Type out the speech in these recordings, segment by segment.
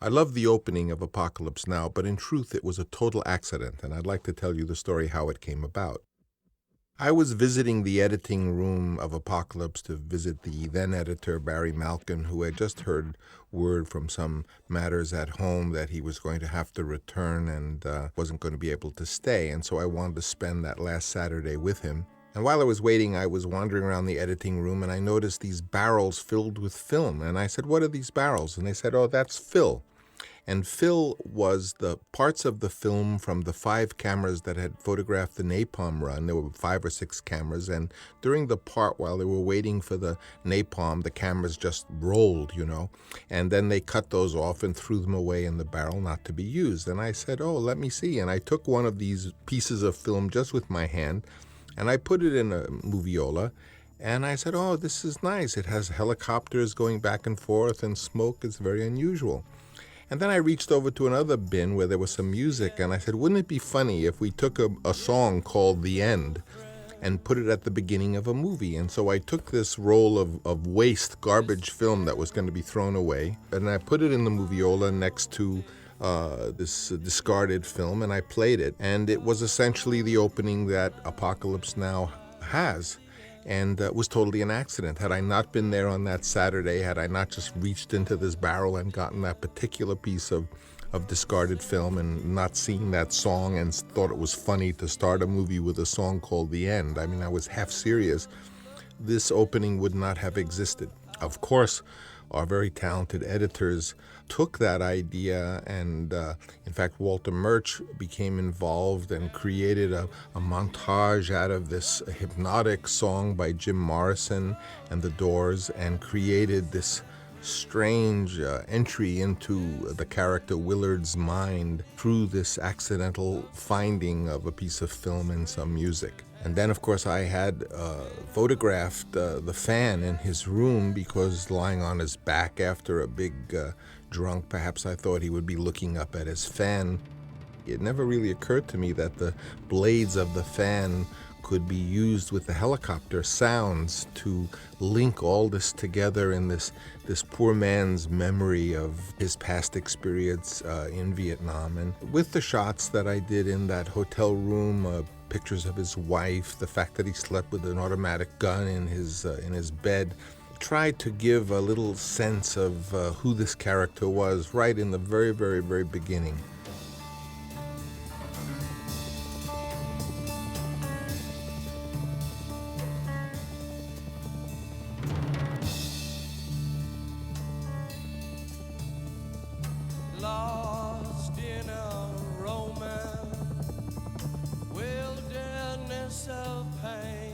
I love the opening of Apocalypse Now, but in truth, it was a total accident, and I'd like to tell you the story how it came about. I was visiting the editing room of Apocalypse to visit the then editor, Barry Malkin, who had just heard word from some matters at home that he was going to have to return and wasn't going to be able to stay. And so I wanted to spend that last Saturday with him. And while I was waiting, I was wandering around the editing room and I noticed these barrels filled with film. And I said, "What are these barrels?" And they said, "Oh, that's Phil." And Phil was the parts of the film from the 5 cameras that had photographed the napalm run. There were 5 or 6 cameras, and during the part while they were waiting for the napalm, the cameras just rolled, and then they cut those off and threw them away in the barrel not to be used. And I said, "Oh, let me see." And I took one of these pieces of film just with my hand, and I put it in a moviola, and I said, "Oh, this is nice. It has helicopters going back and forth and smoke. It's very unusual." And then I reached over to another bin where there was some music, and I said, "Wouldn't it be funny if we took a song called The End and put it at the beginning of a movie?" And so I took this roll of waste garbage film that was going to be thrown away, and I put it in the moviola next to this discarded film, and I played it. And it was essentially the opening that Apocalypse Now has. And it was totally an accident. Had I not been there on that Saturday, had I not just reached into this barrel and gotten that particular piece of discarded film and not seen that song and thought it was funny to start a movie with a song called The End, I mean, I was half serious, this opening would not have existed. Of course, our very talented editors took that idea, and in fact, Walter Murch became involved and created a montage out of this hypnotic song by Jim Morrison and the Doors, and created this strange entry into the character Willard's mind through this accidental finding of a piece of film and some music. And then, of course, I had photographed the fan in his room because lying on his back after a big drunk, perhaps I thought he would be looking up at his fan. It never really occurred to me that the blades of the fan could be used with the helicopter sounds to link all this together in this poor man's memory of his past experience in Vietnam. And with the shots that I did in that hotel room, pictures of his wife, the fact that he slept with an automatic gun in his bed, tried to give a little sense of who this character was right in the very, very, very beginning. Lost in a romance, wilderness of pain.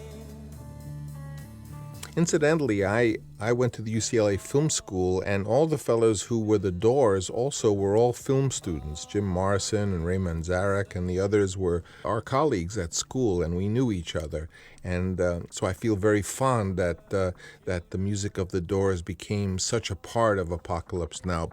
Incidentally, I went to the UCLA Film School, and all the fellows who were the Doors also were all film students. Jim Morrison and Ray Manzarek and the others were our colleagues at school, and we knew each other. And so I feel very fond that the music of the Doors became such a part of Apocalypse Now.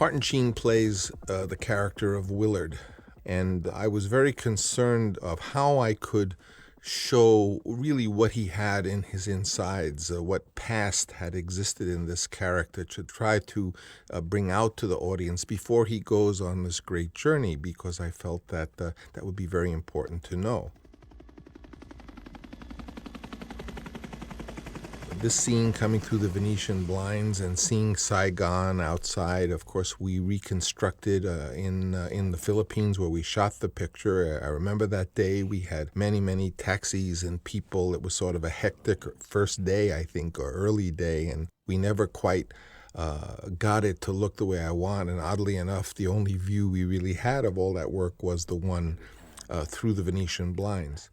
Martin Sheen plays the character of Willard, and I was very concerned of how I could show really what he had in his insides, what past had existed in this character, to try to bring out to the audience before he goes on this great journey, because I felt that that would be very important to know. This scene coming through the Venetian blinds and seeing Saigon outside, of course, we reconstructed in the Philippines where we shot the picture. I remember that day we had many, many taxis and people. It was sort of a hectic first day, I think, or early day, and we never quite got it to look the way I want. And oddly enough, the only view we really had of all that work was the one through the Venetian blinds.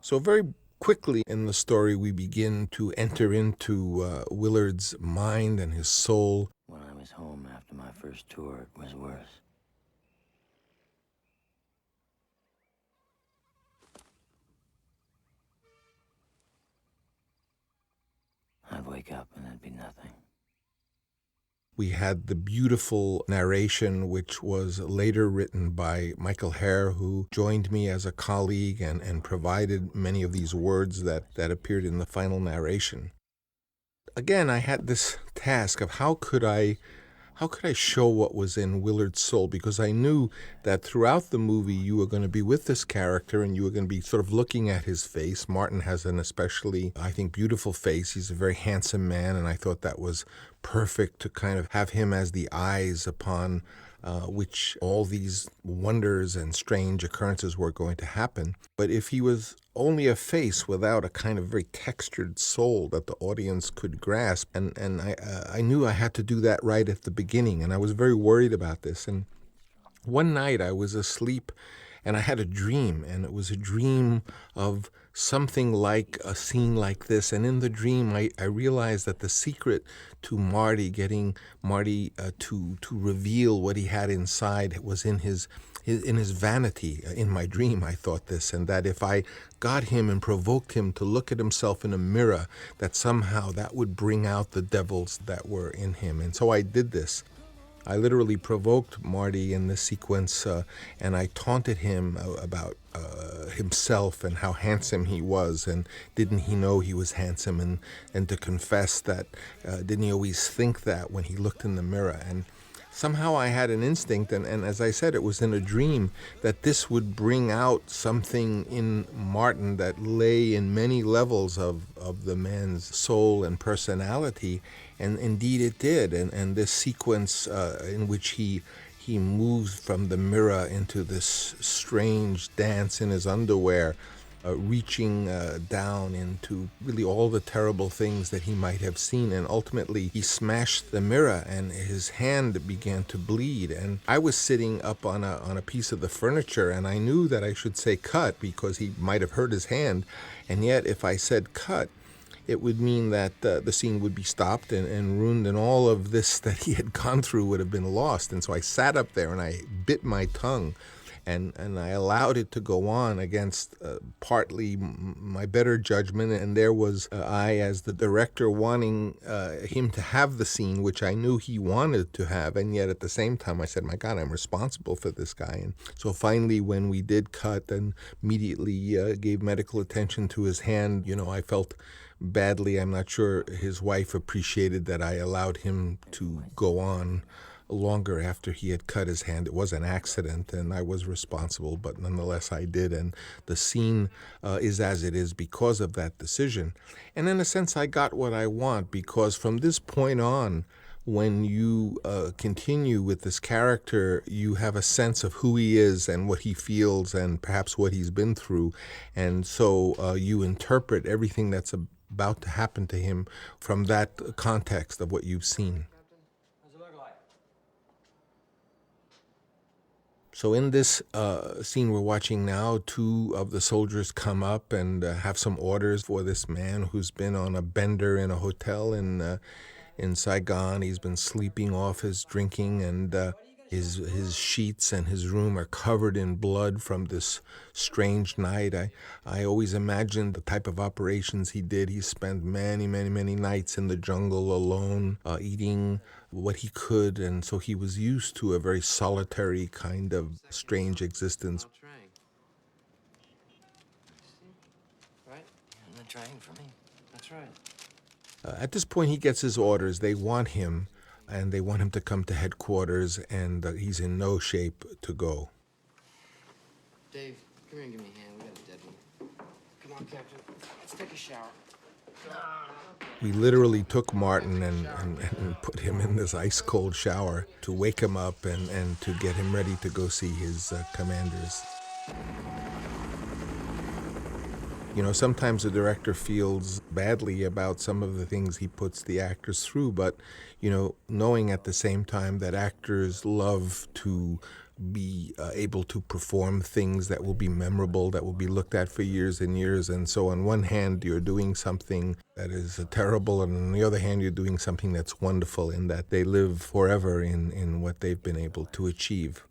So very quickly in the story, we begin to enter into Willard's mind and his soul. When I was home after my first tour, it was worse. I'd wake up and there'd be nothing. We had the beautiful narration, which was later written by Michael Herr, who joined me as a colleague and provided many of these words that appeared in the final narration. Again, I had this task of how could I show what was in Willard's soul? Because I knew that throughout the movie you were going to be with this character and you were going to be sort of looking at his face. Martin has an especially, I think, beautiful face. He's a very handsome man, and I thought that was perfect to kind of have him as the eyes upon which all these wonders and strange occurrences were going to happen. But if he was only a face without a kind of very textured soul that the audience could grasp, and I knew I had to do that right at the beginning, and I was very worried about this. And one night I was asleep and I had a dream, and it was a dream of something like a scene like this. And in the dream, I realized that the secret to Marty, getting Marty to reveal what he had inside, was in his vanity. In my dream, I thought this, and that if I got him and provoked him to look at himself in a mirror, that somehow that would bring out the devils that were in him. And so I did this. I literally provoked Marty in this sequence, and I taunted him about himself and how handsome he was, and didn't he know he was handsome, and to confess that, didn't he always think that when he looked in the mirror? And somehow I had an instinct, and as I said, it was in a dream, that this would bring out something in Martin that lay in many levels of the man's soul and personality, and indeed it did. And this sequence in which he moves from the mirror into this strange dance in his underwear, reaching down into really all the terrible things that he might have seen. And ultimately, he smashed the mirror and his hand began to bleed. And I was sitting up on a piece of the furniture, and I knew that I should say cut because he might have hurt his hand. And yet, if I said cut, it would mean that the scene would be stopped and ruined, and all of this that he had gone through would have been lost. And so I sat up there and I bit my tongue. And I allowed it to go on against partly my better judgment. And there was I, as the director, wanting him to have the scene, which I knew he wanted to have. And yet at the same time, I said, my God, I'm responsible for this guy. And so finally, when we did cut and immediately gave medical attention to his hand, I felt badly. I'm not sure his wife appreciated that I allowed him to go on longer after he had cut his hand. It was an accident and I was responsible, but nonetheless I did. And the scene is as it is because of that decision. And in a sense, I got what I want, because from this point on, when you continue with this character, you have a sense of who he is and what he feels and perhaps what he's been through. And so you interpret everything that's about to happen to him from that context of what you've seen. So in this scene we're watching now, two of the soldiers come up and have some orders for this man who's been on a bender in a hotel in Saigon. He's been sleeping off his drinking, and his sheets and his room are covered in blood from this strange night. I always imagined the type of operations he did. He spent many, many, many nights in the jungle alone, eating what he could, and so he was used to a very solitary kind of strange existence. Right? And the train for me. That's right. At this point, he gets his orders. They want him, and they want him to come to headquarters, and he's in no shape to go. Dave, come here and give me a hand. We got a dead one. Come on, Captain. Let's take a shower. We literally took Martin and put him in this ice-cold shower to wake him up and to get him ready to go see his commanders. Sometimes the director feels badly about some of the things he puts the actors through, but, knowing at the same time that actors love to be able to perform things that will be memorable, that will be looked at for years and years. And so on one hand, you're doing something that is terrible, and on the other hand, you're doing something that's wonderful in that they live forever in what they've been able to achieve.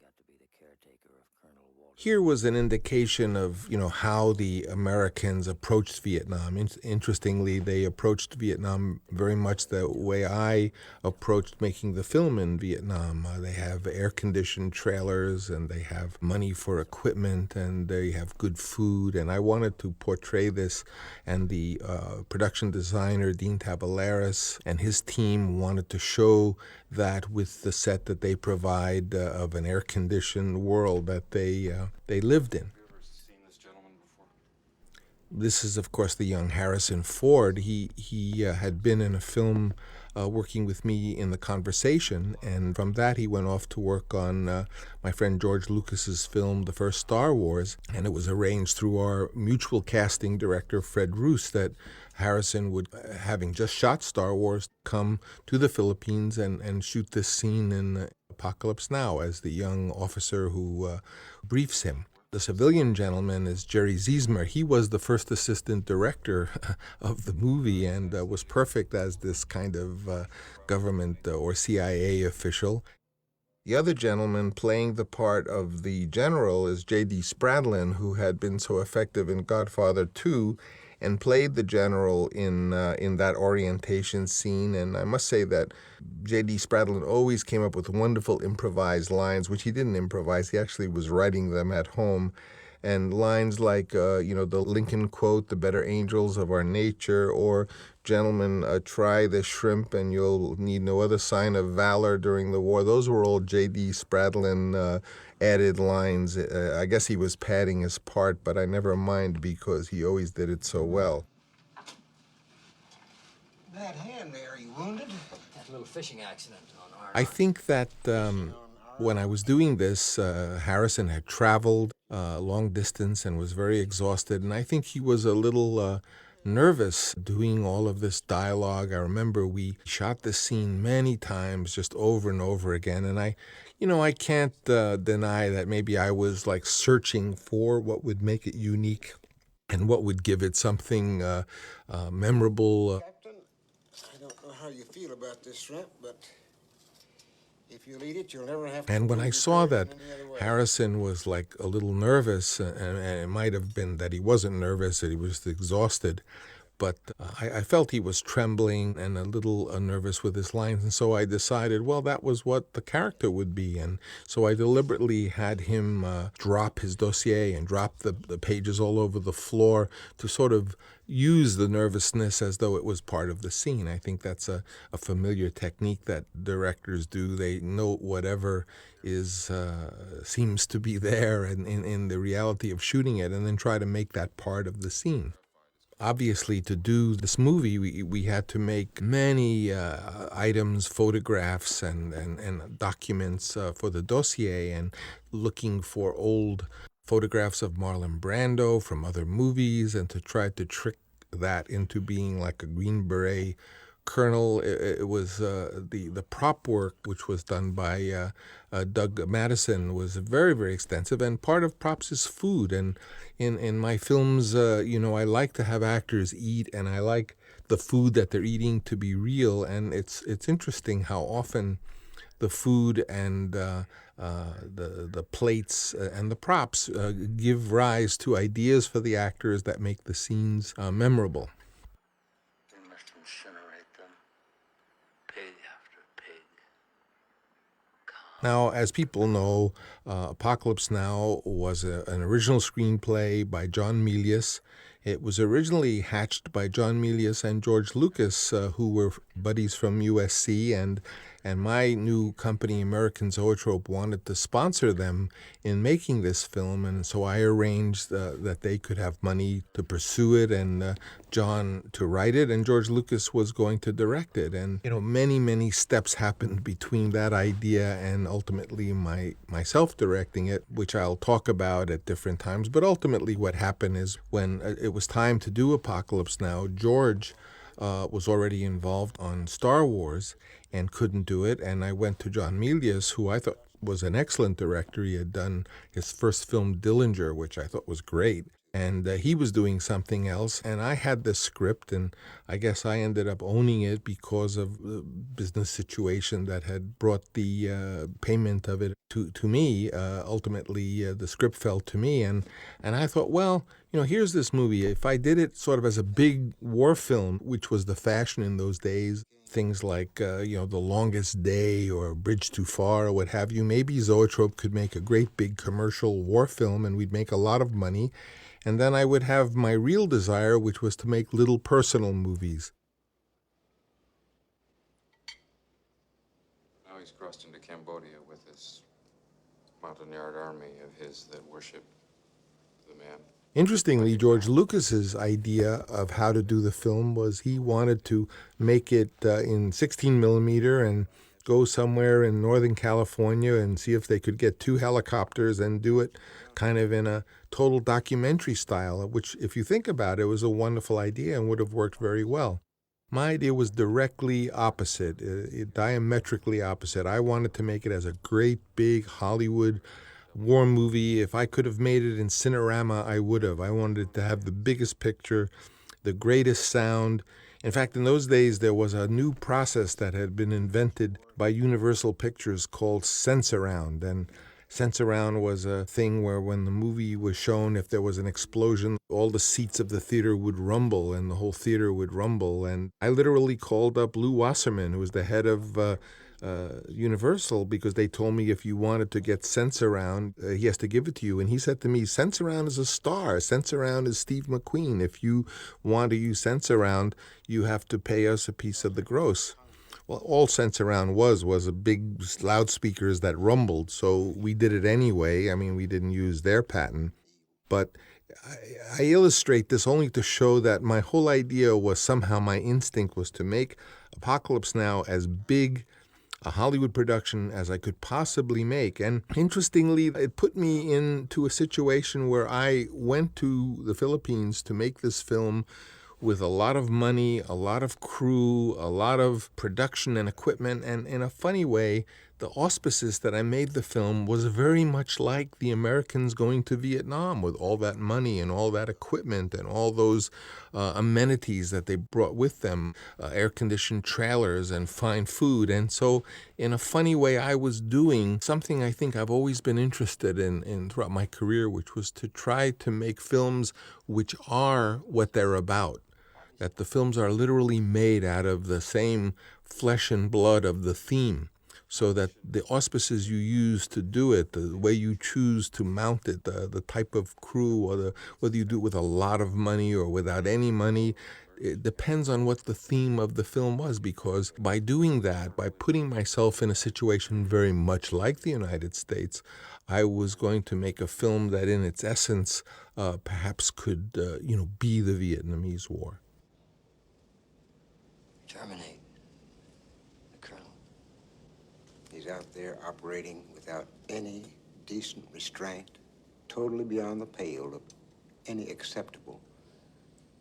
Here was an indication of, how the Americans approached Vietnam. Interestingly, they approached Vietnam very much the way I approached making the film in Vietnam. They have air-conditioned trailers, and they have money for equipment, and they have good food. And I wanted to portray this, and the production designer, Dean Tavaleris, and his team wanted to show that with the set that they provide of an air-conditioned world that they lived in. This is, of course, the young Harrison Ford. He had been in a film working with me in The Conversation, and from that he went off to work on my friend George Lucas's film, The First Star Wars, and it was arranged through our mutual casting director, Fred Roos, that Harrison would, having just shot Star Wars, come to the Philippines and shoot this scene in Apocalypse Now as the young officer who briefs him. The civilian gentleman is Jerry Ziesmer. He was the first assistant director of the movie and was perfect as this kind of government or CIA official. The other gentleman playing the part of the general is J.D. Spradlin, who had been so effective in Godfather 2 and played the general in that orientation scene. And I must say that J.D. Spradlin always came up with wonderful improvised lines, which he didn't improvise. He actually was writing them at home. And lines like, the Lincoln quote, "The better angels of our nature," or "Gentlemen, try the shrimp and you'll need no other sign of valor during the war." Those were all J.D. Spradlin added lines. I guess he was padding his part, but I never mind because he always did it so well. Bad hand there. Are you wounded? A little fishing accident on our... I think that when I was doing this, Harrison had traveled long distance and was very exhausted, and I think he was a little nervous doing all of this dialogue. I remember we shot this scene many times, just over and over again, and I can't deny that maybe I was like searching for what would make it unique and what would give it something memorable. Captain, I don't know how you feel about this shrimp, but if you'll eat it, you'll never have to... And when I prove saw your that courage in any other way. Harrison was like a little nervous, and it might have been that he wasn't nervous, that he was exhausted, but I felt he was trembling and a little nervous with his lines, and so I decided, well, that was what the character would be, and so I deliberately had him drop his dossier and drop the pages all over the floor to sort of use the nervousness as though it was part of the scene. I think that's a familiar technique that directors do. They note whatever is seems to be there in the reality of shooting it, and then try to make that part of the scene. Obviously, to do this movie, we had to make many items, photographs, and documents for the dossier, and looking for old photographs of Marlon Brando from other movies, and to try to trick that into being like a Green Beret colonel. It was the prop work, which was done by Doug Madison, was very, very extensive, and part of props is food. And in my films, I like to have actors eat, and I like the food that they're eating to be real. And it's interesting how often the food and the plates and the props give rise to ideas for the actors that make the scenes memorable. They must incinerate them, pig after pig. Now, as people know, Apocalypse Now was an original screenplay by John Milius. It was originally hatched by John Milius and George Lucas, who were buddies from USC, and my new company, American Zoetrope, wanted to sponsor them in making this film, and so I arranged that they could have money to pursue it, and John to write it, and George Lucas was going to direct it. And many, many steps happened between that idea and ultimately myself directing it, which I'll talk about at different times. But ultimately what happened is when it was time to do Apocalypse Now, George was already involved on Star Wars and couldn't do it, and I went to John Milius, who I thought was an excellent director. He had done his first film, Dillinger, which I thought was great, and he was doing something else, and I had the script, and I guess I ended up owning it because of the business situation that had brought the payment of it to me. Ultimately, the script fell to me, and I thought, well, here's this movie. If I did it sort of as a big war film, which was the fashion in those days, things like, The Longest Day or Bridge Too Far or what have you, maybe Zoetrope could make a great big commercial war film and we'd make a lot of money. And then I would have my real desire, which was to make little personal movies. Now he's crossed into Cambodia with this Montagnard army of his that worship the man. Interestingly, George Lucas's idea of how to do the film was he wanted to make it in 16 millimeter and go somewhere in Northern California and see if they could get 2 helicopters and do it kind of in a total documentary style, which, if you think about it, was a wonderful idea and would have worked very well. My idea was directly opposite, diametrically opposite. I wanted to make it as a great big Hollywood war movie. If I could have made it in Cinerama, I would have. I wanted it to have the biggest picture, the greatest sound. In fact, in those days, there was a new process that had been invented by Universal Pictures called Sensurround. And Sensurround was a thing where when the movie was shown, if there was an explosion, all the seats of the theater would rumble and the whole theater would rumble. And I literally called up Lou Wasserman, who was the head of Universal, because they told me if you wanted to get Sensurround, he has to give it to you. And he said to me, Sensurround is a star. Sensurround is Steve McQueen. If you want to use Sensurround, you have to pay us a piece of the gross. Well, all Sensurround was a big loudspeakers that rumbled, so we did it anyway. I mean, we didn't use their patent. But I illustrate this only to show that my whole idea was somehow my instinct was to make Apocalypse Now as big a Hollywood production as I could possibly make. And interestingly, it put me into a situation where I went to the Philippines to make this film with a lot of money, a lot of crew, a lot of production and equipment. And in a funny way, the auspices that I made the film was very much like the Americans going to Vietnam with all that money and all that equipment and all those amenities that they brought with them, air-conditioned trailers and fine food. And so in a funny way, I was doing something I think I've always been interested in throughout my career, which was to try to make films which are what they're about, that the films are literally made out of the same flesh and blood of the theme, so that the auspices you use to do it, the way you choose to mount it, the type of crew, or whether you do it with a lot of money or without any money, it depends on what the theme of the film was. Because by doing that, by putting myself in a situation very much like the United States, I was going to make a film that in its essence perhaps could be the Vietnamese War. Terminate. The Colonel. He's out there operating without any decent restraint, totally beyond the pale of any acceptable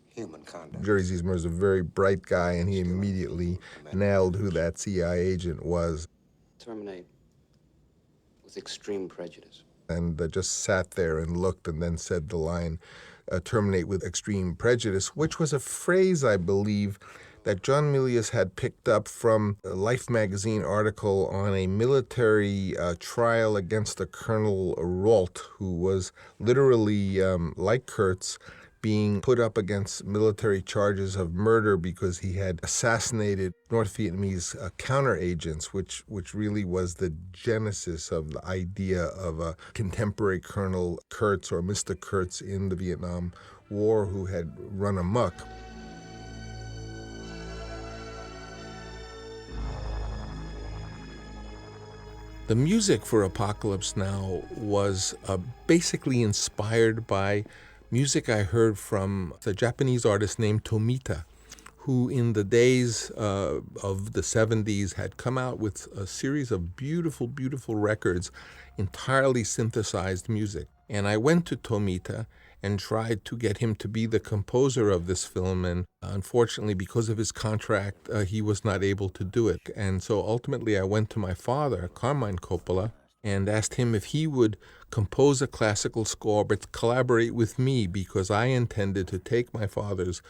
human conduct. Jerry Ziesmer is a very bright guy, and he immediately nailed who that CIA agent was. Terminate. With extreme prejudice. And just sat there and looked and then said the line, terminate with extreme prejudice, which was a phrase, I believe, that John Milius had picked up from a Life magazine article on a military trial against a Colonel Rolt, who was literally, like Kurtz, being put up against military charges of murder because he had assassinated North Vietnamese counter-agents, which really was the genesis of the idea of a contemporary Colonel Kurtz or Mr. Kurtz in the Vietnam War who had run amok. The music for Apocalypse Now was basically inspired by music I heard from the Japanese artist named Tomita, who in the days of the 70s had come out with a series of beautiful, beautiful records, entirely synthesized music. And I went to Tomita and tried to get him to be the composer of this film. And unfortunately, because of his contract, he was not able to do it. And so ultimately, I went to my father, Carmine Coppola, and asked him if he would compose a classical score but collaborate with me, because I intended to take my father's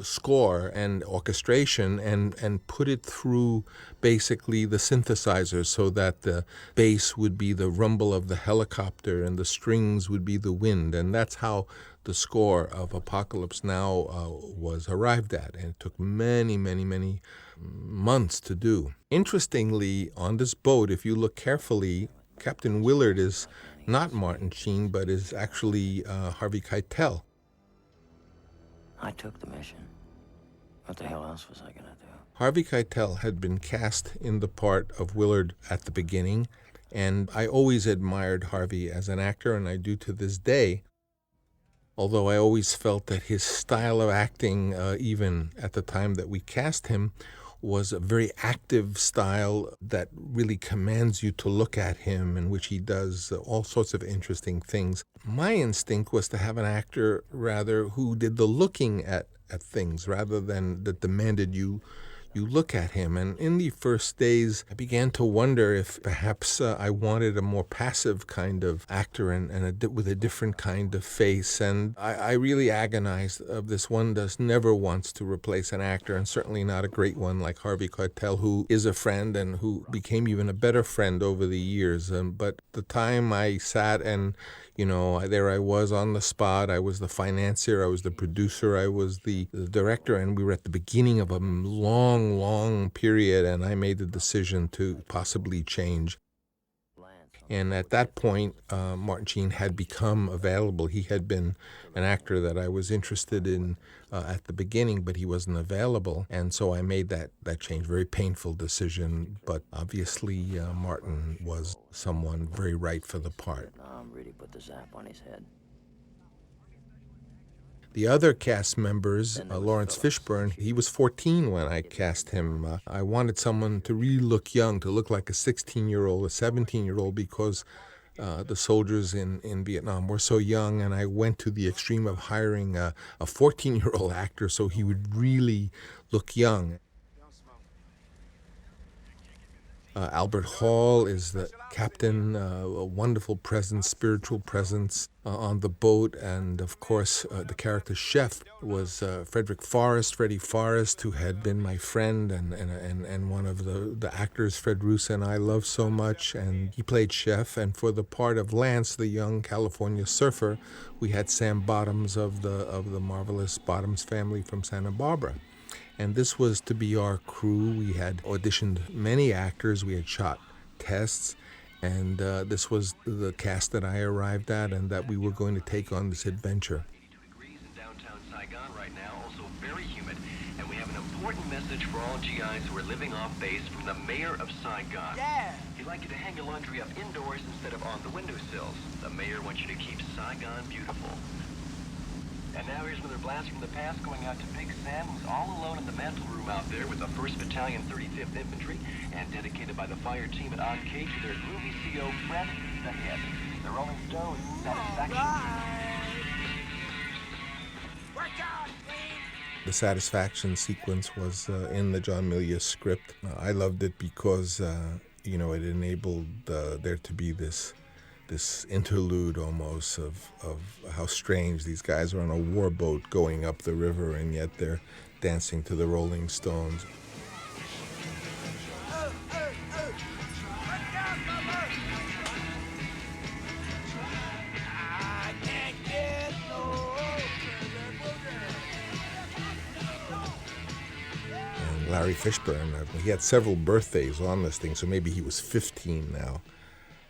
score and orchestration and put it through basically the synthesizer, so that the bass would be the rumble of the helicopter and the strings would be the wind. And that's how the score of Apocalypse Now was arrived at. And it took many, many, many months to do. Interestingly, on this boat, if you look carefully, Captain Willard is not Martin Sheen, but is actually Harvey Keitel. I took the mission. What the hell else was I gonna do? Harvey Keitel had been cast in the part of Willard at the beginning, and I always admired Harvey as an actor, and I do to this day, although I always felt that his style of acting, even at the time that we cast him, was a very active style that really commands you to look at him, in which he does all sorts of interesting things. My instinct was to have an actor, rather, who did the looking at things rather than that demanded you look at him. And in the first days, I began to wonder if perhaps I wanted a more passive kind of actor and with a different kind of face. And I really agonized of this. One never wants to replace an actor, and certainly not a great one like Harvey Keitel, who is a friend and who became even a better friend over the years. But the time I sat and there I was on the spot. I was the financier, I was the producer, I was the director, and we were at the beginning of a long, long period, and I made the decision to possibly change. And at that point, Martin Sheen had become available. He had been an actor that I was interested in at the beginning, but he wasn't available. And so I made that change, very painful decision. But obviously, Martin was someone very right for the part. Really put the zap on his head. The other cast members, Lawrence Fishburne, he was 14 when I cast him. I wanted someone to really look young, to look like a 16-year-old, a 17-year-old, because the soldiers in Vietnam were so young, and I went to the extreme of hiring a 14-year-old actor so he would really look young. Albert Hall is the captain, a wonderful presence, spiritual presence on the boat. And of course, the character chef was Freddie Forrest, who had been my friend and one of the actors Fred Roos and I love so much. And he played chef. And for the part of Lance, the young California surfer, we had Sam Bottoms of the marvelous Bottoms family from Santa Barbara. And this was to be our crew. We had auditioned many actors. We had shot tests. And this was the cast that I arrived at and that we were going to take on this adventure. 82 degrees in downtown Saigon right now, also very humid. And we have an important message for all GIs who are living off base from the mayor of Saigon. Yeah. He'd like you to hang your laundry up indoors instead of on the windowsills. The mayor wants you to keep Saigon beautiful. And now here's another blast from the past going out to Big Sam, who's all alone in the mantle room out there with the 1st Battalion 35th Infantry, and dedicated by the fire team at On-K to their groovy CO, Fred the Head. The Rolling Stones, Satisfaction. Work out, please. The Satisfaction sequence was in the John Milius script. I loved it because, it enabled there to be this interlude almost of how strange these guys are on a warboat going up the river, and yet they're dancing to the Rolling Stones. I can't get no And Larry Fishburne, he had several birthdays on this thing, so maybe he was 15 now.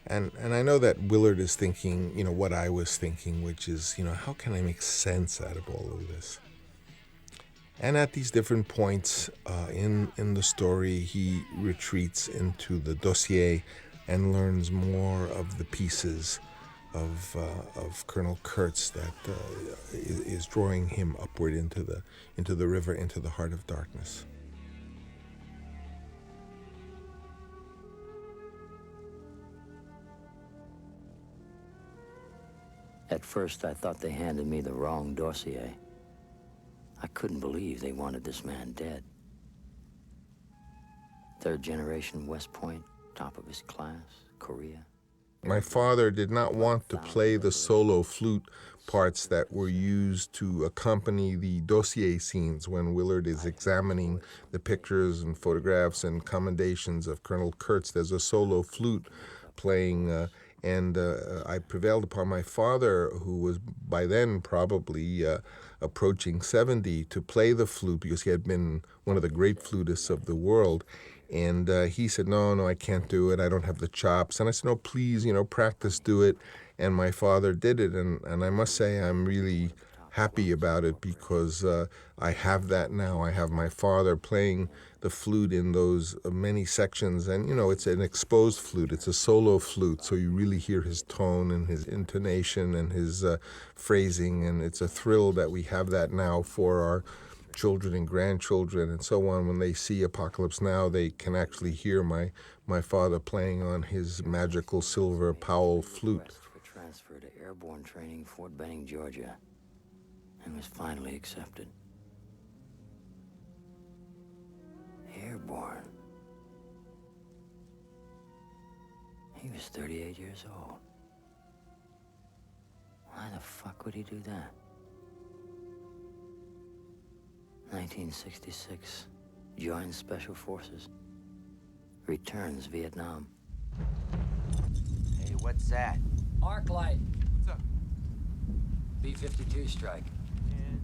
And I know that Willard is thinking, what I was thinking, which is, how can I make sense out of all of this? And at these different points in the story, he retreats into the dossier and learns more of the pieces of Colonel Kurtz that is drawing him upward into the river, into the heart of darkness. At first, I thought they handed me the wrong dossier. I couldn't believe they wanted this man dead. 3rd generation West Point, top of his class, Korea. My father did not want to play the solo flute parts that were used to accompany the dossier scenes when Willard is examining the pictures and photographs and commendations of Colonel Kurtz. There's a solo flute playing, and I prevailed upon my father, who was by then probably approaching 70, to play the flute because he had been one of the great flutists of the world. And he said, no, I can't do it. I don't have the chops. And I said, no, please, practice, do it. And my father did it. And I must say I'm really happy about it because I have that now. I have my father playing the flute in those many sections. And, it's an exposed flute. It's a solo flute, so you really hear his tone and his intonation and his phrasing. And it's a thrill that we have that now for our children and grandchildren and so on. When they see Apocalypse Now, they can actually hear my father playing on his magical silver Powell flute. For transfer to airborne training, Fort Benning, Georgia, and was finally accepted. Airborne. He was 38 years old. Why the fuck would he do that? 1966, joins Special Forces, returns Vietnam. Hey, what's that? Arc light. What's up? B-52 strike. Man.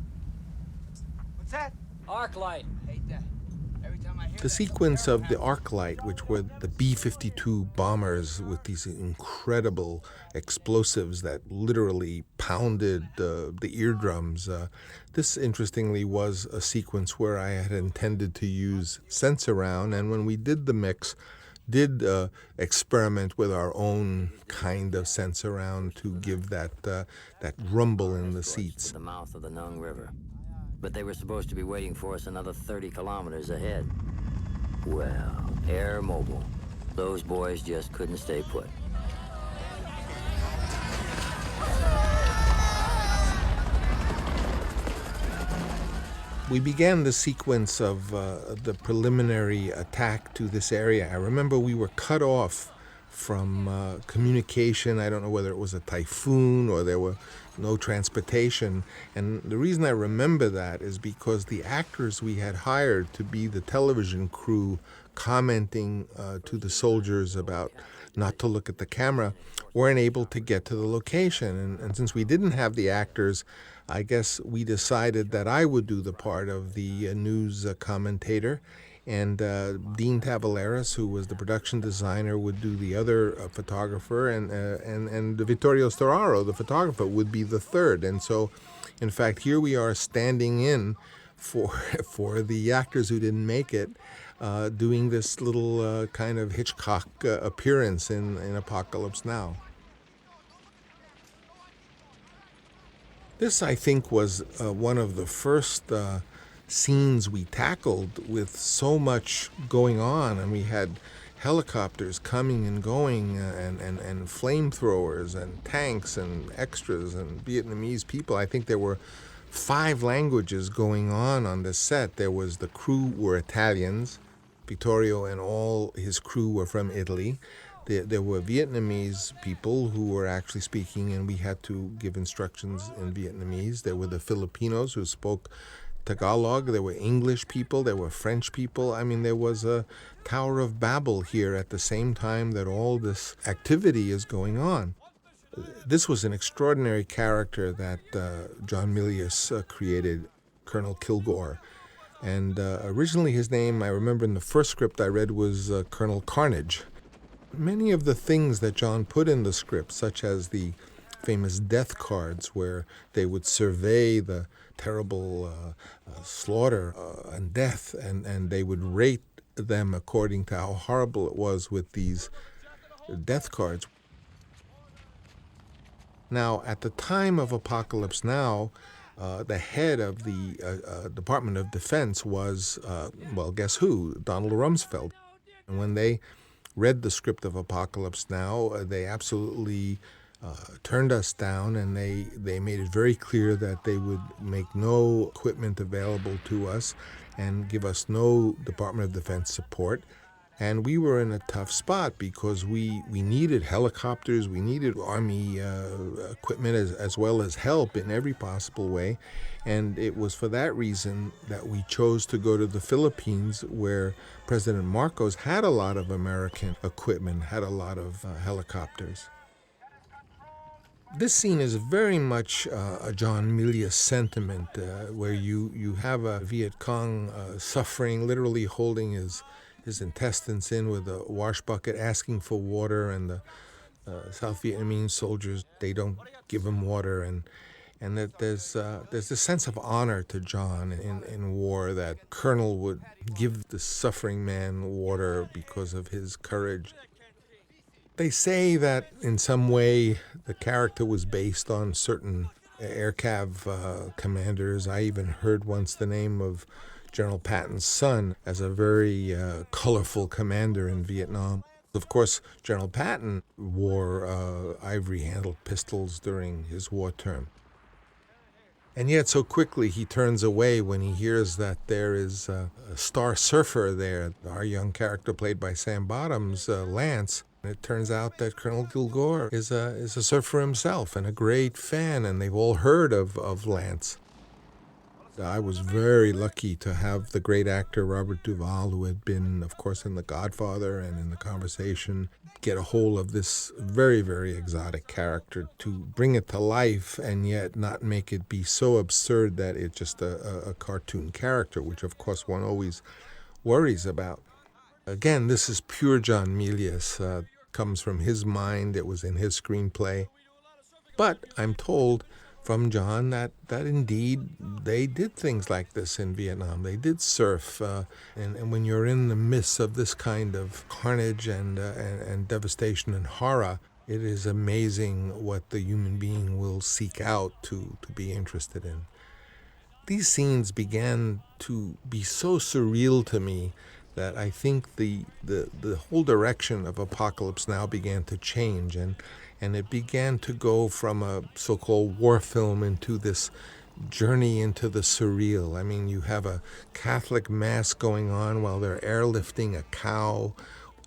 What's that? Arc light. Hate that. Every time I hear The that, sequence something of the terrible Arclight, which were the B-52 bombers with these incredible explosives that literally pounded the eardrums. This, interestingly, was a sequence where I had intended to use Sense-Around, and when we did the mix, did experiment with our own kind of Sense-Around to give that rumble in the seats. The mouth of the Nung River. But they were supposed to be waiting for us another 30 kilometers ahead. Well, Air Mobile. Those boys just couldn't stay put. We began the sequence of the preliminary attack to this area. I remember we were cut off from communication. I don't know whether it was a typhoon or there were no transportation. And the reason I remember that is because the actors we had hired to be the television crew commenting to the soldiers about not to look at the camera weren't able to get to the location. And since we didn't have the actors, I guess we decided that I would do the part of the news commentator, and Dean Tavaleras, who was the production designer, would do the other photographer, and Vittorio Storaro, the photographer, would be the third. And so, in fact, here we are standing in for the actors who didn't make it, doing this little kind of Hitchcock appearance in Apocalypse Now. This, I think, was one of the first scenes we tackled with so much going on, and we had helicopters coming and going, and flamethrowers and tanks and extras and Vietnamese people. I think there were 5 languages going on this set. There was the crew were Italians. Vittorio and all his crew were from Italy. There were Vietnamese people who were actually speaking, and we had to give instructions in Vietnamese. There were the Filipinos who spoke Tagalog. There were English people. There were French people. I mean, there was a Tower of Babel here at the same time that all this activity is going on. This was an extraordinary character that John Milius created, Colonel Kilgore. And originally his name, I remember in the first script I read, was Colonel Carnage. Many of the things that John put in the script, such as the famous death cards where they would survey the terrible slaughter and death, and they would rate them according to how horrible it was with these death cards. Now, at the time of Apocalypse Now, the head of the Department of Defense was, well, guess who? Donald Rumsfeld. And when they read the script of Apocalypse Now, they absolutely turned us down, and they made it very clear that they would make no equipment available to us and give us no Department of Defense support. And we were in a tough spot because we needed helicopters, we needed Army equipment as well as help in every possible way. And it was for that reason that we chose to go to the Philippines, where President Marcos had a lot of American equipment, had a lot of helicopters. This scene is very much a John Milius sentiment, where you have a Viet Cong suffering, literally holding his intestines in with a wash bucket, asking for water, and the South Vietnamese soldiers, they don't give him water, and that there's a sense of honor to John in war, that Colonel would give the suffering man water because of his courage. They say that in some way the character was based on certain air cav commanders. I even heard once the name of General Patton's son as a very colorful commander in Vietnam. Of course, General Patton wore ivory-handled pistols during his war term. And yet so quickly he turns away when he hears that there is a star surfer there. Our young character, played by Sam Bottoms, Lance. It turns out that Colonel Kilgore is a surfer himself and a great fan, and they've all heard of Lance. I was very lucky to have the great actor Robert Duvall, who had been, of course, in The Godfather and in The Conversation, get a hold of this very, very exotic character to bring it to life and yet not make it be so absurd that it's just a cartoon character, which, of course, one always worries about. Again, this is pure John Milius. Comes from his mind. It was in his screenplay. But I'm told from John that indeed they did things like this in Vietnam. They did surf. And when you're in the midst of this kind of carnage and devastation and horror, it is amazing what the human being will seek out to be interested in. These scenes began to be so surreal to me that I think the whole direction of Apocalypse Now began to change, and it began to go from a so-called war film into this journey into the surreal. I mean, you have a Catholic mass going on while they're airlifting a cow.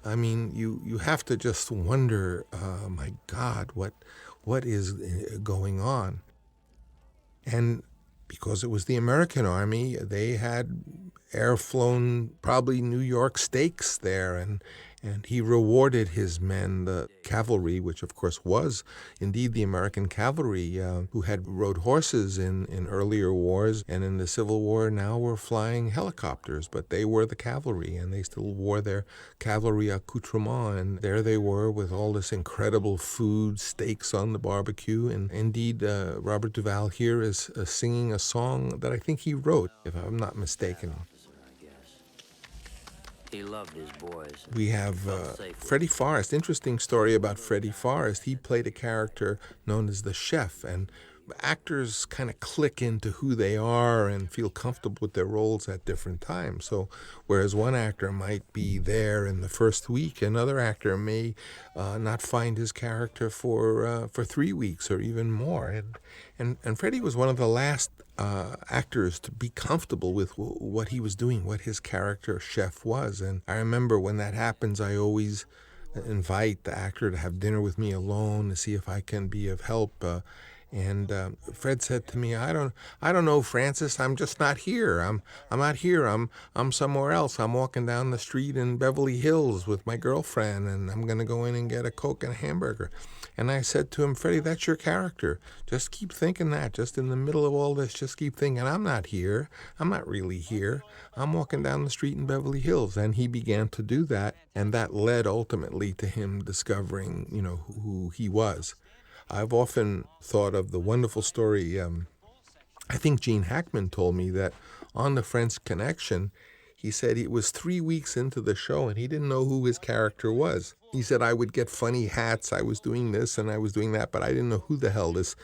I mean, you have to just wonder, my God, what is going on? And because it was the American Army, they had air-flown probably New York steaks there, and he rewarded his men, the cavalry, which of course was indeed the American cavalry, who had rode horses in earlier wars, and in the Civil War now were flying helicopters, but they were the cavalry, and they still wore their cavalry accoutrement, and there they were with all this incredible food, steaks on the barbecue, and indeed Robert Duvall here is singing a song that I think he wrote, if I'm not mistaken. He loved his boys. We have Freddie Forrest. Interesting story about Freddie Forrest. He played a character known as the chef, and actors kind of click into who they are and feel comfortable with their roles at different times. So whereas one actor might be there in the first week, another actor may not find his character for 3 weeks or even more. And Freddie was one of the last actors to be comfortable with what he was doing, what his character chef was. And I remember when that happens, I always invite the actor to have dinner with me alone to see if I can be of help. And Fred said to me, I don't know, Francis, I'm just not here. I'm not here. I'm somewhere else. I'm walking down the street in Beverly Hills with my girlfriend, and I'm going to go in and get a Coke and a hamburger. And I said to him, Freddie, that's your character. Just keep thinking that. Just in the middle of all this, just keep thinking, I'm not here. I'm not really here. I'm walking down the street in Beverly Hills. And he began to do that, and that led ultimately to him discovering, who he was. I've often thought of the wonderful story, I think Gene Hackman told me that on The French Connection, he said it was 3 weeks into the show and he didn't know who his character was. He said, I would get funny hats, I was doing this and I was doing that, but I didn't know who the hell this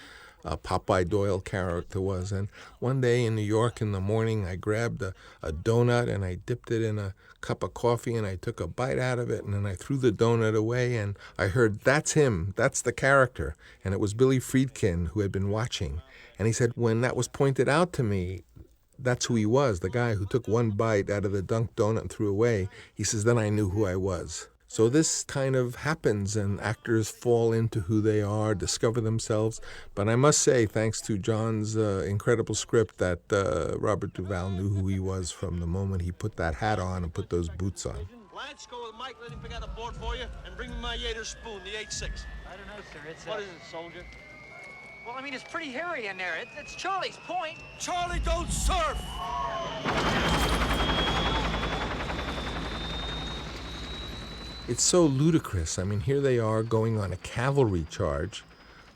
Popeye Doyle character was. And one day in New York in the morning, I grabbed a donut and I dipped it in a cup of coffee and I took a bite out of it and then I threw the donut away and I heard, that's him, that's the character. And it was Billy Friedkin who had been watching. And he said, when that was pointed out to me, that's who he was, the guy who took one bite out of the Dunk Donut and threw away. He says, then I knew who I was. So this kind of happens, and actors fall into who they are, discover themselves. But I must say, thanks to John's incredible script, that Robert Duvall knew who he was from the moment he put that hat on and put those boots on. Lance, go with Mike, let him pick out a board for you, and bring me my Yater spoon, the 8.6. I don't know, sir. It's What is it, soldier? Well, I mean, it's pretty hairy in there. It's Charlie's point. Charlie, don't surf! It's so ludicrous. I mean, here they are going on a cavalry charge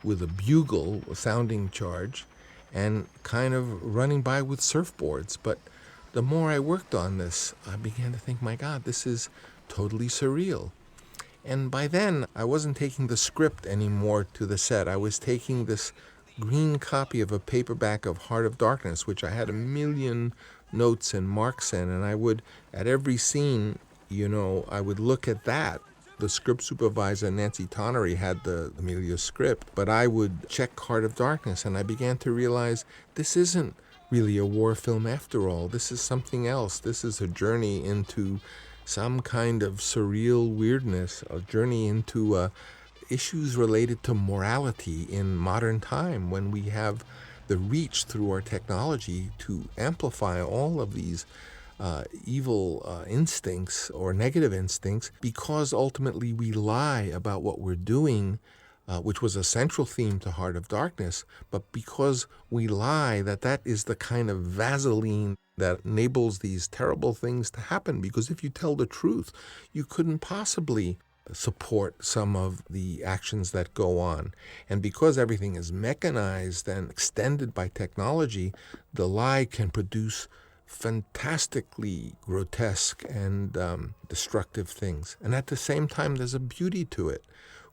with a bugle, a sounding charge, and kind of running by with surfboards. But the more I worked on this, I began to think, my God, this is totally surreal. And by then, I wasn't taking the script anymore to the set. I was taking this green copy of a paperback of Heart of Darkness, which I had a million notes and marks in, and I would, at every scene, I would look at that. The script supervisor, Nancy Tonnery, had the Amelia script, but I would check Heart of Darkness, and I began to realize this isn't really a war film after all. This is something else. This is a journey into some kind of surreal weirdness, a journey into issues related to morality in modern time, when we have the reach through our technology to amplify all of these evil instincts or negative instincts, because ultimately we lie about what we're doing, which was a central theme to Heart of Darkness, but because we lie, that is the kind of Vaseline that enables these terrible things to happen. Because if you tell the truth, you couldn't possibly support some of the actions that go on. And because everything is mechanized and extended by technology, the lie can produce fantastically grotesque and destructive things. And at the same time, there's a beauty to it,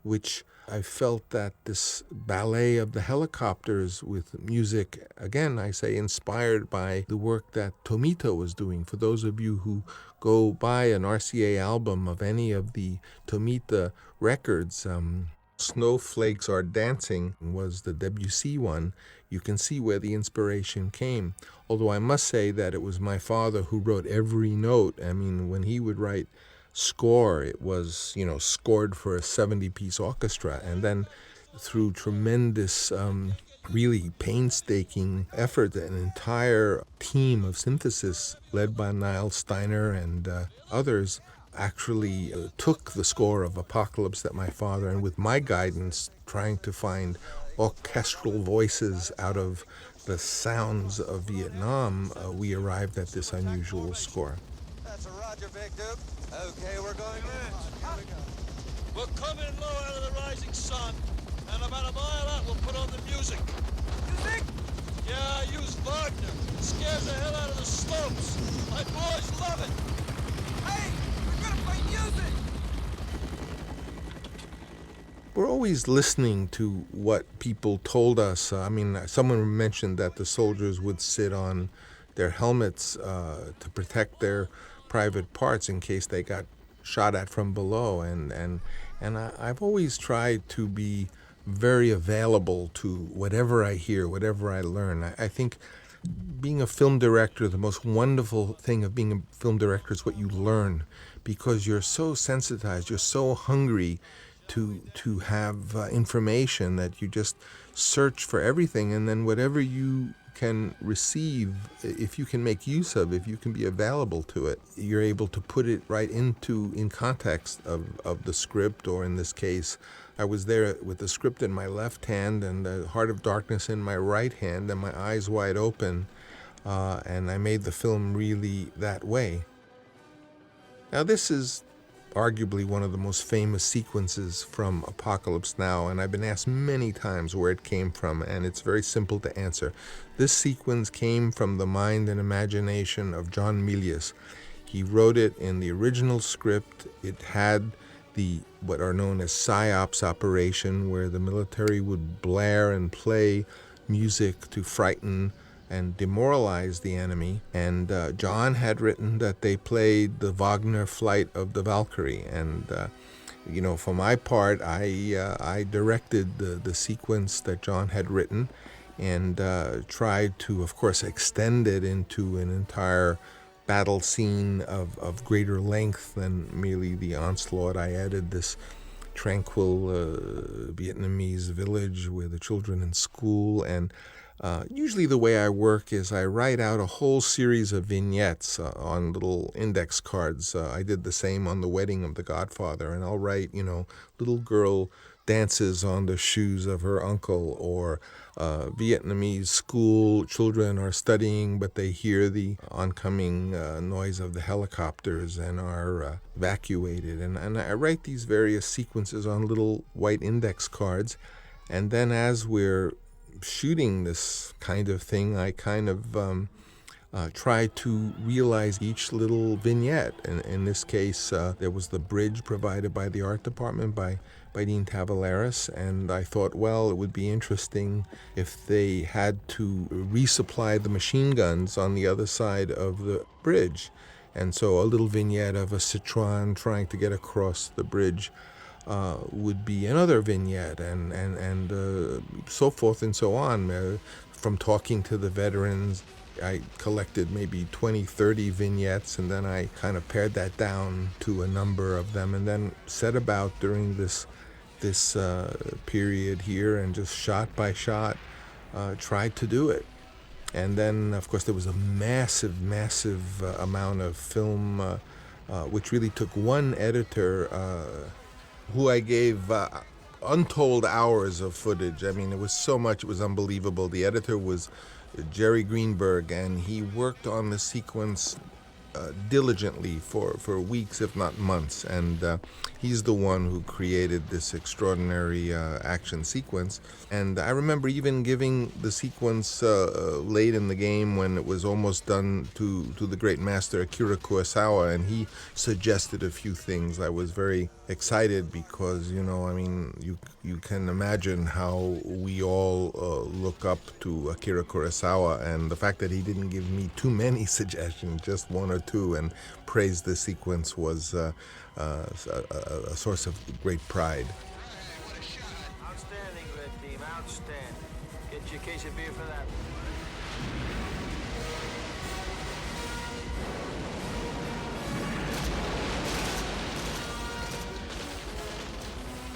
which I felt that this ballet of the helicopters with music, again, I say inspired by the work that Tomita was doing. For those of you who go buy an RCA album of any of the Tomita records, Snowflakes Are Dancing was the Debussy one. You can see where the inspiration came. Although I must say that it was my father who wrote every note. I mean, when he would write score, it was, scored for a 70-piece orchestra. And then through tremendous, really painstaking effort, an entire team of synthesis led by Niles Steiner and others actually took the score of Apocalypse that my father, and with my guidance, trying to find orchestral voices out of the sounds of Vietnam, we arrived at this unusual score. That's a Roger, Big Duke. Okay, we're going in. We'll come in low out of the rising sun, and about a mile out, we'll put on the music. Music? Yeah, use Wagner. It scares the hell out of the slopes. My boys love it. Hey, we're gonna play music. We're always listening to what people told us. Someone mentioned that the soldiers would sit on their helmets to protect their private parts in case they got shot at from below. And I've always tried to be very available to whatever I hear, whatever I learn. I think being a film director, the most wonderful thing of being a film director is what you learn, because you're so sensitized, you're so hungry to have information that you just search for everything, and then whatever you can receive, if you can make use of, if you can be available to it, you're able to put it right in context of the script, or in this case, I was there with the script in my left hand and the Heart of Darkness in my right hand, and my eyes wide open, and I made the film really that way. Now, this is arguably one of the most famous sequences from Apocalypse Now, and I've been asked many times where it came from, and it's very simple to answer. This sequence came from the mind and imagination of John Milius. He wrote it in the original script. It had what are known as PSYOPs operation, where the military would blare and play music to frighten and demoralize the enemy. And John had written that they played the Wagner Flight of the Valkyrie. And, for my part, I directed the sequence that John had written. and tried to, of course, extend it into an entire battle scene of greater length than merely the onslaught. I added this tranquil Vietnamese village where the children in school, and usually the way I work is I write out a whole series of vignettes on little index cards. I did the same on The Wedding of the Godfather, and I'll write, little girl dances on the shoes of her uncle, or Vietnamese school children are studying, but they hear the oncoming noise of the helicopters and are evacuated. And I write these various sequences on little white index cards, and then as we're shooting this kind of thing, I kind of try to realize each little vignette. And in this case, there was the bridge provided by the art department by Dean Tavaleris, and I thought, well, it would be interesting if they had to resupply the machine guns on the other side of the bridge. And so a little vignette of a Citroën trying to get across the bridge would be another vignette, and so forth and so on. From talking to the veterans, I collected maybe 20, 30 vignettes, and then I kind of pared that down to a number of them, and then set about during this period here, and just shot by shot tried to do it. And then, of course, there was a massive amount of film, which really took one editor who I gave untold hours of footage. I mean, it was so much, it was unbelievable. The editor was Jerry Greenberg, and he worked on the sequence diligently for weeks, if not months, and he's the one who created this extraordinary action sequence. And I remember even giving the sequence late in the game, when it was almost done, to the great master Akira Kurosawa, and he suggested a few things. I was very excited because, you can imagine how we all look up to Akira Kurosawa, and the fact that he didn't give me too many suggestions, just one or two, and praised the sequence was a source of great pride. Outstanding, Red Team, outstanding. Get you a case of beer for that.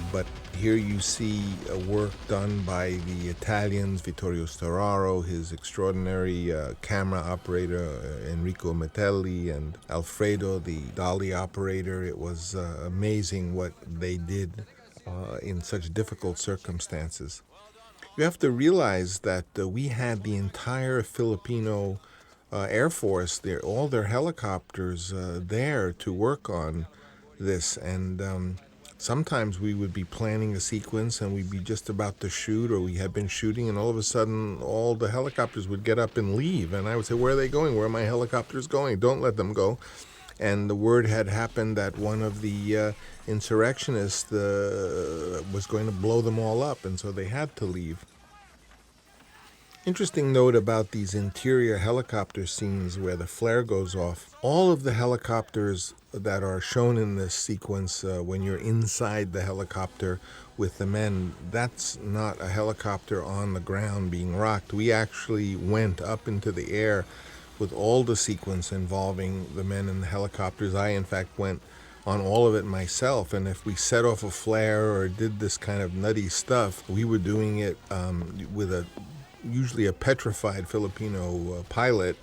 But here you see work done by the Italians, Vittorio Storaro, his extraordinary camera operator, Enrico Metelli, and Alfredo, the dolly operator. It was amazing what they did in such difficult circumstances. You have to realize that we had the entire Filipino Air Force, all their helicopters there to work on this, and sometimes we would be planning a sequence and we'd be just about to shoot, or we had been shooting, and all of a sudden all the helicopters would get up and leave. And I would say, where are they going? Where are my helicopters going? Don't let them go. And the word had happened that one of the insurrectionists was going to blow them all up, and so they had to leave. Interesting note about these interior helicopter scenes where the flare goes off. All of the helicopters that are shown in this sequence, when you're inside the helicopter with the men, that's not a helicopter on the ground being rocked. We actually went up into the air with all the sequence involving the men in the helicopters. I, in fact, went on all of it myself, and if we set off a flare or did this kind of nutty stuff, we were doing it with usually a petrified Filipino pilot,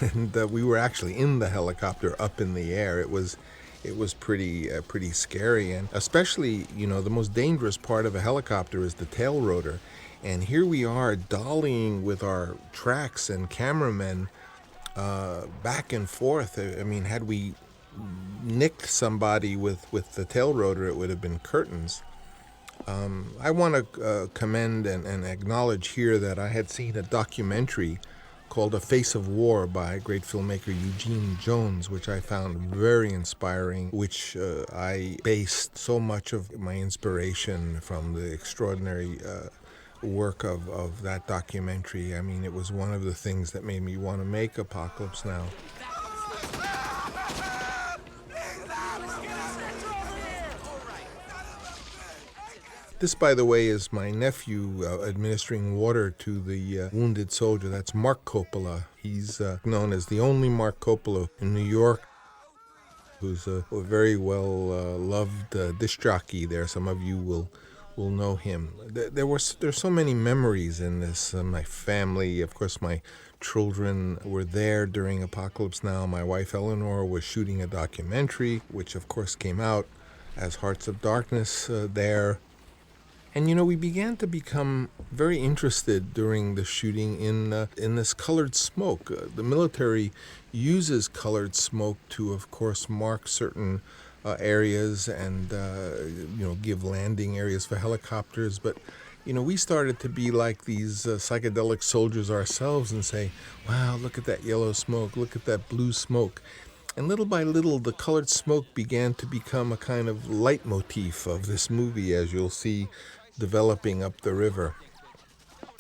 and we were actually in the helicopter up in the air. It was pretty scary, and especially, the most dangerous part of a helicopter is the tail rotor. And here we are dollying with our tracks and cameramen back and forth. I mean, had we nicked somebody with the tail rotor, it would have been curtains. I want to commend and acknowledge here that I had seen a documentary called A Face of War by great filmmaker Eugene Jones, which I found very inspiring, which I based so much of my inspiration from the extraordinary work of that documentary. I mean, it was one of the things that made me want to make Apocalypse Now. This, by the way, is my nephew administering water to the wounded soldier. That's Mark Coppola. He's known as the only Mark Coppola in New York, who's a very well-loved disc jockey there. Some of you will know him. There's so many memories in this. My family, of course, my children were there during Apocalypse Now. My wife Eleanor was shooting a documentary, which of course came out as Hearts of Darkness there. And we began to become very interested during the shooting in this colored smoke. The military uses colored smoke to, of course, mark certain areas and give landing areas for helicopters. But we started to be like these psychedelic soldiers ourselves and say, "Wow, look at that yellow smoke! Look at that blue smoke!" And little by little, the colored smoke began to become a kind of leitmotif of this movie, as you'll see developing up the river.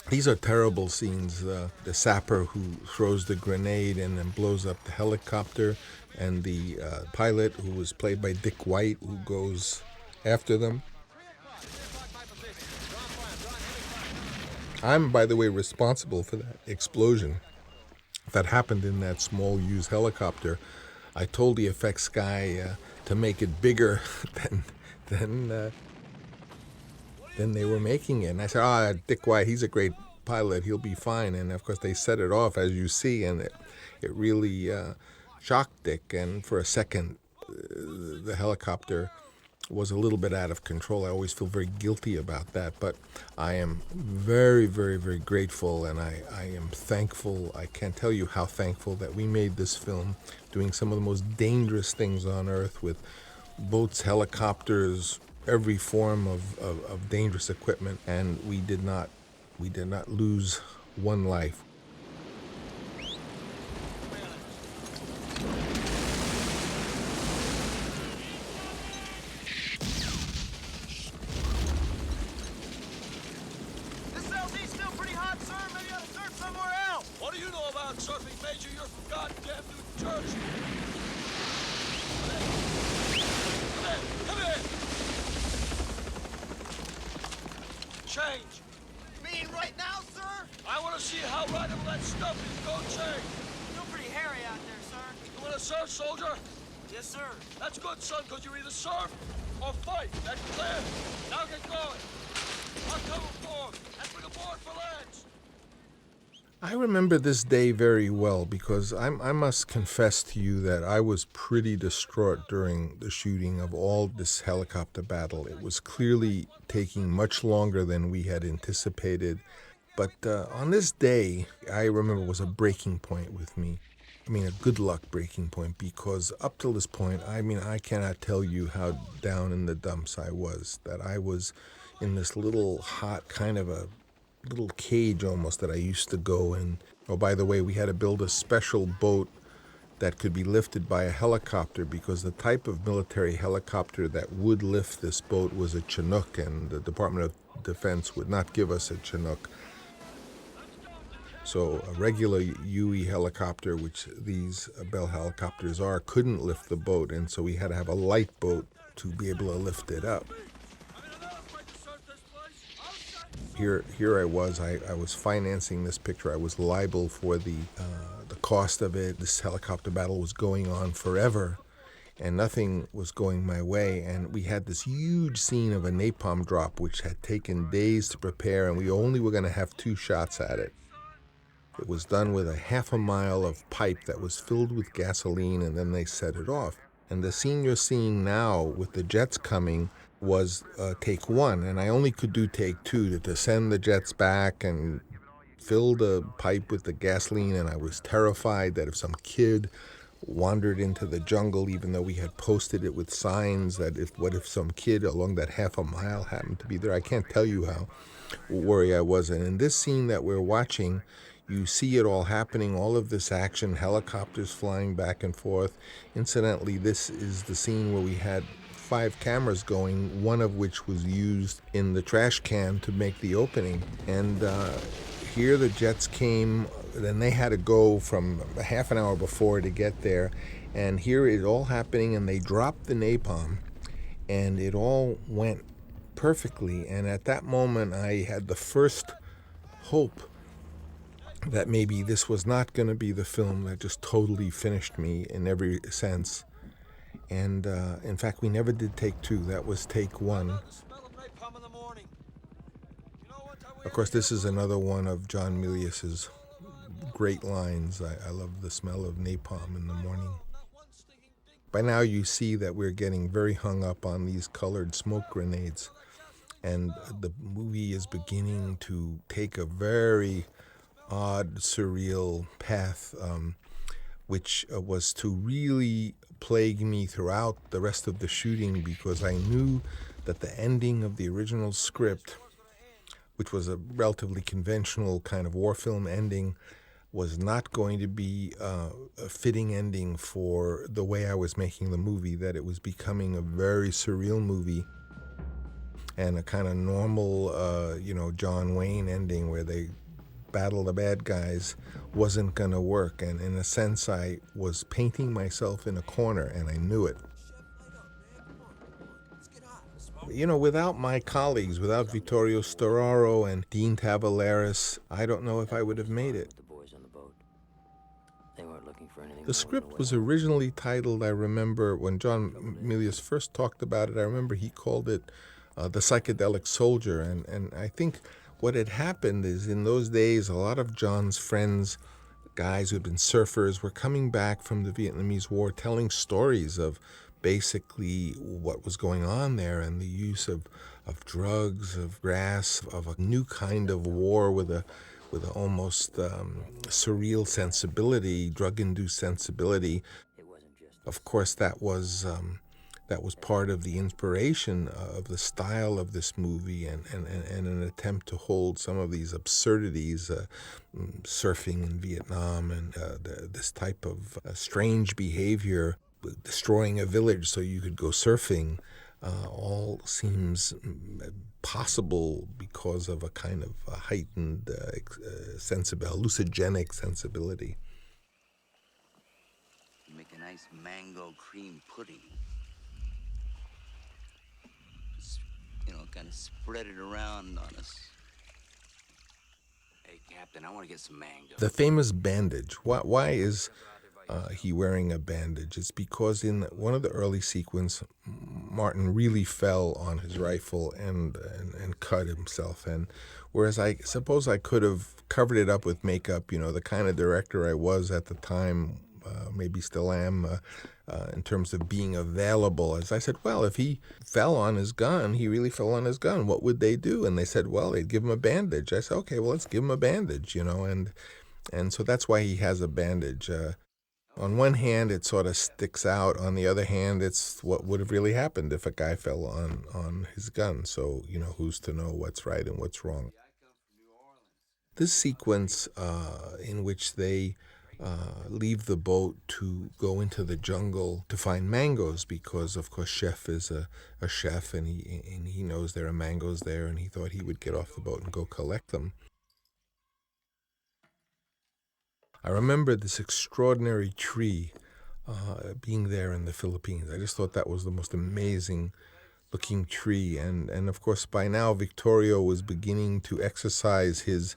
These are terrible scenes. The sapper who throws the grenade and then blows up the helicopter, and the pilot, who was played by Dick White, who goes after them. I'm, by the way, responsible for that explosion that happened in that small used helicopter. I told the effects guy to make it bigger than they were making it. And I said, Dick White, he's a great pilot. He'll be fine. And, of course, they set it off, as you see, and it really shocked Dick. And for a second, the helicopter was a little bit out of control. I always feel very guilty about that. But I am very, very, very grateful, and I am thankful. I can't tell you how thankful that we made this film doing some of the most dangerous things on Earth with boats, helicopters, every form of dangerous equipment, and we did not lose one life. This LZ's still pretty hot, sir. Maybe you ought to surf somewhere else. What do you know about surfing, Major? You're from goddamn New Jersey. Come in. Change. You mean right now, sir? I want to see how rideable that stuff is. Go change. Still pretty hairy out there, sir. You want to surf, soldier? Yes, sir. That's good, son, because you either surf or fight. That's clear. Now get going. I'll cover forward and bring a board for Lance. I remember this day very well because I must confess to you that I was pretty distraught during the shooting of all this helicopter battle. It was clearly taking much longer than we had anticipated. But on this day, I remember was a breaking point with me. I mean, a good luck breaking point, because up till this point, I cannot tell you how down in the dumps I was, that I was in this little hot kind of a little cage almost that I used to go in. Oh, by the way, we had to build a special boat that could be lifted by a helicopter, because the type of military helicopter that would lift this boat was a Chinook, and the Department of Defense would not give us a Chinook. So a regular UE helicopter, which these Bell helicopters are, couldn't lift the boat, and so we had to have a light boat to be able to lift it up. Here I was financing this picture. I was liable for the cost of it. This helicopter battle was going on forever, and nothing was going my way. And we had this huge scene of a napalm drop, which had taken days to prepare, and we only were going to have 2 shots at it. It was done with a half a mile of pipe that was filled with gasoline, and then they set it off. And the scene you're seeing now with the jets coming was take 1, and I only could do take 2 to send the jets back and fill the pipe with the gasoline. And I was terrified that if some kid wandered into the jungle, even though we had posted it with signs, that what if some kid along that half a mile happened to be there. I can't tell you how worried I was. And in this scene that we're watching, you see it all happening, all of this action, helicopters flying back and forth. Incidentally, this is the scene where we had 5 cameras going, one of which was used in the trash can to make the opening. And here the jets came, then they had to go from a half an hour before to get there. And here it's all happening, and they dropped the napalm, and it all went perfectly. And at that moment, I had the first hope that maybe this was not going to be the film that just totally finished me in every sense. And in fact, we never did take two. That was take one. Of course, this is another one of John Milius's great lines. I love the smell of napalm in the morning. By now you see that we're getting very hung up on these colored smoke grenades. And the movie is beginning to take a very odd, surreal path, which was to really plague me throughout the rest of the shooting, because I knew that the ending of the original script, which was a relatively conventional kind of war film ending, was not going to be a fitting ending for the way I was making the movie, that it was becoming a very surreal movie. And a kind of normal, John Wayne ending where they battle the bad guys wasn't going to work. And in a sense, I was painting myself in a corner, and I knew it. Without my colleagues, without Vittorio Storaro and Dean Tavoularis, I don't know if I would have made it. The script was originally titled, I remember, when John Milius first talked about it, I remember he called it The Psychedelic Soldier. And I think what had happened is, in those days, a lot of John's friends, guys who had been surfers, were coming back from the Vietnamese War telling stories of basically what was going on there, and the use of drugs, of grass, of a new kind of war with a almost surreal sensibility, drug-induced sensibility. Of course, that was part of the inspiration of the style of this movie, and an attempt to hold some of these absurdities, surfing in Vietnam, and this type of strange behavior, destroying a village so you could go surfing, all seems possible because of a kind of a heightened hallucinogenic sensibility. You make a nice mango cream pudding. Kind of spread it around on us. Hey, Captain, I want to get some mango. The famous bandage. Why is he wearing a bandage? It's because in one of the early sequences, Martin really fell on his rifle and cut himself. And whereas I suppose I could have covered it up with makeup, the kind of director I was at the time, maybe still am, in terms of being available. As I said, well, if he fell on his gun, he really fell on his gun, what would they do? And they said, well, they'd give him a bandage. I said, okay, well, let's give him a bandage, and so that's why he has a bandage. On one hand, it sort of sticks out. On the other hand, it's what would have really happened if a guy fell on his gun. So, who's to know what's right and what's wrong? This sequence in which they leave the boat to go into the jungle to find mangoes, because of course Chef is a chef, and he knows there are mangoes there, and he thought he would get off the boat and go collect them. I remember this extraordinary tree being there in the Philippines. I just thought that was the most amazing looking tree, and of course by now Vittorio was beginning to exercise his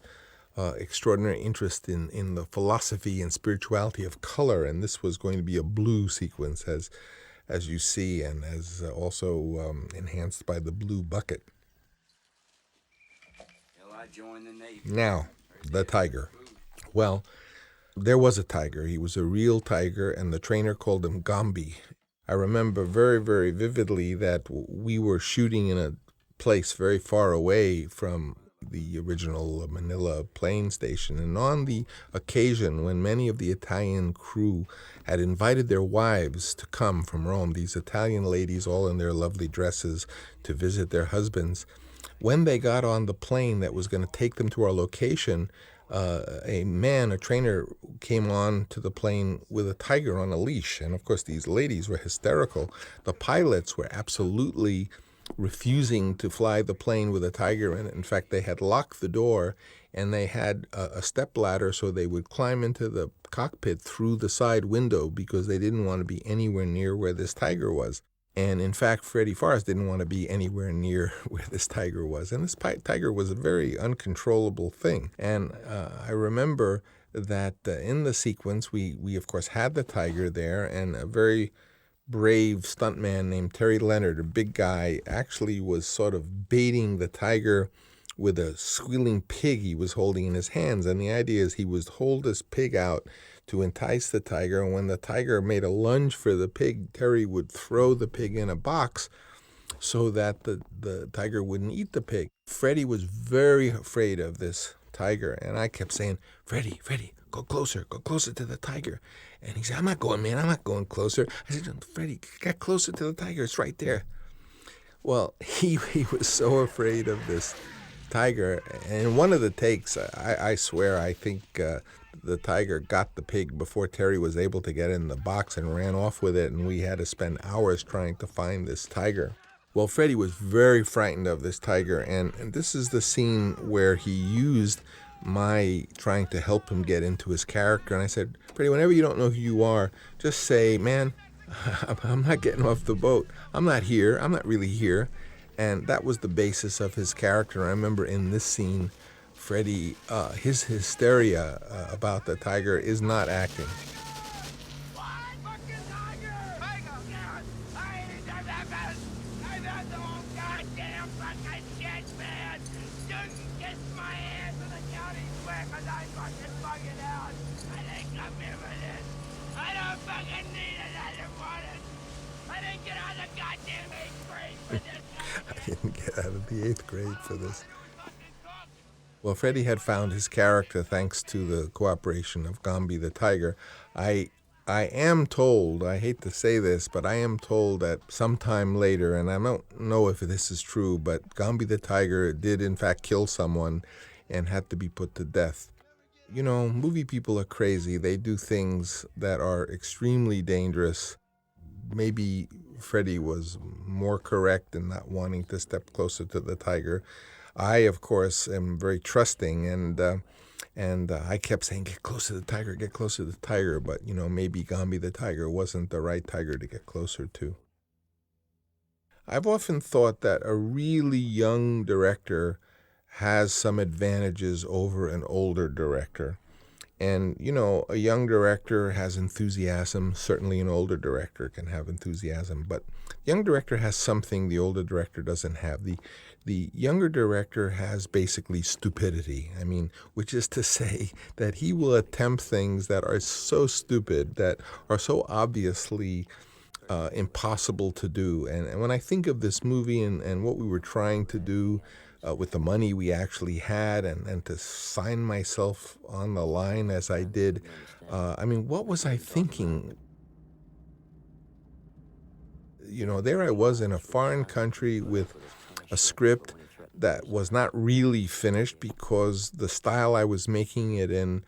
extraordinary interest in the philosophy and spirituality of color, and this was going to be a blue sequence, as you see, and as also enhanced by the blue bucket. I joined the Navy. Now, the tiger. Well, there was a tiger. He was a real tiger, and the trainer called him Gambi. I remember very, very vividly that we were shooting in a place very far away from the original Manila plane station, and on the occasion when many of the Italian crew had invited their wives to come from Rome, these Italian ladies all in their lovely dresses to visit their husbands, when they got on the plane that was going to take them to our location, a trainer came on to the plane with a tiger on a leash, and of course these ladies were hysterical. The pilots were absolutely refusing to fly the plane with a tiger in it. In fact, they had locked the door, and they had a step ladder so they would climb into the cockpit through the side window because they didn't want to be anywhere near where this tiger was. And in fact, Freddie Forrest didn't want to be anywhere near where this tiger was. And this tiger was a very uncontrollable thing. And I remember that in the sequence, we of course had the tiger there, and a very brave stuntman named Terry Leonard, a big guy, actually was sort of baiting the tiger with a squealing pig he was holding in his hands. And the idea is he would hold this pig out to entice the tiger, and when the tiger made a lunge for the pig, Terry would throw the pig in a box so that the tiger wouldn't eat the pig. Freddie was very afraid of this tiger, and I kept saying, Freddie, go closer to the tiger. And he said, I'm not going, man, I'm not going closer. I said, Freddie, get closer to the tiger, it's right there. Well, he was so afraid of this tiger, and in one of the takes, I swear, I think the tiger got the pig before Terry was able to get in the box and ran off with it, and we had to spend hours trying to find this tiger. Well, Freddie was very frightened of this tiger, and this is the scene where he used my trying to help him get into his character. And I said, Freddie, whenever you don't know who you are, just say, man, I'm not getting off the boat. I'm not here. I'm not really here. And that was the basis of his character. I remember in this scene, Freddie, his hysteria about the tiger is not acting. I didn't get out of the 8th grade for this. Well, Freddie had found his character thanks to the cooperation of Gambi the tiger. I am told, I hate to say this, but I am told that sometime later, and I don't know if this is true, but Gambi the tiger did in fact kill someone and had to be put to death. You know, movie people are crazy. They do things that are extremely dangerous. Maybe Freddie was more correct in not wanting to step closer to the tiger. I, of course, am very trusting, and I kept saying, get close to the tiger, get close to the tiger. But, you know, maybe Gambi the tiger wasn't the right tiger to get closer to. I've often thought that a really young director has some advantages over an older director. And, you know, a young director has enthusiasm. Certainly an older director can have enthusiasm. But the young director has something the older director doesn't have. The younger director has basically stupidity. I mean, which is to say that he will attempt things that are so stupid, that are so obviously impossible to do. And when I think of this movie and what we were trying to do with the money we actually had, and to sign myself on the line as I did, I mean, what was I thinking? You know, there I was in a foreign country with a script that was not really finished because the style I was making it in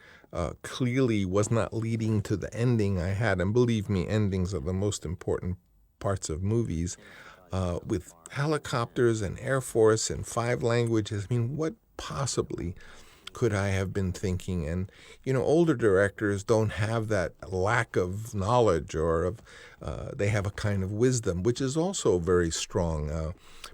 clearly was not leading to the ending I had. And believe me, endings are the most important parts of movies. With helicopters and Air Force and 5 languages, I mean, what possibly could I have been thinking? And, you know, older directors don't have that lack of knowledge, or of they have a kind of wisdom, which is also very strong.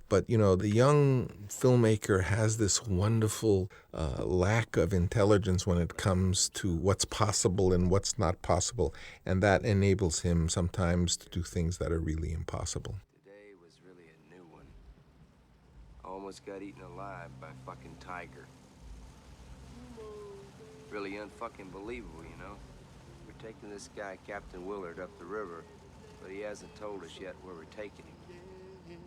But, you know, the young filmmaker has this wonderful lack of intelligence when it comes to what's possible and what's not possible. And that enables him sometimes to do things that are really impossible. Today was really a new one. I almost got eaten alive by a fucking tiger. Really unfucking believable, you know? We're taking this guy, Captain Willard, up the river, but he hasn't told us yet where we're taking him.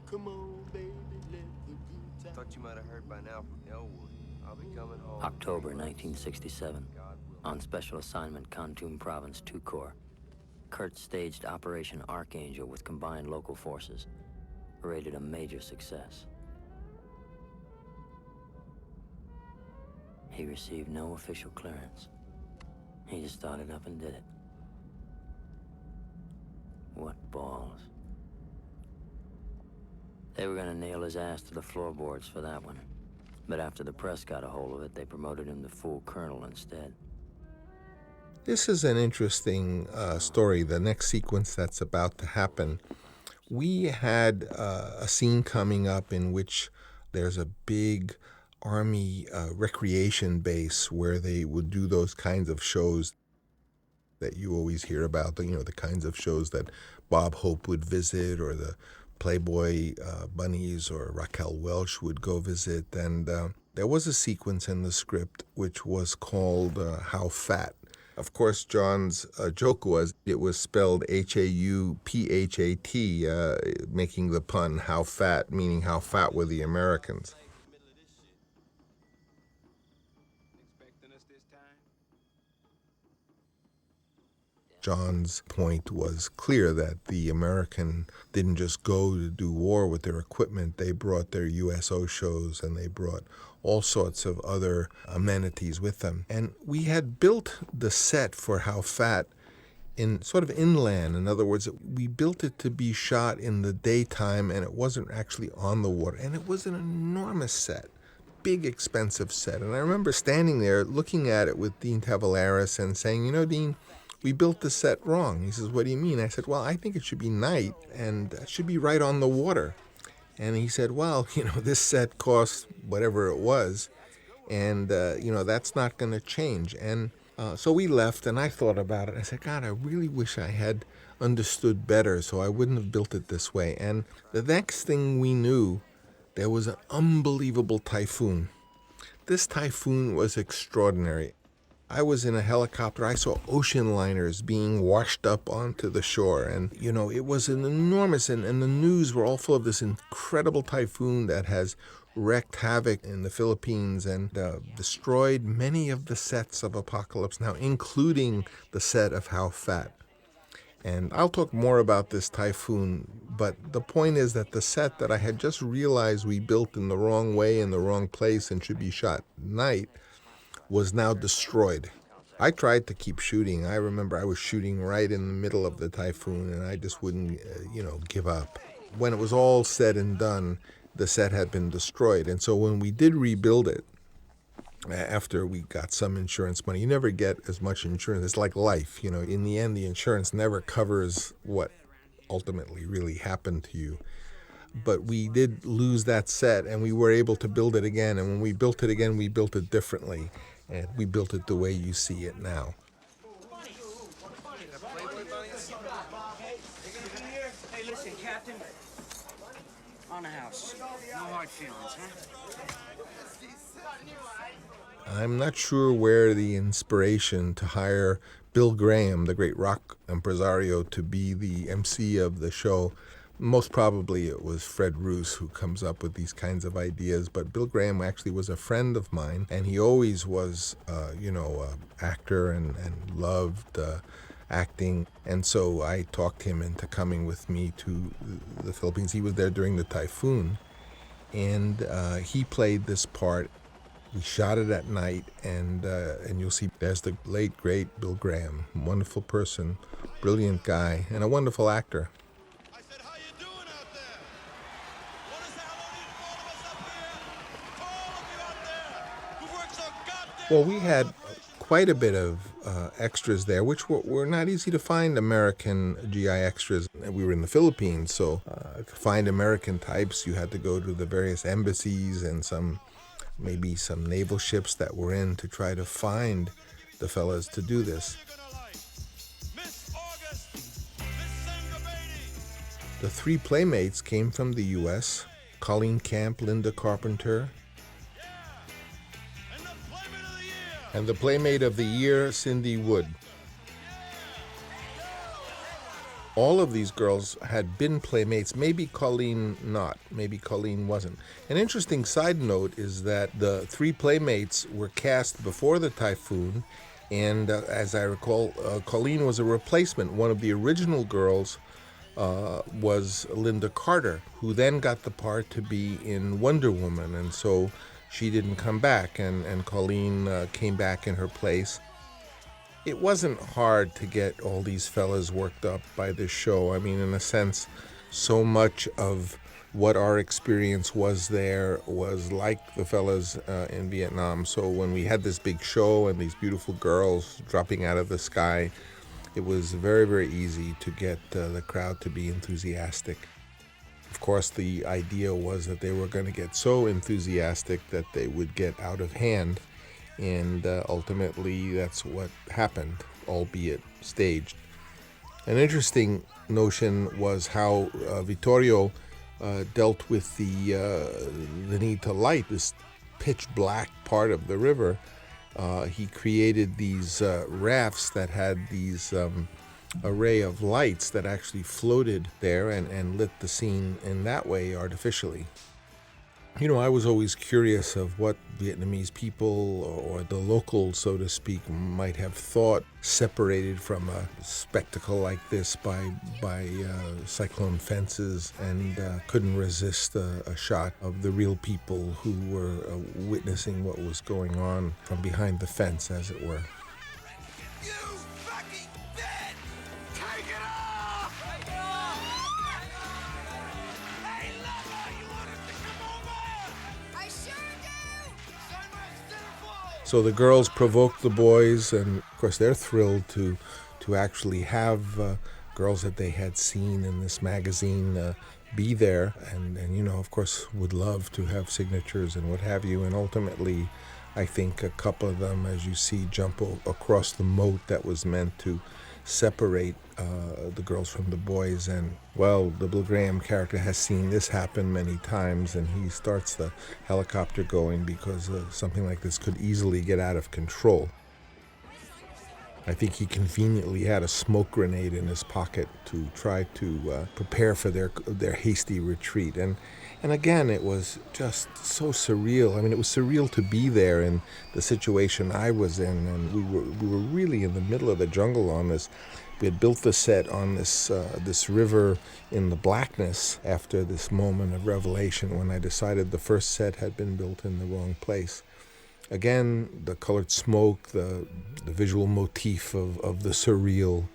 Come on, baby, let the good Thought you might have heard by now from Elwood. I'll be coming home. October 1967. On special assignment, Kontum Province 2 Corps. Kurt staged Operation Archangel with combined local forces. Rated a major success. He received no official clearance. He just started up and did it. What balls. They were gonna nail his ass to the floorboards for that one. But after the press got a hold of it, they promoted him to full colonel instead. This is an interesting story. The next sequence that's about to happen We had a scene coming up in which there's a big Army recreation base where they would do those kinds of shows that you always hear about, the kinds of shows that Bob Hope would visit, or the Playboy Bunnies or Raquel Welch would go visit. And there was a sequence in the script which was called How Fat. Of course, John's joke was it was spelled Hauphat, making the pun, how fat, meaning how fat were the Americans. John's point was clear that the American didn't just go to do war with their equipment. They brought their USO shows, and they brought all sorts of other amenities with them. And we had built the set for How Fat in sort of inland. In other words, we built it to be shot in the daytime, and it wasn't actually on the water. And it was an enormous set, big, expensive set. And I remember standing there looking at it with Dean Tavelaris and saying, Dean, we built the set wrong. He says, what do you mean? I said, well, I think it should be night, and it should be right on the water. And he said, well, this set cost whatever it was, and, that's not going to change. And so we left, and I thought about it. I said, God, I really wish I had understood better, so I wouldn't have built it this way. And the next thing we knew, there was an unbelievable typhoon. This typhoon was extraordinary. I was in a helicopter. I saw ocean liners being washed up onto the shore. And, it was an enormous, and the news were all full of this incredible typhoon that has wreaked havoc in the Philippines and destroyed many of the sets of Apocalypse Now, including the set of How Fat. And I'll talk more about this typhoon, but the point is that the set that I had just realized we built in the wrong way, in the wrong place, and should be shot at night, was now destroyed. I tried to keep shooting. I remember I was shooting right in the middle of the typhoon, and I just wouldn't, give up. When it was all said and done, the set had been destroyed. And so when we did rebuild it, after we got some insurance money, you never get as much insurance. It's like life, in the end, the insurance never covers what ultimately really happened to you. But we did lose that set, and we were able to build it again. And when we built it again, we built it differently. And we built it the way you see it now. Hey, listen, Captain. On the house. No hard feelings, huh? I'm not sure where the inspiration to hire Bill Graham, the great rock impresario, to be the MC of the show. Most probably it was Fred Roos who comes up with these kinds of ideas, but Bill Graham actually was a friend of mine, and he always was, an actor and loved acting. And so I talked him into coming with me to the Philippines. He was there during the typhoon, and he played this part. We shot it at night, and you'll see there's the late, great Bill Graham, wonderful person, brilliant guy, and a wonderful actor. Well, we had quite a bit of extras there, which were not easy to find, American GI extras. We were in the Philippines, so to find American types, you had to go to the various embassies and maybe some naval ships that were in to try to find the fellas to do this. The three playmates came from the U.S., Colleen Camp, Linda Carpenter, and the Playmate of the Year, Cindy Wood. All of these girls had been playmates, maybe Colleen not, maybe Colleen wasn't. An interesting side note is that the three playmates were cast before the typhoon, and as I recall, Colleen was a replacement. One of the original girls was Linda Carter, who then got the part to be in Wonder Woman, and so she didn't come back, and Colleen came back in her place. It wasn't hard to get all these fellas worked up by this show. I mean, in a sense, so much of what our experience was there was like the fellas in Vietnam. So when we had this big show and these beautiful girls dropping out of the sky, it was very, very easy to get the crowd to be enthusiastic. Of course, the idea was that they were going to get so enthusiastic that they would get out of hand, and ultimately that's what happened, albeit staged. An interesting notion was how Vittorio dealt with the need to light this pitch black part of the river. He created these rafts that had these array of lights that actually floated there and lit the scene in that way artificially. You know, I was always curious of what Vietnamese people or the locals, so to speak, might have thought separated from a spectacle like this by cyclone fences, and couldn't resist a shot of the real people who were witnessing what was going on from behind the fence, as it were. So the girls provoke the boys, and of course they're thrilled to actually have girls that they had seen in this magazine be there, and you know, of course, would love to have signatures and what have you. And ultimately, I think a couple of them, as you see, jump across the moat that was meant to separate the girls from the boys. And well, the Bill Graham character has seen this happen many times, and he starts the helicopter going because something like this could easily get out of control. I think he conveniently had a smoke grenade in his pocket to try to prepare for their hasty retreat. And again, it was just so surreal. I mean, it was surreal to be there in the situation I was in, and we were really in the middle of the jungle on this. We had built the set on this river in the blackness after this moment of revelation when I decided the first set had been built in the wrong place. Again, the colored smoke, the visual motif of the surreal,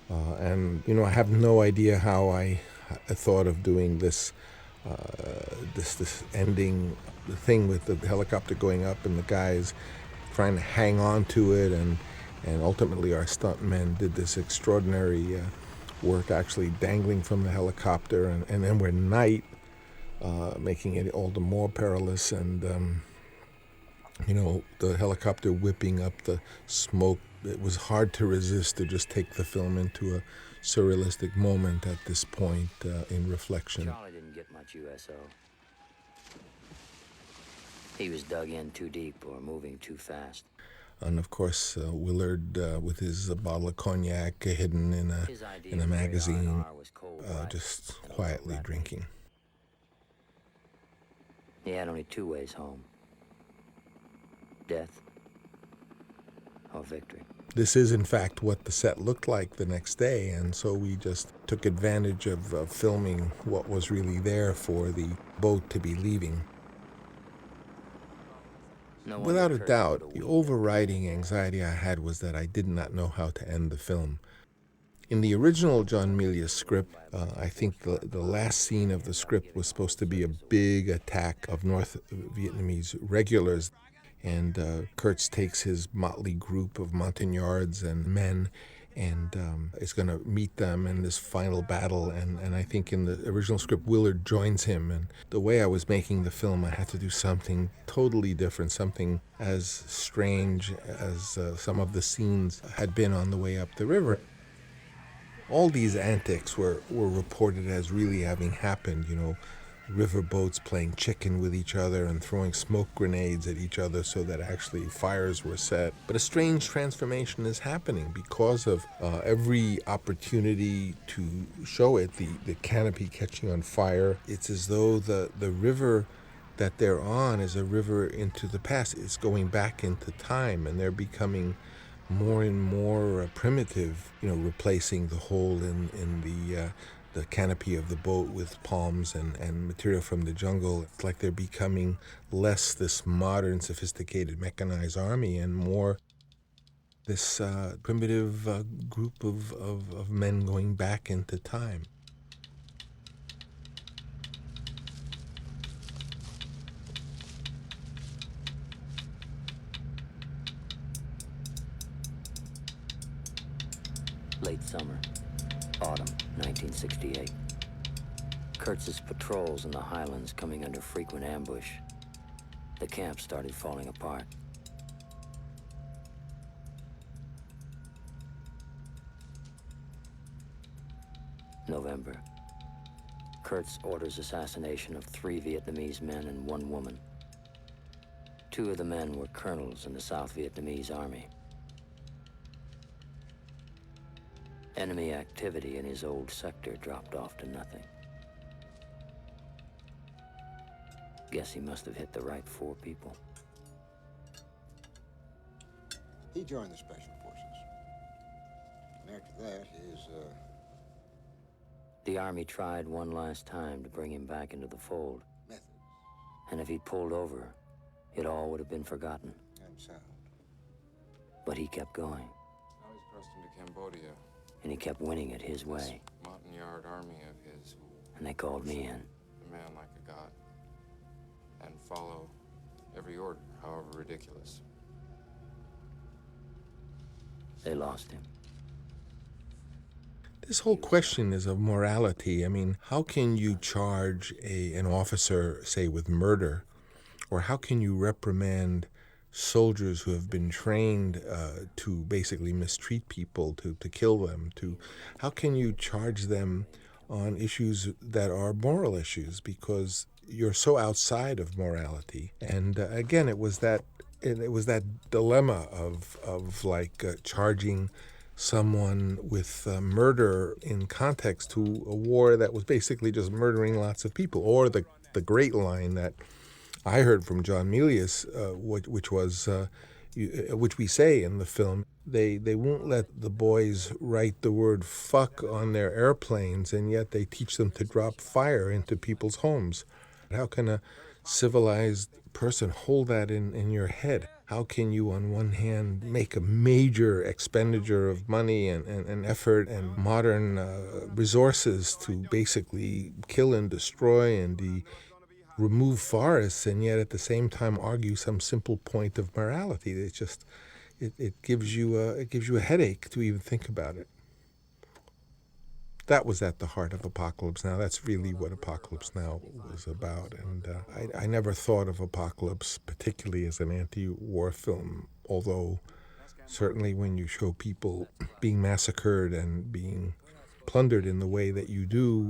and you know, I have no idea how I thought of doing this ending, the thing with the helicopter going up and the guys trying to hang on to it, and ultimately our stuntmen did this extraordinary work actually dangling from the helicopter, and then we're night, making it all the more perilous, and you know, the helicopter whipping up the smoke. It was hard to resist to just take the film into a surrealistic moment at this point in reflection. Charlie didn't get much USO. He was dug in too deep or moving too fast. And of course, Willard with his bottle of cognac hidden in a magazine, just quietly drinking. He had only two ways home: death or victory. This is, in fact, what the set looked like the next day, and so we just took advantage of filming what was really there for the boat to be leaving. Without a doubt, the overriding anxiety I had was that I did not know how to end the film. In the original John Milius script, I think the last scene of the script was supposed to be a big attack of North Vietnamese regulars, and Kurtz takes his motley group of Montagnards and men and is going to meet them in this final battle. And I think in the original script, Willard joins him. And the way I was making the film, I had to do something totally different, something as strange as some of the scenes had been on the way up the river. All these antics were reported as really having happened, you know, riverboats playing chicken with each other and throwing smoke grenades at each other so that actually fires were set. But a strange transformation is happening because of every opportunity to show it, the canopy catching on fire. It's as though the river that they're on is a river into the past. It's going back into time, and they're becoming more and more primitive, you know, replacing the hole in the canopy of the boat with palms and material from the jungle. It's like they're becoming less this modern, sophisticated, mechanized army and more this primitive group of men going back into time. Late summer, autumn, 1968. Kurtz's patrols in the highlands coming under frequent ambush, the camp started falling apart. November. Kurtz orders assassination of 3 Vietnamese men and 1 woman. 2 of the men were colonels in the South Vietnamese Army. Enemy activity in his old sector dropped off to nothing. Guess he must have hit the right 4 people. He joined the Special Forces. And after that, The Army tried one last time to bring him back into the fold. methods And if he'd pulled over, it all would have been forgotten. and sound. But he kept going, Now he's pressed into Cambodia. and he kept winning it his way. Montagnard army of his who And they called me in. a man like a god and follow every order, however ridiculous. They lost him. This whole question is of morality. I mean, how can you charge an officer, say, with murder? Or how can you reprimand soldiers who have been trained to basically mistreat people, to kill them? How can you charge them on issues that are moral issues? Because you're so outside of morality. And again, it was that dilemma of charging someone with murder in context to a war that was basically just murdering lots of people, or the great line that I heard from John Milius, which we say in the film, they won't let the boys write the word fuck on their airplanes, and yet they teach them to drop fire into people's homes. How can a civilized person hold that in your head? How can you, on one hand, make a major expenditure of money and effort and modern resources to basically kill and destroy and remove forests, and yet at the same time argue some simple point of morality? It's just, it gives you a headache to even think about it. That was at the heart of Apocalypse Now. That's really what Apocalypse Now was about. And I never thought of Apocalypse particularly as an anti-war film, although certainly when you show people being massacred and being plundered in the way that you do,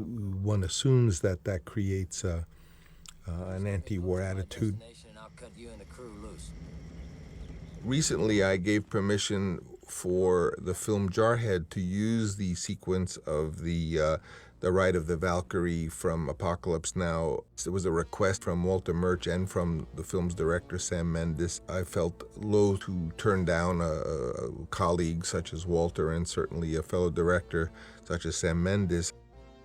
one assumes that creates an anti-war attitude. Recently, I gave permission for the film Jarhead to use the sequence of the Ride of the Valkyrie from Apocalypse Now. It was a request from Walter Murch and from the film's director, Sam Mendes. I felt loath to turn down a colleague such as Walter and certainly a fellow director such as Sam Mendes.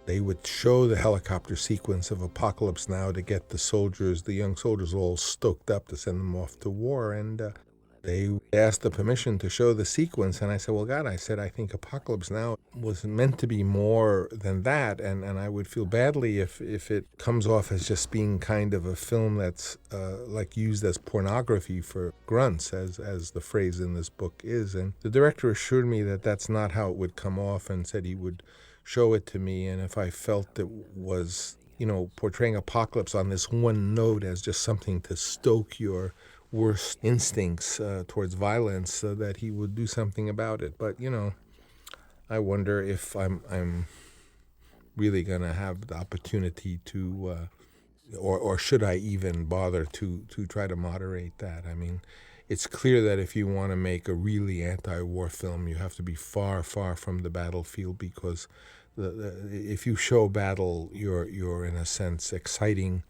They would show the helicopter sequence of Apocalypse Now to get the young soldiers all stoked up to send them off to war, and they asked the permission to show the sequence, and I said, well, God, I think Apocalypse Now was meant to be more than that, and I would feel badly if it comes off as just being kind of a film that's used as pornography for grunts, as the phrase in this book is. And the director assured me that that's not how it would come off, and said he would show it to me, and if I felt it was, portraying apocalypse on this one note as just something to stoke your worst instincts towards violence, so that he would do something about it. But I wonder if I'm really going to have the opportunity to, or should I even bother to try to moderate that? I mean, it's clear that if you want to make a really anti-war film, you have to be far, far from the battlefield, because if you show battle, you're in a sense exciting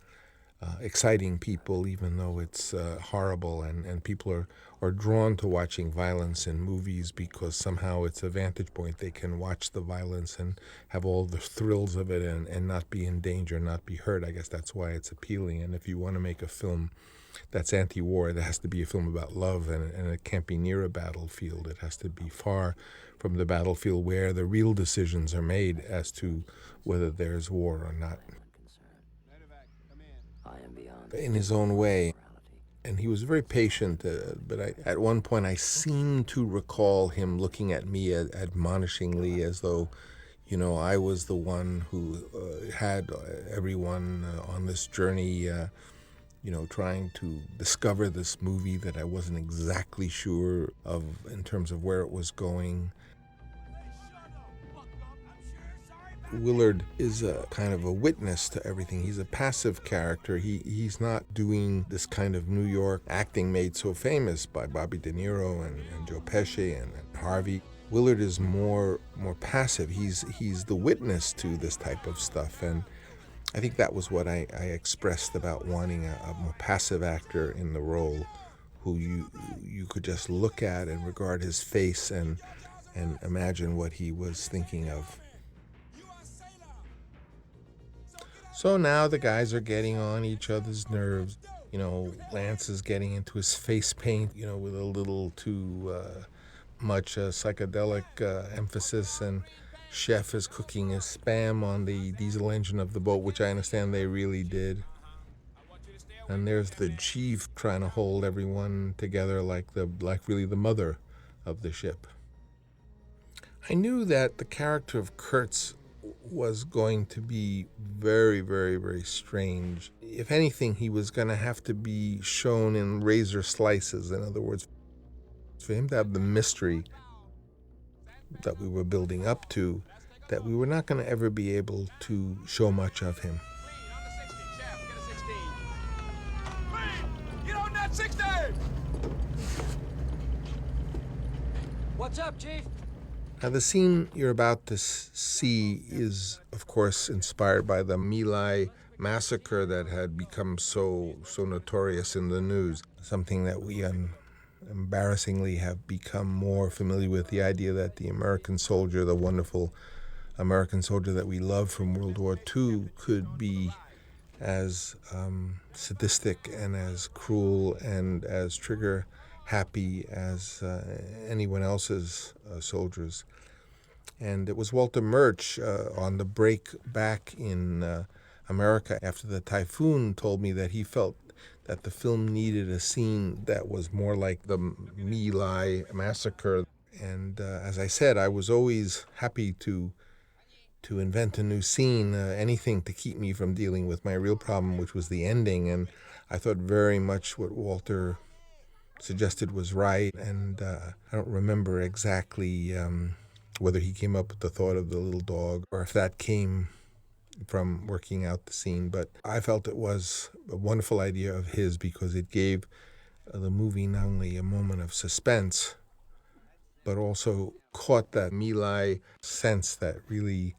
people, even though it's horrible, and people are drawn to watching violence in movies because somehow it's a vantage point. They can watch the violence and have all the thrills of it and not be in danger, not be hurt. I guess that's why it's appealing. And if you want to make a film that's anti-war, it has to be a film about love, and it can't be near a battlefield. It has to be far from the battlefield, where the real decisions are made as to whether there's war or not. In his own way. And he was very patient, but at one point I seem to recall him looking at me admonishingly, as though, You know, I was the one who had everyone on this journey, trying to discover this movie that I wasn't exactly sure of in terms of where it was going. Willard is a kind of a witness to everything. He's a passive character. He's not doing this kind of New York acting made so famous by Bobby De Niro and Joe Pesci and Harvey. Willard is more passive. He's the witness to this type of stuff, and I think that was what I expressed about wanting a more passive actor in the role, who you could just look at and regard his face and imagine what he was thinking of. So now the guys are getting on each other's nerves. Lance is getting into his face paint, with a little too much psychedelic emphasis, and Chef is cooking his Spam on the diesel engine of the boat, which I understand they really did. And there's the chief trying to hold everyone together like really the mother of the ship. I knew that the character of Kurtz was going to be very, very, very strange. If anything, he was going to have to be shown in razor slices. In other words, for him to have the mystery that we were building up to, that we were not going to ever be able to show much of him. Get on that 60! What's up, Chief? Now, the scene you're about to see is, of course, inspired by the My Lai massacre that had become so notorious in the news, something that we embarrassingly have become more familiar with, the idea that the American soldier, the wonderful American soldier that we love from World War II, could be as sadistic and as cruel and as trigger-happy as anyone else's soldiers. And it was Walter Murch on the break back in America after the typhoon told me that he felt that the film needed a scene that was more like the My Lai massacre. And as I said, I was always happy to invent a new scene, anything to keep me from dealing with my real problem, which was the ending. And I thought very much what Walter suggested was right. And I don't remember exactly whether he came up with the thought of the little dog or if that came from working out the scene, but I felt it was a wonderful idea of his because it gave the movie not only a moment of suspense, but also caught that My Lai sense that really,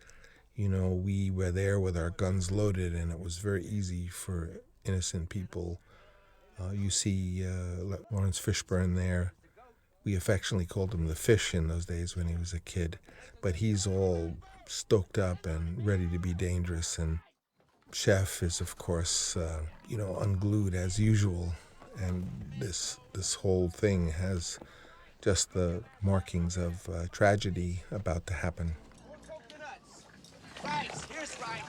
we were there with our guns loaded and it was very easy for innocent people. You see Lawrence Fishburne there. We affectionately called him the Fish in those days when he was a kid, but he's all stoked up and ready to be dangerous. And Chef is, of course, unglued as usual. And this whole thing has just the markings of tragedy about to happen. Rice, here's rice.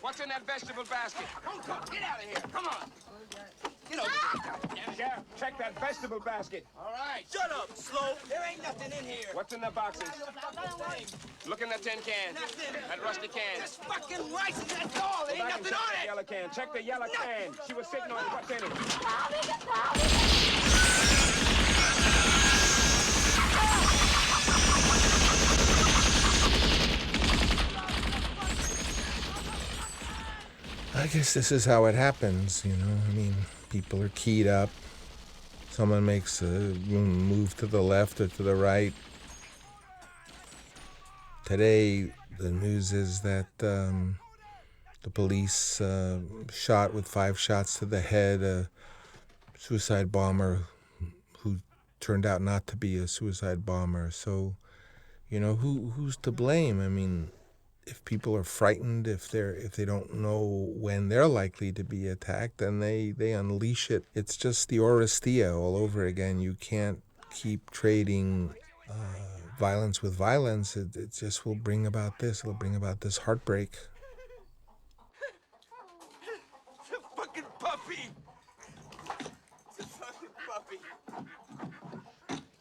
What's in that vegetable basket? Get out of here, come on. Get over here. Chef, check that vegetable basket. All right. Shut up, Slow. There ain't nothing in here. What's in the boxes? Look in the tin can. Nothing. That rusty can. Just fucking rice, and that's all. There ain't nothing on it. Yellow can. Check the yellow can. She was sitting on it. What's in it? I guess this is how it happens, people are keyed up. Someone makes a move to the left or to the right. Today, the news is that the police shot with 5 shots to the head a suicide bomber who turned out not to be a suicide bomber. So, who's to blame? If people are frightened, if they don't know when they're likely to be attacked, then they unleash it. It's just the Oresteia all over again. You can't keep trading violence with violence. It just will bring about this. It'll bring about this heartbreak. The fucking puppy. The fucking puppy.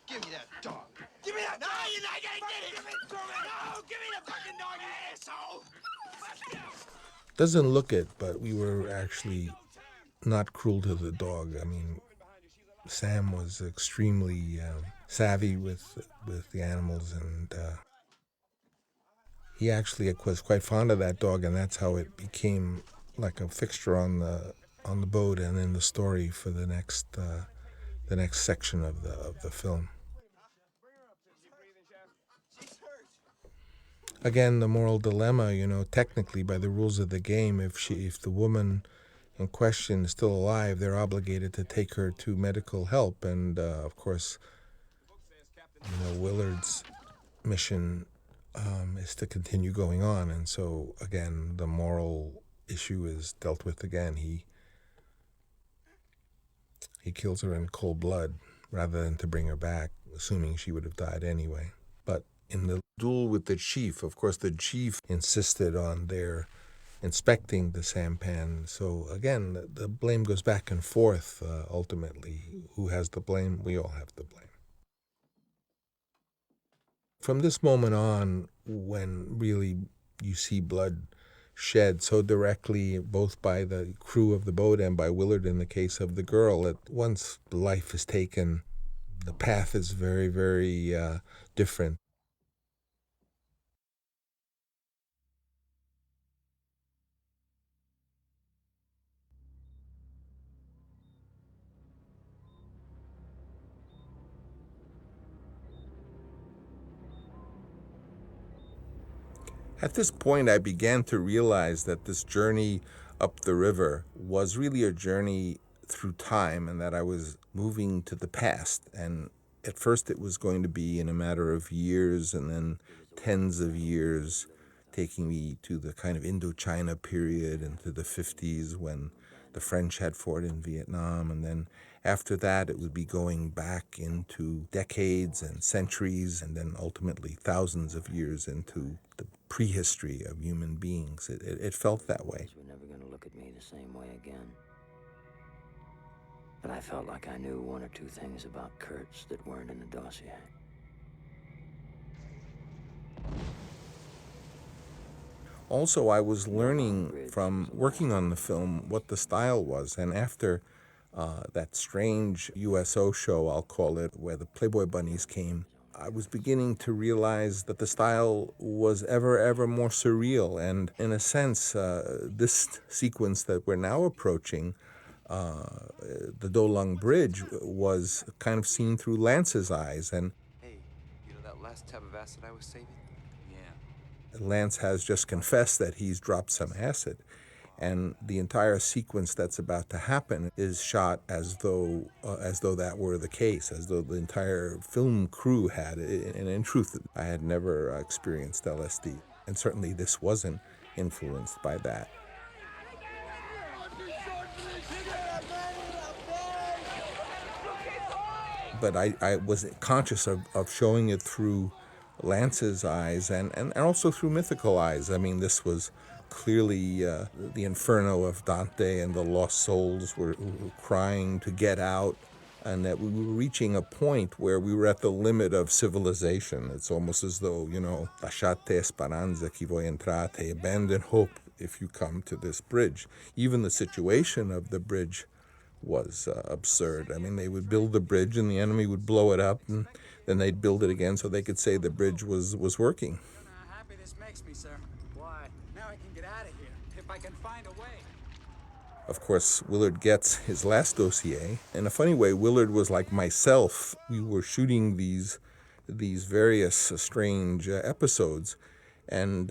Give me that dog. Give me that. No, you I gotta get it! Give it to me! No! Give me the fucking dog, you asshole! Fuck you! Doesn't look it, but we were actually not cruel to the dog. I mean, Sam was extremely savvy with the animals, and he actually was quite fond of that dog, and that's how it became like a fixture on the boat and in the story for the next section of the film. Again, the moral dilemma, technically by the rules of the game, if the woman in question is still alive, they're obligated to take her to medical help, and of course, Willard's mission is to continue going on, and so again, the moral issue is dealt with again. He kills her in cold blood rather than to bring her back, assuming she would have died anyway. But in the duel with the chief, of course, the chief insisted on their inspecting the sampan. So again, the blame goes back and forth. Ultimately, who has the blame? We all have the blame. From this moment on, when really you see blood shed so directly, both by the crew of the boat and by Willard in the case of the girl, that once life is taken, the path is very, very different. At this point, I began to realize that this journey up the river was really a journey through time, and that I was moving to the past. And at first it was going to be in a matter of years, and then tens of years, taking me to the kind of Indochina period and to the 50s when the French had fought in Vietnam. And then after that, it would be going back into decades and centuries, and then ultimately thousands of years into the prehistory of human beings. It felt that way. You're never going to look at me the same way again. But I felt like I knew one or two things about Kurtz that weren't in the dossier. Also, I was learning from working on the film what the style was, and after that strange USO show, I'll call it, where the Playboy Bunnies came, I was beginning to realize that the style was ever more surreal. And in a sense, this sequence that we're now approaching, the Do Lung Bridge, was kind of seen through Lance's eyes. And Hey, you know that last tab of acid I was saving? Yeah. Lance has just confessed that he's dropped some acid. And the entire sequence that's about to happen is shot as though that were the case, as though the entire film crew had it. And in truth, I had never experienced LSD, and certainly this wasn't influenced by that. But I was conscious of showing it through Lance's eyes and also through mythical eyes. I mean, this was clearly the inferno of Dante, and the lost souls were crying to get out, and that we were reaching a point where we were at the limit of civilization. It's almost as though, lasciate speranza chi voi entrate, abandon hope if you come to this bridge. Even the situation of the bridge was absurd. I mean, they would build the bridge and the enemy would blow it up, and then they'd build it again so they could say the bridge was working. I don't know how happy this makes me, sir. Why? Now I can get out of here, if I can find a way. Of course, Willard gets his last dossier. In a funny way, Willard was like myself. We were shooting these various strange episodes, and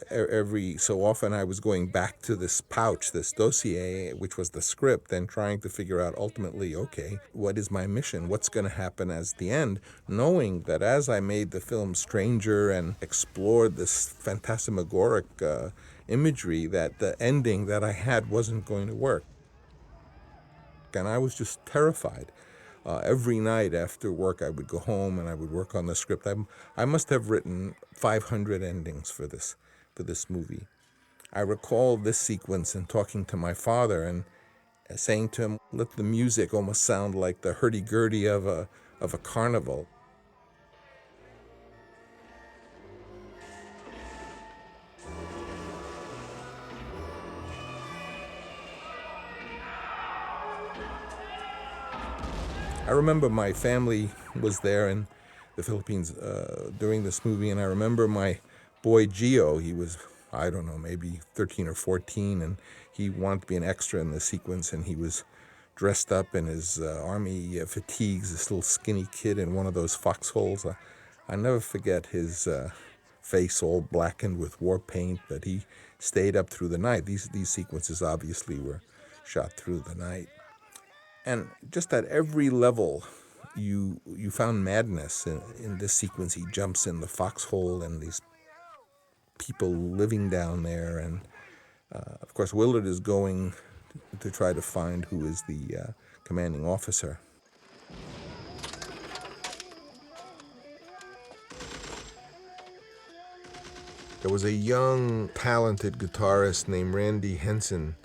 every so often I was going back to this pouch, this dossier, which was the script, and trying to figure out ultimately, okay, what is my mission? What's going to happen as the end? Knowing that as I made the film stranger and explored this phantasmagoric imagery, that the ending that I had wasn't going to work. And I was just terrified. Every night after work, I would go home and I would work on the script. I must have written 500 endings for this movie. I recall this sequence and talking to my father and saying to him, let the music almost sound like the hurdy-gurdy of a carnival. I remember my family was there in the Philippines during this movie, and I remember my boy Gio. He was, I don't know, maybe 13 or 14, and he wanted to be an extra in the sequence, and he was dressed up in his army fatigues, this little skinny kid in one of those foxholes. I never forget his face all blackened with war paint, but he stayed up through the night. These sequences obviously were shot through the night. And just at every level, you found madness in this sequence. He jumps in the foxhole and these people living down there. And, of course, Willard is going to try to find who is the commanding officer. There was a young, talented guitarist named Randy Henson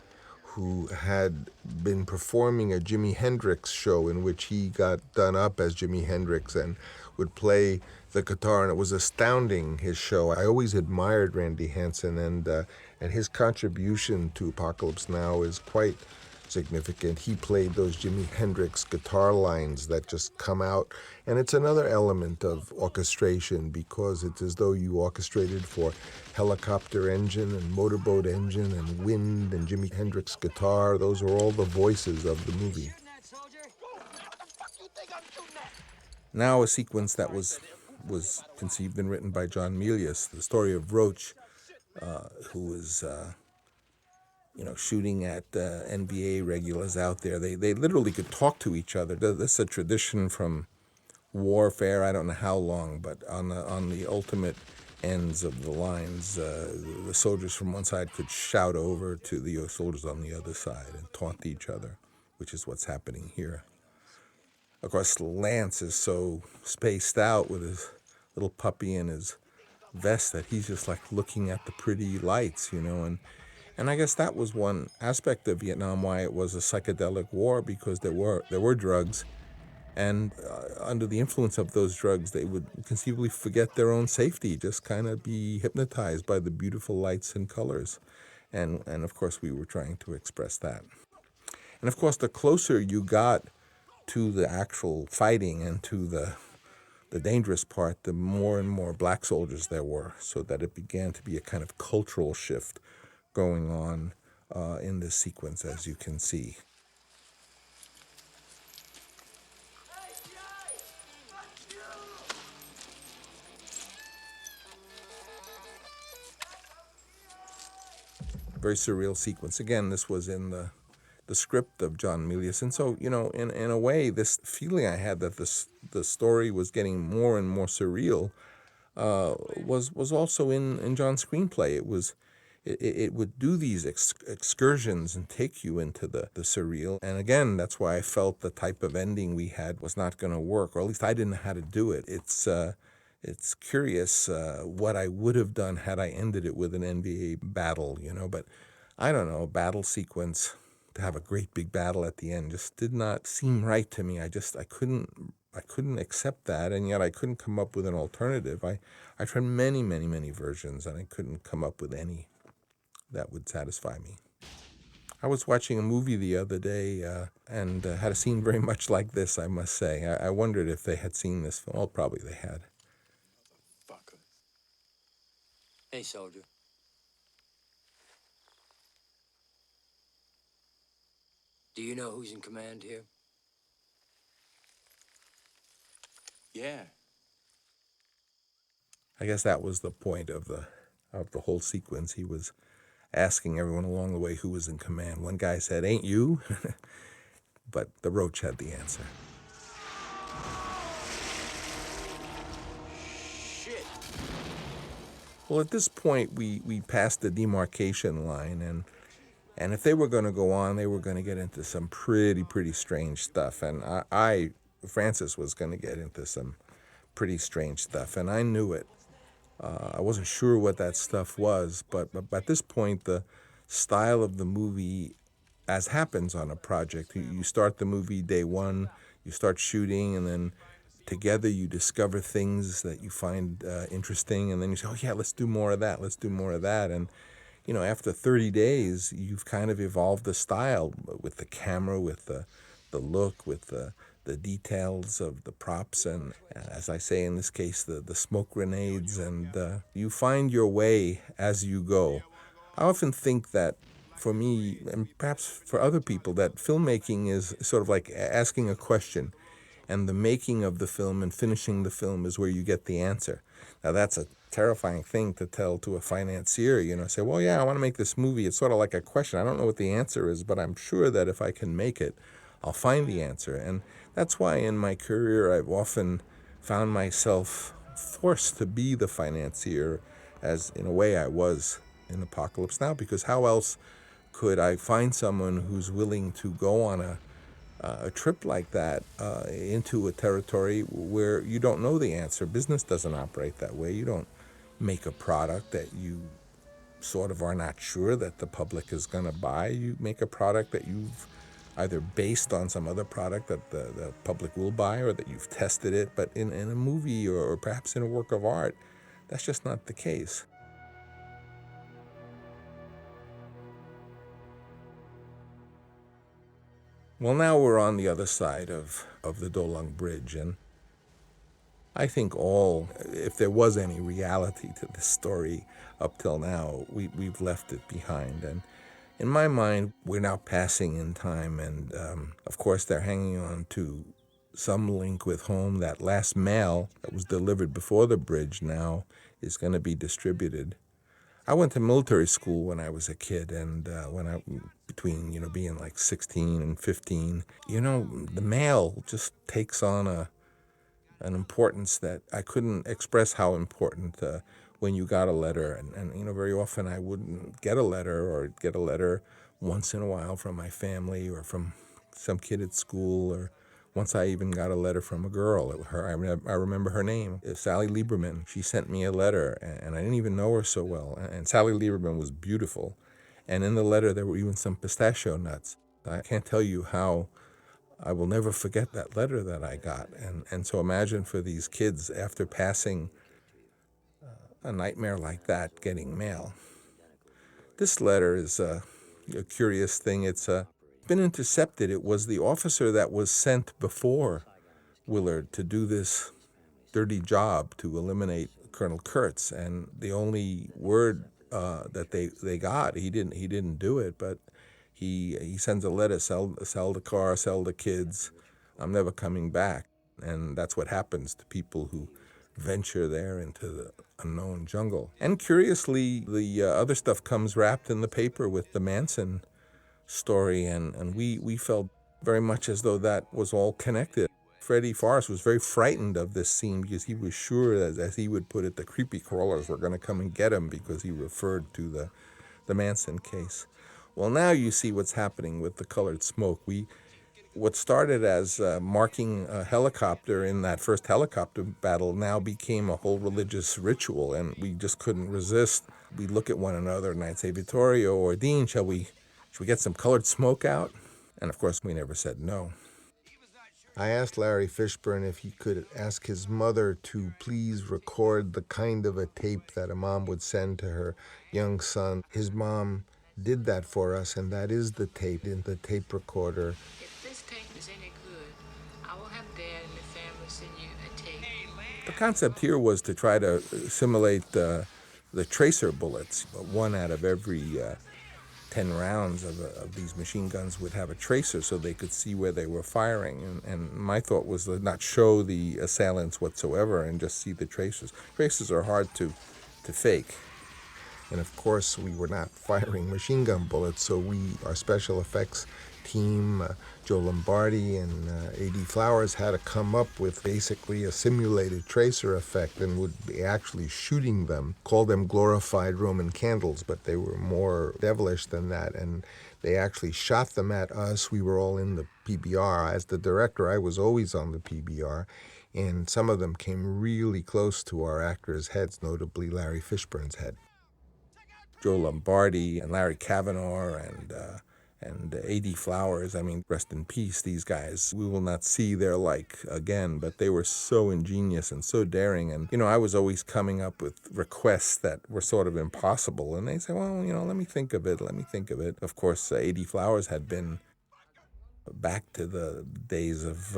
who had been performing a Jimi Hendrix show in which he got done up as Jimi Hendrix and would play the guitar, and it was astounding, his show. I always admired Randy Henson, and his contribution to Apocalypse Now is quite significant. He played those Jimi Hendrix guitar lines that just come out, and it's another element of orchestration because it's as though you orchestrated for helicopter engine and motorboat engine and wind and Jimi Hendrix guitar. Those are all the voices of the movie. Now a sequence that was conceived and written by John Milius, the story of Roach, who was shooting at NBA regulars out there. They literally could talk to each other. That's a tradition from warfare. I don't know how long, but on the ultimate ends of the lines, the soldiers from one side could shout over to the soldiers on the other side and taunt each other, which is what's happening here. Of course, Lance is so spaced out with his little puppy in his vest that he's just like looking at the pretty lights, and I guess that was one aspect of Vietnam why it was a psychedelic war, because there were drugs, and under the influence of those drugs, they would conceivably forget their own safety, just kind of be hypnotized by the beautiful lights and colors, and of course we were trying to express that. And of course, the closer you got to the actual fighting and to the dangerous part, the more and more black soldiers there were, so that it began to be a kind of cultural shift going on in this sequence, as you can see. Very surreal sequence. Again, this was in the script of John Milius, and so in a way, this feeling I had that the story was getting more and more surreal was also in John's screenplay. It would do these excursions and take you into the surreal. And again, that's why I felt the type of ending we had was not going to work, or at least I didn't know how to do it. It's curious what I would have done had I ended it with an NBA battle, but I don't know, a battle sequence, to have a great big battle at the end just did not seem right to me. I couldn't accept that, and yet I couldn't come up with an alternative. I tried many, many, many versions, and I couldn't come up with any that would satisfy me. I was watching a movie the other day and had a scene very much like this, I must say. I wondered if they had seen this film. Well, probably they had. Hey, soldier. Do you know who's in command here? Yeah. I guess that was the point of the whole sequence. He was asking everyone along the way who was in command. One guy said, "Ain't you?" But the Roach had the answer. Shit. Well, at this point, we passed the demarcation line, and if they were going to go on, they were going to get into some pretty strange stuff. And Francis was going to get into some pretty strange stuff, and I knew it. I wasn't sure what that stuff was, but at this point, the style of the movie, as happens on a project, you start the movie day one, you start shooting, and then together you discover things that you find interesting, and then you say, oh yeah, let's do more of that, and after 30 days, you've kind of evolved the style with the camera, with the the look, with the details of the props, and as I say in this case, the smoke grenades, and you find your way as you go. I often think that for me, and perhaps for other people, that filmmaking is sort of like asking a question, and the making of the film and finishing the film is where you get the answer. Now, that's a terrifying thing to tell to a financier, say, well, yeah, I want to make this movie. It's sort of like a question. I don't know what the answer is, but I'm sure that if I can make it, I'll find the answer. And that's why in my career I've often found myself forced to be the financier, as in a way I was in Apocalypse Now, because how else could I find someone who's willing to go on a trip like that into a territory where you don't know the answer? Business doesn't operate that way. You don't make a product that you sort of are not sure that the public is going to buy. You make a product that you've either based on some other product that the public will buy, or that you've tested it. But in a movie or perhaps in a work of art, that's just not the case. Well, now we're on the other side of the Do Lung Bridge, and I think if there was any reality to this story up till now, we've left it behind. And in my mind, we're now passing in time, and of course they're hanging on to some link with home. That last mail that was delivered before the bridge now is going to be distributed. I went to military school when I was a kid, and between being like 16 and 15, the mail just takes on an importance that I couldn't express how important when you got a letter. And very often I wouldn't get a letter, or get a letter once in a while from my family or from some kid at school, or once I even got a letter from a girl. I remember her name, Sally Lieberman. She sent me a letter, and I didn't even know her so well. And Sally Lieberman was beautiful. And in the letter, there were even some pistachio nuts. I can't tell you how I will never forget that letter that I got. And so imagine for these kids, after passing a nightmare like that, getting mail. This letter is a curious thing. It's been intercepted. It was the officer that was sent before Willard to do this dirty job to eliminate Colonel Kurtz, and the only word that they got, he didn't do it, but he sends a letter: sell the car, sell the kids, I'm never coming back. And that's what happens to people who venture there into the unknown jungle. And curiously, the other stuff comes wrapped in the paper with the Manson story, and we felt very much as though that was all connected. Freddie Forrest was very frightened of this scene because he was sure that, as he would put it, the creepy crawlers were going to come and get him, because he referred to the Manson case. Well, now you see what's happening with the colored smoke. What started as marking a helicopter in that first helicopter battle now became a whole religious ritual, and we just couldn't resist. We'd look at one another and I'd say, Vittorio or Dean, should we get some colored smoke out? And of course, we never said no. I asked Larry Fishburne if he could ask his mother to please record the kind of a tape that a mom would send to her young son. His mom did that for us, and that is the tape in the tape recorder. If this tape is any good, I will have Dad and the family send you a tape. The concept here was to try to simulate the tracer bullets. One out of every 10 rounds of these machine guns would have a tracer, so they could see where they were firing. And my thought was to not show the assailants whatsoever and just see the tracers. Tracers are hard to fake. And of course, we were not firing machine gun bullets, so our special effects team, Joe Lombardi and A.D. Flowers, had to come up with basically a simulated tracer effect and would be actually shooting them. Call them glorified Roman candles, but they were more devilish than that. And they actually shot them at us. We were all in the PBR. As the director, I was always on the PBR. And some of them came really close to our actors' heads, notably Larry Fishburne's head. Joe Lombardi and Larry Kavanaugh and A.D. Flowers, I mean, rest in peace, these guys. We will not see their like again, but they were so ingenious and so daring. And, I was always coming up with requests that were sort of impossible. And they say, well, let me think of it. Of course, A.D. Flowers had been back to the days of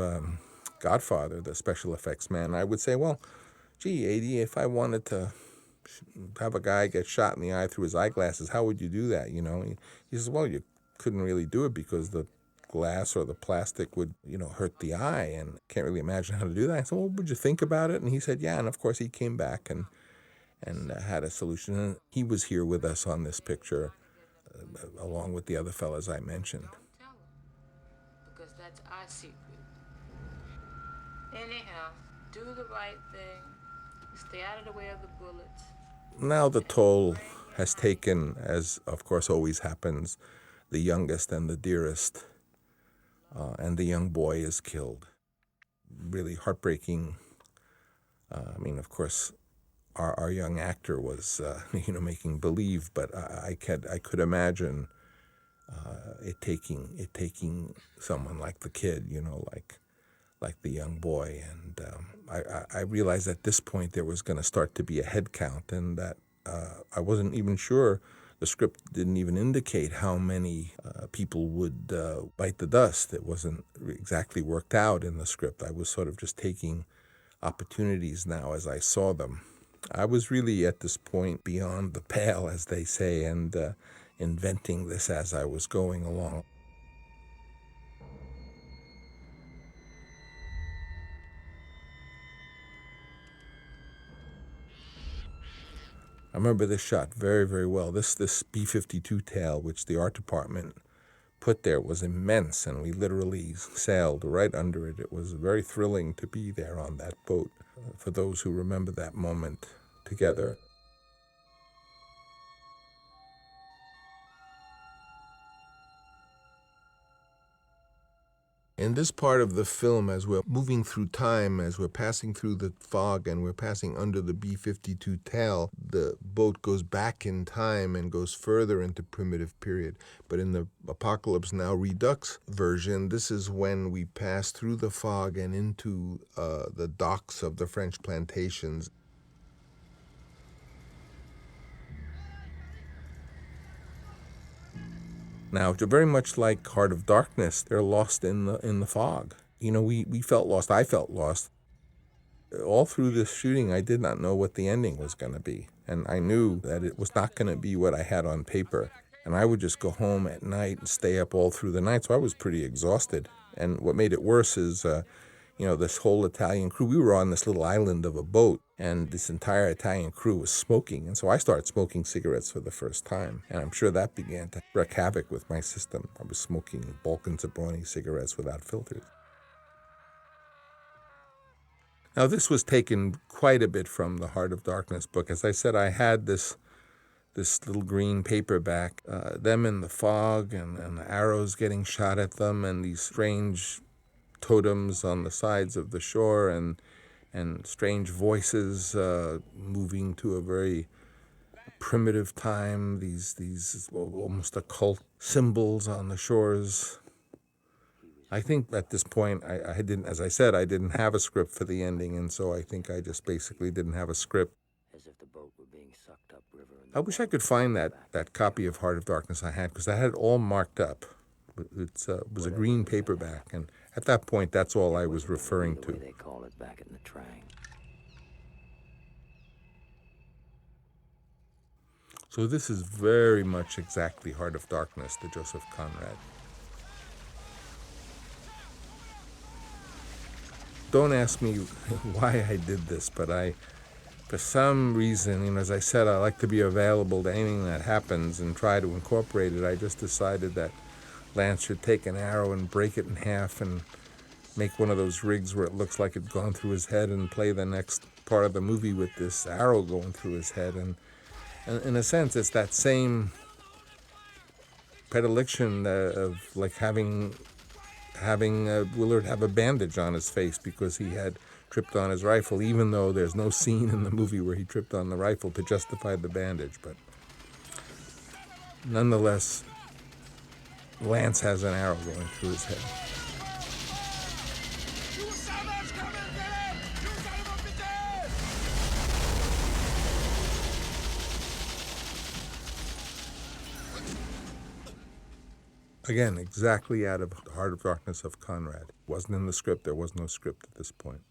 Godfather, the special effects man, I would say, well, gee, AD, if I wanted to have a guy get shot in the eye through his eyeglasses, how would you do that? You know, he says, well, you couldn't really do it because the glass or the plastic would, hurt the eye, and can't really imagine how to do that. I said, well, would you think about it? And he said, yeah. And of course, he came back and had a solution. And he was here with us on this picture, along with the other fellas I mentioned. Don't tell him, because that's our secret. Anyhow, do the right thing. Stay out of the way of the bullets. Now the toll has taken, as of course always happens, the youngest and the dearest, and the young boy is killed. Really heartbreaking. I mean, of course, our young actor was, making believe, but I could imagine it taking someone like the kid, like the young boy, and I realized at this point there was going to start to be a head count, and that I wasn't even sure. The script didn't even indicate how many people would bite the dust. It wasn't exactly worked out in the script. I was sort of just taking opportunities now as I saw them. I was really at this point beyond the pale, as they say, and inventing this as I was going along. I remember this shot very, very well. This B-52 tail, which the art department put there, was immense, and we literally sailed right under it. It was very thrilling to be there on that boat, for those who remember that moment together. In this part of the film, as we're moving through time, as we're passing through the fog and we're passing under the B-52 tail, the boat goes back in time and goes further into primitive period. But in the Apocalypse Now Redux version, this is when we pass through the fog and into the docks of the French plantations. Now, very much like Heart of Darkness, they're lost in the fog. We felt lost. I felt lost. All through this shooting, I did not know what the ending was going to be. And I knew that it was not going to be what I had on paper. And I would just go home at night and stay up all through the night. So I was pretty exhausted. And what made it worse is, this whole Italian crew, we were on this little island of a boat, and this entire Italian crew was smoking. And so I started smoking cigarettes for the first time. And I'm sure that began to wreak havoc with my system. I was smoking Balkan Zebroni cigarettes without filters. Now, this was taken quite a bit from the Heart of Darkness book. As I said, I had this little green paperback, them in the fog and the arrows getting shot at them, and these strange totems on the sides of the shore, and strange voices moving to a very primitive time, these almost occult symbols on the shores. I think at this point, I didn't, as I said, I didn't have a script for the ending, and so I think I just basically didn't have a script. As if the boat were being sucked upriver. I wish I could find that copy of Heart of Darkness I had, because I had it all marked up. It was a green paperback, and at that point, that's all I was referring to. They call it back in the Trang. So this is very much exactly Heart of Darkness, the Joseph Conrad. Don't ask me why I did this, but for some reason, as I said, I like to be available to anything that happens and try to incorporate it. I just decided that Lance should take an arrow and break it in half and make one of those rigs where it looks like it's gone through his head, and play the next part of the movie with this arrow going through his head. And in a sense, it's that same predilection of like having Willard have a bandage on his face because he had tripped on his rifle, even though there's no scene in the movie where he tripped on the rifle to justify the bandage. But nonetheless, Lance has an arrow going through his head. Again, exactly out of the Heart of Darkness of Conrad. Wasn't in the script. There was no script at this point.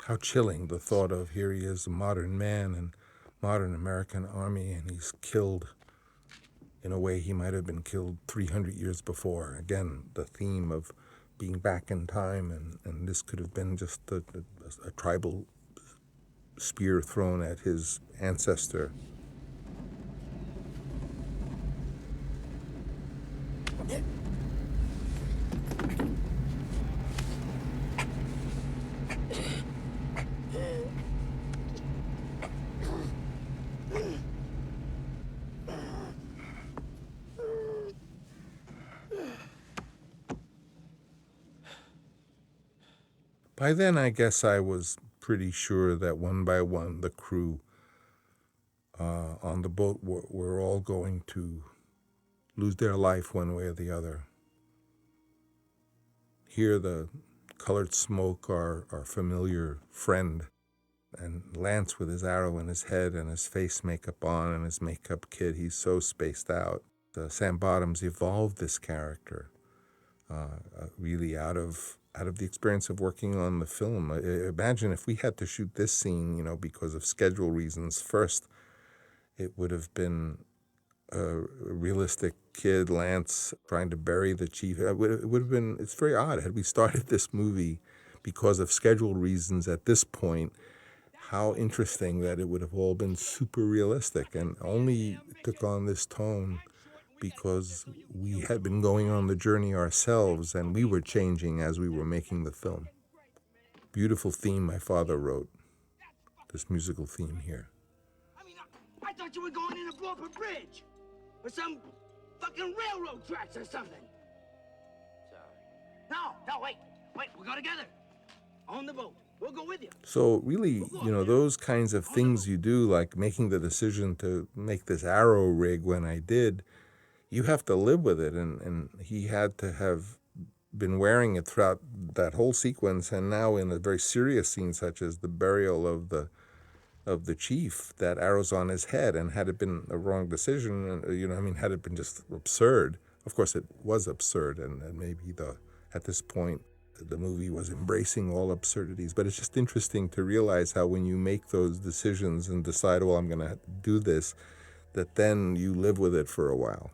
How chilling the thought of here he is, a modern man and modern American army, and he's killed in a way he might have been killed 300 years before. Again, the theme of being back in time, and this could have been just a tribal spear thrown at his ancestor. By then, I guess I was pretty sure that one by one, the crew on the boat were all going to lose their life one way or the other. Here, the colored smoke, our familiar friend, and Lance with his arrow in his head and his face makeup on and his makeup kit, he's so spaced out. Sam Bottoms evolved this character really out of the experience of working on the film. Imagine if we had to shoot this scene, because of schedule reasons first, it would have been a realistic kid, Lance, trying to bury the chief. It would have been, it's very odd. Had we started this movie because of schedule reasons at this point, how interesting that it would have all been super realistic, and only took on this tone because we had been going on the journey ourselves and we were changing as we were making the film. Beautiful theme my father wrote, this musical theme here. I thought you were going in to blow up a bridge or some fucking railroad tracks or something. Sorry. No, wait, we'll go together. On the boat. We'll go with you. So really, those kinds of things you do, like making the decision to make this arrow rig when I did, you have to live with it. And he had to have been wearing it throughout that whole sequence. And now in a very serious scene, such as the burial of the chief, that arrow's on his head. And had it been a wrong decision, had it been just absurd, of course it was absurd. And maybe at this point, the movie was embracing all absurdities, but it's just interesting to realize how when you make those decisions and decide, well, I'm going to do this, that then you live with it for a while.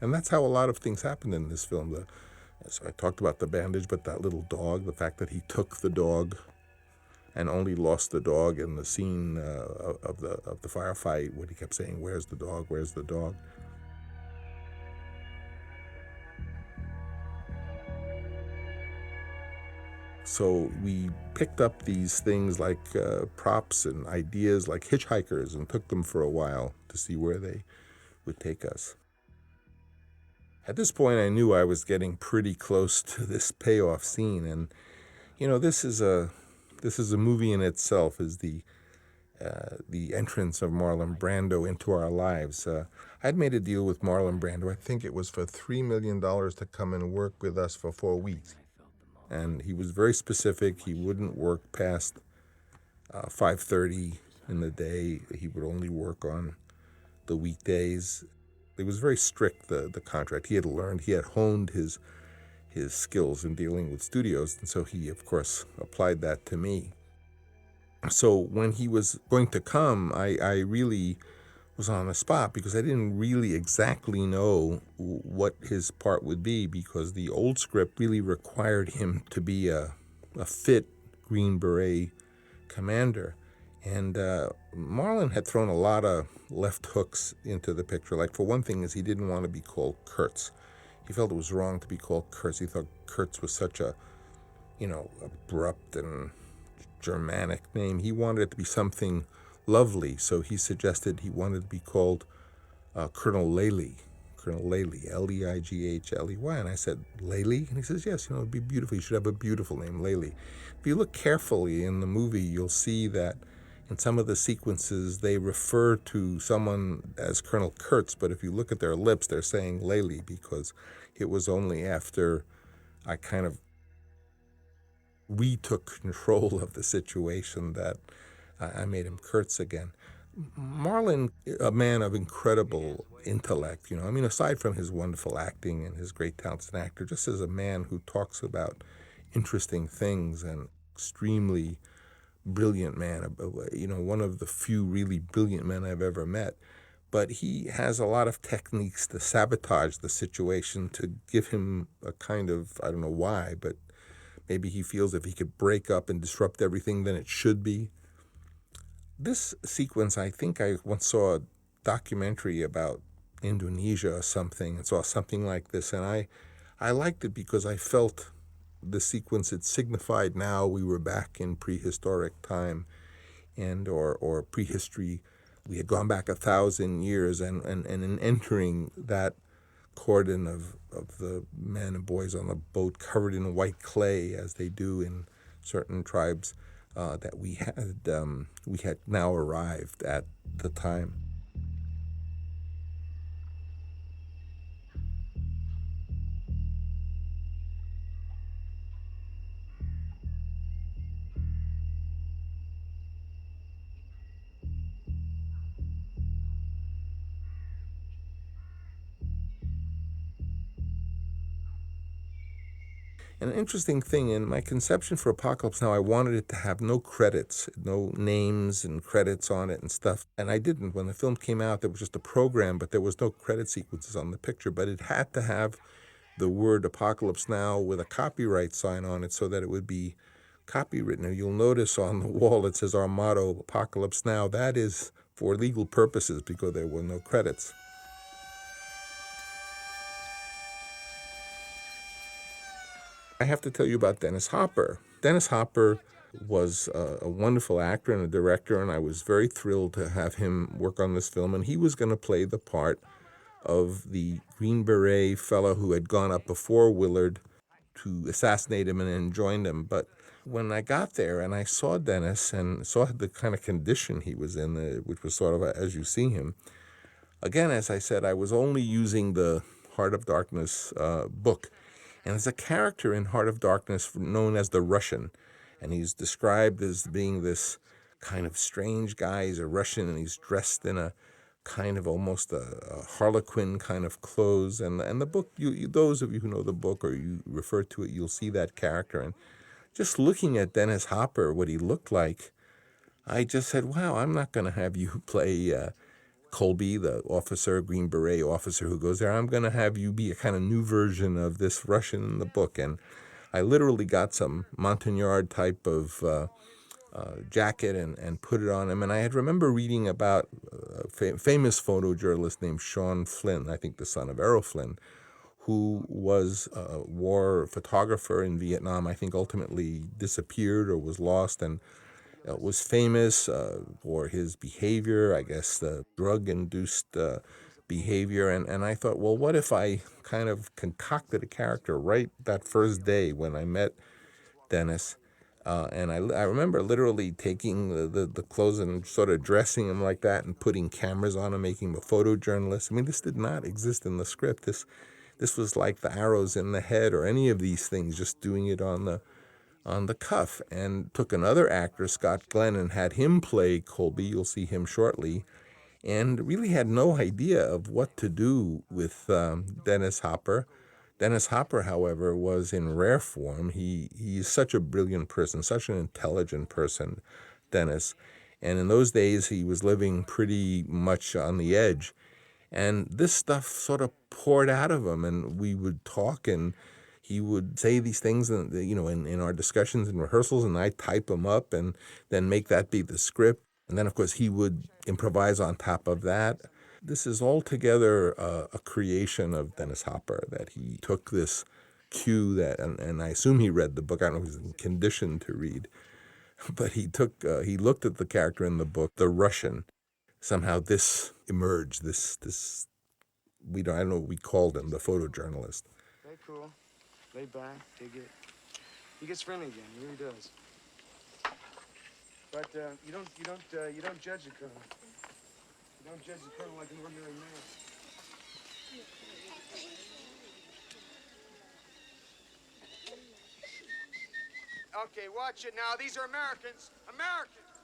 And that's how a lot of things happened in this film. So I talked about the bandage, but that little dog, the fact that he took the dog and only lost the dog in the scene of the firefight, when he kept saying, "Where's the dog? Where's the dog?" So we picked up these things like props and ideas like hitchhikers and took them for a while to see where they would take us. At this point, I knew I was getting pretty close to this payoff scene. And, this is a movie in itself, is the entrance of Marlon Brando into our lives. I'd made a deal with Marlon Brando. I think it was for $3 million to come and work with us for 4 weeks. And he was very specific. He wouldn't work past 5:30 in the day. He would only work on the weekdays. It was very strict, the contract. He had honed his skills in dealing with studios, and so he, of course, applied that to me. So when he was going to come, I really was on the spot because I didn't really exactly know what his part would be, because the old script really required him to be a fit Green Beret commander. And Marlon had thrown a lot of left hooks into the picture. Like, for one thing, is he didn't want to be called Kurtz. He felt it was wrong to be called Kurtz. He thought Kurtz was such a, abrupt and Germanic name. He wanted it to be something lovely, so he suggested he wanted to be called Colonel Leighley. Colonel Leighley, Leighley. And I said, Leighley? And he says, yes, it'd be beautiful. You should have a beautiful name, Leighley. If you look carefully in the movie, you'll see that in some of the sequences, they refer to someone as Colonel Kurtz, but if you look at their lips, they're saying Leighley, because it was only after I kind of retook control of the situation that I made him Kurtz again. Marlon, a man of incredible intellect, I mean, aside from his wonderful acting and his great talent as an actor, just as a man who talks about interesting things, and extremely brilliant man, one of the few really brilliant men I've ever met. But he has a lot of techniques to sabotage the situation, to give him a kind of, I don't know why, but maybe he feels if he could break up and disrupt everything, then it should be. This sequence, I think I once saw a documentary about Indonesia or something, and saw something like this, and I liked it because I felt the sequence, it signified now we were back in prehistoric time, and or prehistory. We had gone back 1,000 years, and in entering that cordon of the men and boys on the boat covered in white clay, as they do in certain tribes, that we had now arrived at the time. An interesting thing, in my conception for Apocalypse Now, I wanted it to have no credits, no names and credits on it and stuff. And I didn't. When the film came out, there was just a program, but there was no credit sequences on the picture. But it had to have the word Apocalypse Now with a copyright sign on it so that it would be copywritten. And you'll notice on the wall it says our motto, Apocalypse Now. That is for legal purposes because there were no credits. I have to tell you about Dennis Hopper. Dennis Hopper was a wonderful actor and a director, and I was very thrilled to have him work on this film. And he was going to play the part of the Green Beret fellow who had gone up before Willard to assassinate him and then joined him. But when I got there and I saw Dennis and saw the kind of condition he was in, which was sort of as you see him, again, as I said, I was only using the Heart of Darkness book. And there's a character in Heart of Darkness known as the Russian, and he's described as being this kind of strange guy. He's a Russian, and he's dressed in a kind of almost a harlequin kind of clothes. And the book, those of you who know the book or you refer to it, you'll see that character. And just looking at Dennis Hopper, what he looked like, I just said, wow, I'm not going to have you play Colby, the officer, Green Beret officer who goes there. I'm going to have you be a kind of new version of this Russian in the book. And I literally got some Montagnard type of jacket and put it on him. And I remember reading about a famous photojournalist named Sean Flynn, I think the son of Errol Flynn, who was a war photographer in Vietnam. I think ultimately disappeared or was lost, and was famous for his behavior, I guess the drug-induced behavior. And I thought, well, what if I kind of concocted a character right that first day when I met Dennis? And I remember literally taking the clothes and sort of dressing him like that and putting cameras on him, making him a photojournalist. I mean, this did not exist in the script. This was like the arrows in the head or any of these things, just doing it on the cuff. And took another actor, Scott Glenn, and had him play Colby. You'll see him shortly. And really had no idea of what to do with Dennis Hopper. Dennis Hopper, however, was in rare form. He's such a brilliant person, such an intelligent person, Dennis. And in those days, he was living pretty much on the edge. And this stuff sort of poured out of him, and we would talk, and he would say these things, in our discussions and rehearsals, and I'd type them up and then make that be the script. And then, of course, he would improvise on top of that. This is altogether a creation of Dennis Hopper, that he took this cue that, and I assume he read the book. I don't know if he was conditioned to read, but he looked at the character in the book, the Russian. Somehow this emerged, I don't know what we called him, the photojournalist. Very cool. Lay back, dig it. He gets friendly again, he really does. But you don't judge the colonel. You don't judge the colonel like an ordinary man. Okay, watch it now. These are Americans. Americans!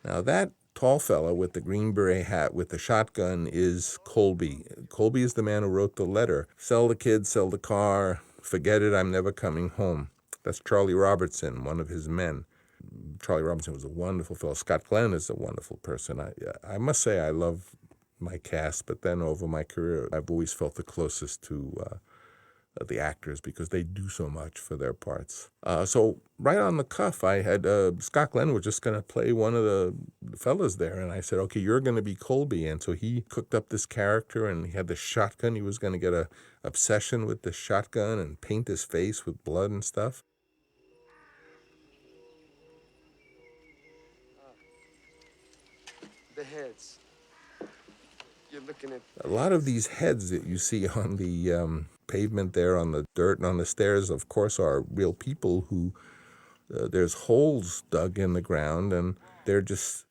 Now that tall fella with the green beret hat with the shotgun is Colby. Colby is the man who wrote the letter. Sell the kid, sell the car, forget it, I'm never coming home. That's Charlie Robertson, one of his men. Charlie Robertson was a wonderful fellow. Scott Glenn is a wonderful person. I must say I love my cast, but then over my career, I've always felt the closest to the actors because they do so much for their parts. So right on the cuff, I had Scott Glenn was just going to play one of the fellas there, and I said, okay, you're going to be Colby. And so he cooked up this character, and he had the shotgun. He was going to get a obsession with the shotgun and paint his face with blood and stuff. The heads. You're looking at... A lot of these heads that you see on the pavement there, on the dirt and on the stairs, of course, are real people who, there's holes dug in the ground, and they're just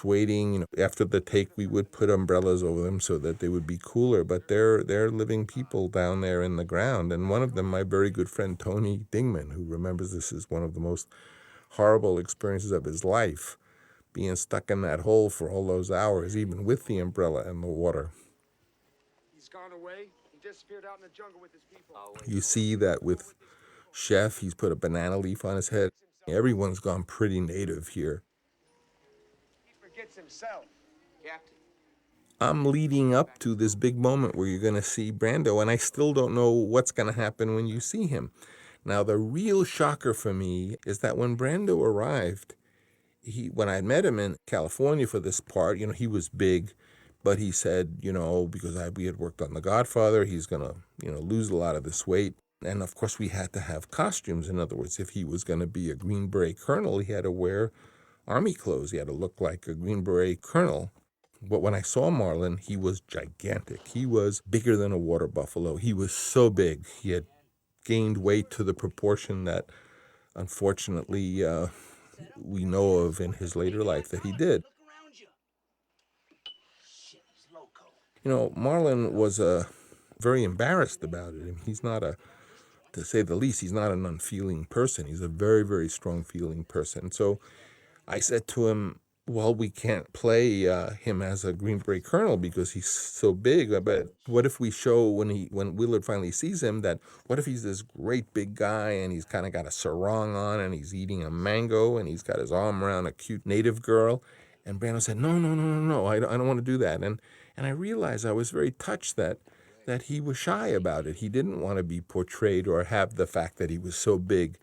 waiting. You know, after the take, we would put umbrellas over them so that they would be cooler, but they're living people down there in the ground. And one of them, my very good friend Tony Dingman, who remembers this as one of the most horrible experiences of his life, being stuck in that hole for all those hours, even with the umbrella and the water. He's gone away. He disappeared out in the jungle with his people. You see that with Chef, he's put a banana leaf on his head. Everyone's gone pretty native here. He forgets himself. Captain. I'm leading up to this big moment where you're going to see Brando, and I still don't know what's going to happen when you see him. Now, the real shocker for me is that when Brando arrived, when I met him in California for this part, you know, he was big, but he said, you know, because we had worked on The Godfather, he's going to, you know, lose a lot of this weight. And of course, we had to have costumes. In other words, if he was going to be a Green Beret colonel, he had to wear army clothes. He had to look like a Green Beret colonel. But when I saw Marlon, he was gigantic. He was bigger than a water buffalo. He was so big. He had gained weight to the proportion that, unfortunately, we know of in his later life that he did. You know, Marlon was very embarrassed about it. He's not to say the least, he's not an unfeeling person. He's a very, very strong feeling person. So I said to him, well, we can't play him as a Green Beret colonel because he's so big. But what if we show when Willard finally sees him that what if he's this great big guy and he's kind of got a sarong on and he's eating a mango and he's got his arm around a cute native girl? And Brando said, no, I don't want to do that. And I realized I was very touched that he was shy about it. He didn't want to be portrayed or have the fact that he was so big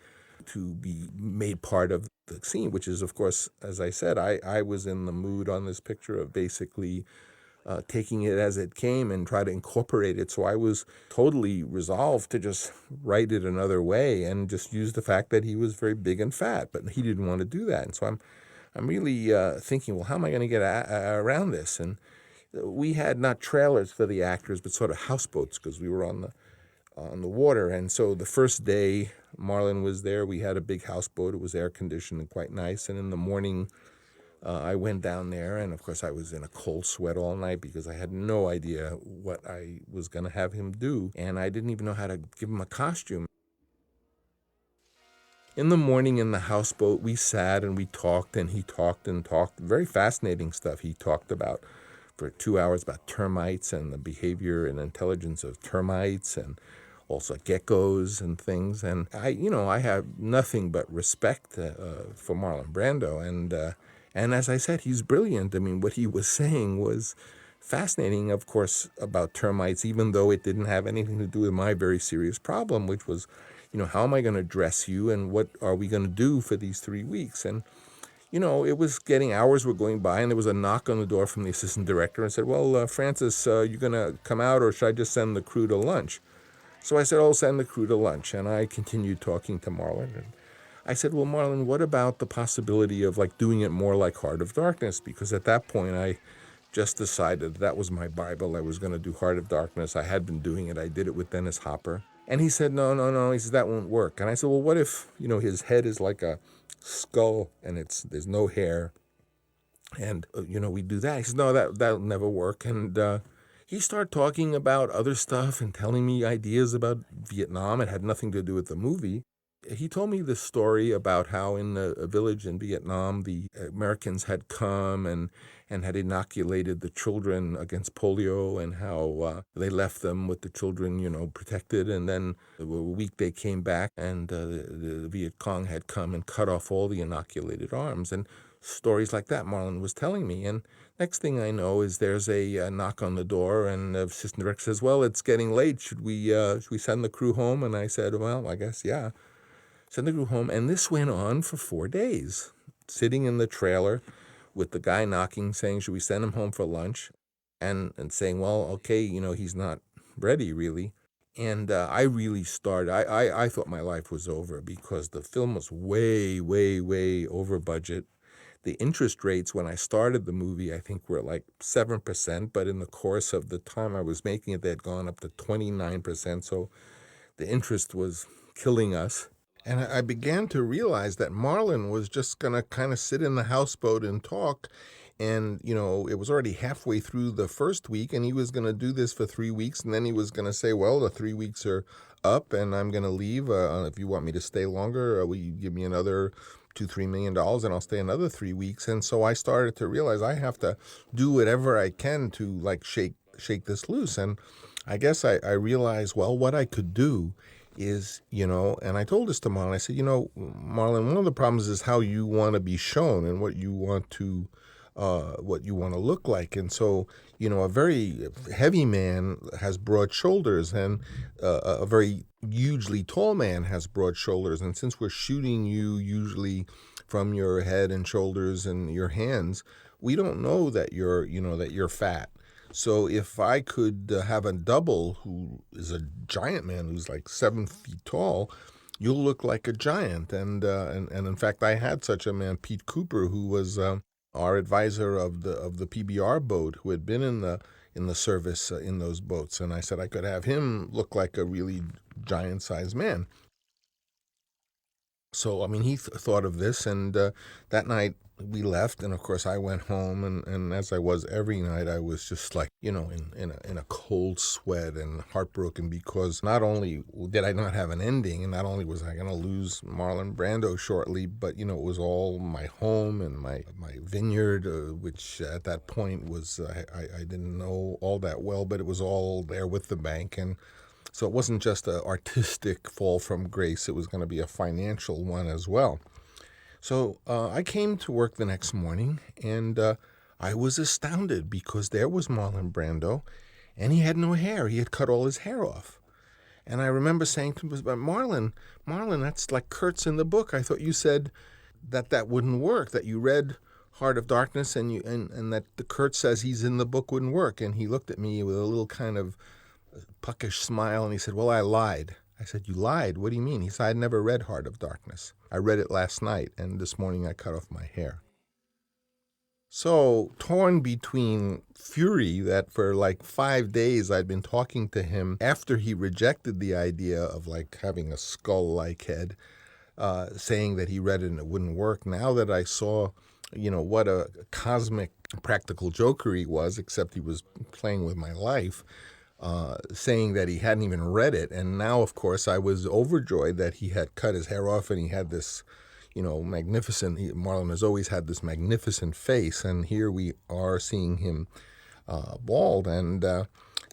to be made part of the scene, which is, of course, as I said, I was in the mood on this picture of basically taking it as it came and try to incorporate it. So I was totally resolved to just write it another way and just use the fact that he was very big and fat, but he didn't want to do that. And so I'm really thinking, well, how am I going to get around this? And we had not trailers for the actors, but sort of houseboats because we were on the water. And so the first day Marlon was there, we had a big houseboat. It was air conditioned and quite nice. And in the morning, I went down there, and of course I was in a cold sweat all night because I had no idea what I was going to have him do, and I didn't even know how to give him a costume. In the morning in the houseboat, we sat and we talked, and he talked and talked. Very fascinating stuff he talked about for 2 hours about termites and the behavior and intelligence of termites and also geckos and things. And I have nothing but respect for Marlon Brando. And as I said, he's brilliant. I mean, what he was saying was fascinating, of course, about termites, even though it didn't have anything to do with my very serious problem, which was, how am I going to dress you and what are we going to do for these 3 weeks? And, it was hours were going by, and there was a knock on the door from the assistant director and said, well, Francis, you going to come out or should I just send the crew to lunch? So I said, I'll send the crew to lunch. And I continued talking to Marlon. And I said, well, Marlon, what about the possibility of doing it more like Heart of Darkness? Because at that point, I just decided that was my Bible. I was going to do Heart of Darkness. I had been doing it. I did it with Dennis Hopper. And he said, no. He said, that won't work. And I said, well, what if, his head is like a skull and there's no hair? And, we do that. He said, no, that'll never work. And he started talking about other stuff and telling me ideas about Vietnam. It had nothing to do with the movie. he told me this story about how in a village in Vietnam, the Americans had come and had inoculated the children against polio, and how they left them with the children, protected. And then a week they came back, and the Viet Cong had come and cut off all the inoculated arms. And stories like that Marlon was telling me. And next thing I know is there's a knock on the door, and the assistant director says, well, it's getting late. Should we send the crew home? And I said, well, I guess, yeah. Send the crew home. And this went on for 4 days, sitting in the trailer with the guy knocking, saying, should we send him home for lunch? And saying, well, okay, he's not ready, really. And I really started, I thought my life was over, because the film was way, way, way over budget. The interest rates when I started the movie, I think, were like 7%, but in the course of the time I was making it, they had gone up to 29%. So the interest was killing us. And I began to realize that Marlon was just going to kind of sit in the houseboat and talk. And, it was already halfway through the first week, and he was going to do this for 3 weeks. And then he was going to say, well, the 3 weeks are up and I'm going to leave. If you want me to stay longer, will you give me another $2-3 million, and I'll stay another 3 weeks. And so I started to realize I have to do whatever I can to shake this loose. And I guess I realized, well, what I could do is, and I told this to Marlon. I said, Marlon, one of the problems is how you want to be shown and what you want to look like. And so, a very heavy man has broad shoulders, and a very hugely tall man has broad shoulders. And since we're shooting you usually from your head and shoulders and your hands, we don't know that you're fat. So if I could have a double who is a giant man who's like 7 feet tall, you'll look like a giant. And in fact, I had such a man, Pete Cooper, who was our advisor of the PBR boat, who had been in the service in those boats. And I said I could have him look like a really giant-sized man. So, he thought of this, and that night we left, and of course I went home, and as I was every night, I was just like, in a cold sweat and heartbroken, because not only did I not have an ending, and not only was I going to lose Marlon Brando shortly, but, it was all my home and my vineyard, which at that point was, I didn't know all that well, but it was all there with the bank. And so it wasn't just an artistic fall from grace, it was going to be a financial one as well. So I came to work the next morning, and I was astounded, because there was Marlon Brando, and he had no hair. He had cut all his hair off. And I remember saying to him, but Marlon, that's like Kurt's in the book. I thought you said that wouldn't work, that you read Heart of Darkness, and that the Kurt says he's in the book wouldn't work. And he looked at me with a little kind of puckish smile, and he said, well, I lied. I said, you lied? What do you mean? He said, I'd never read Heart of Darkness. I read it last night, and this morning I cut off my hair. So, torn between fury that for like 5 days I'd been talking to him after he rejected the idea of having a skull-like head, saying that he read it and it wouldn't work. Now that I saw, what a cosmic practical joker he was, except he was playing with my life, saying that he hadn't even read it. And now, of course, I was overjoyed that he had cut his hair off and he had this, magnificent, Marlon has always had this magnificent face. And here we are seeing him bald. And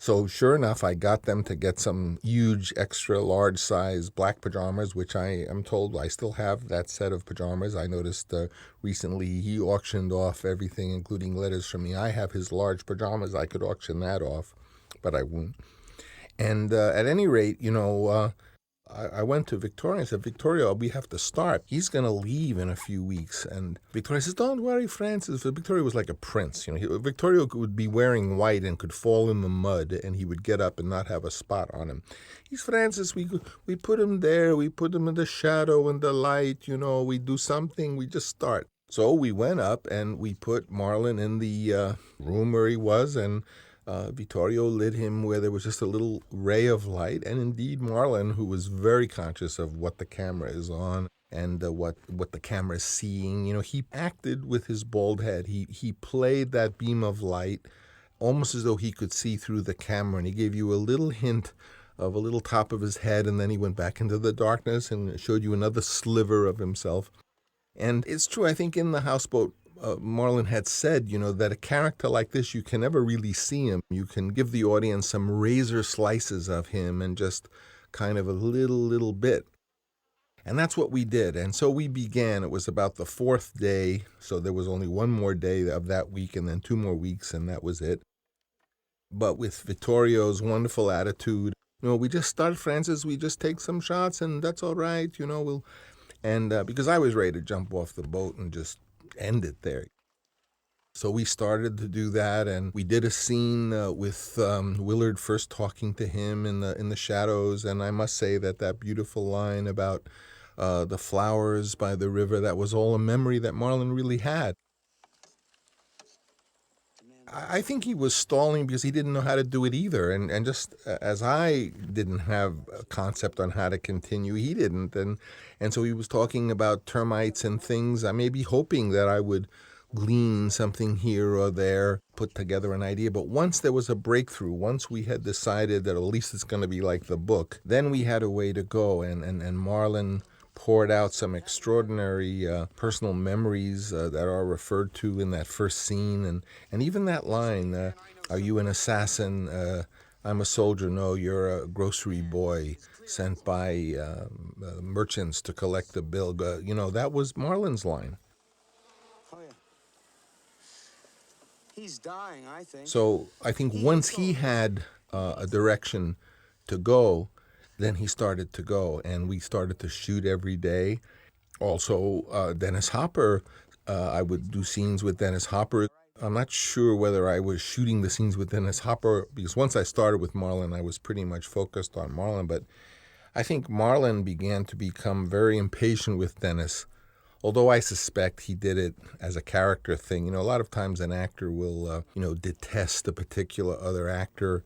so sure enough, I got them to get some huge, extra large size black pajamas, which I am told I still have that set of pajamas. I noticed recently he auctioned off everything, including letters from me. I have his large pajamas. I could auction that off, but I won't. And at any rate, I went to Victoria and said, Victoria, we have to start. He's going to leave in a few weeks. And Victoria says, don't worry, Francis. Victoria was like a prince. Victoria would be wearing white and could fall in the mud, and he would get up and not have a spot on him. He's Francis. We put him there. We put him in the shadow and the light. We do something. We just start. So we went up and we put Marlon in the room where he was, and Vittorio lit him where there was just a little ray of light. And indeed, Marlon, who was very conscious of what the camera is on and what the camera is seeing, he acted with his bald head. He played that beam of light almost as though he could see through the camera, and he gave you a little hint of a little top of his head, and then he went back into the darkness and showed you another sliver of himself. And it's true, I think in The Houseboat, Marlon had said, that a character like this, you can never really see him. You can give the audience some razor slices of him and just kind of a little bit. And that's what we did. And so we began. It was about the fourth day, so there was only one more day of that week and then 2 more weeks, and that was it. But with Vittorio's wonderful attitude, we just start, Francis, we just take some shots and that's all right, because I was ready to jump off the boat and just end it there. So we started to do that, and we did a scene with Willard first talking to him in the shadows, and I must say that beautiful line about the flowers by the river, that was all a memory that Marlon really had. I think he was stalling because he didn't know how to do it either, and just as I didn't have a concept on how to continue, he didn't, and so he was talking about termites and things, maybe hoping that I would glean something here or there, put together an idea. But once there was a breakthrough, once we had decided that at least it's going to be like the book, then we had a way to go, and Marlon poured out some extraordinary personal memories that are referred to in that first scene, and even that line, are you an assassin? I'm a soldier. No, you're a grocery boy sent by merchants to collect the bill. That was Marlon's line. Oh, yeah. He's dying, I think. So I think once he had a direction to go, then he started to go, and we started to shoot every day. Also, Dennis Hopper, I would do scenes with Dennis Hopper. I'm not sure whether I was shooting the scenes with Dennis Hopper, because once I started with Marlon, I was pretty much focused on Marlon, but I think Marlon began to become very impatient with Dennis, although I suspect he did it as a character thing. A lot of times an actor will, detest a particular other actor,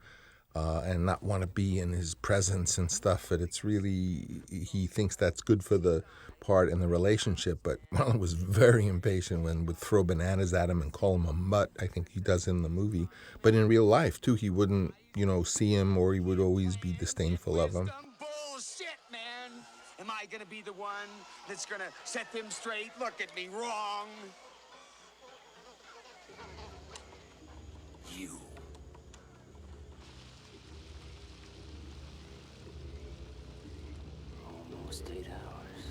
and not want to be in his presence and stuff, but it's really, he thinks that's good for the part and the relationship. But Marlon was very impatient when would throw bananas at him and call him a mutt. I think he does in the movie. But in real life, too, he wouldn't, see him, or he would always be disdainful of him. Bullshit, man. Am I gonna be the one that's gonna set them straight? Look at me wrong. You. Almost 8 hours.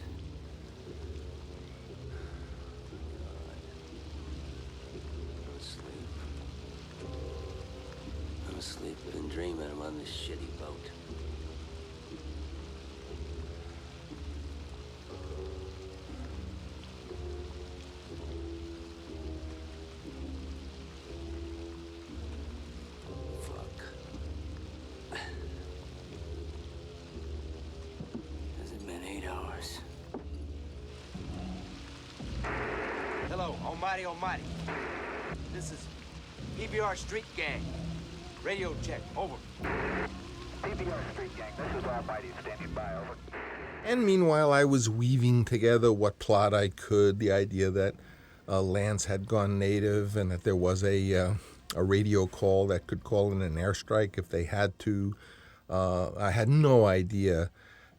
I'm asleep. Been dreaming I'm on this shitty boat. Almighty, almighty. This is PBR Street Gang. Radio check, over. PBR Street Gang, this is Almighty, standing by, over. And meanwhile, I was weaving together what plot I could, the idea that Lance had gone native and that there was a radio call that could call in an airstrike if they had to. I had no idea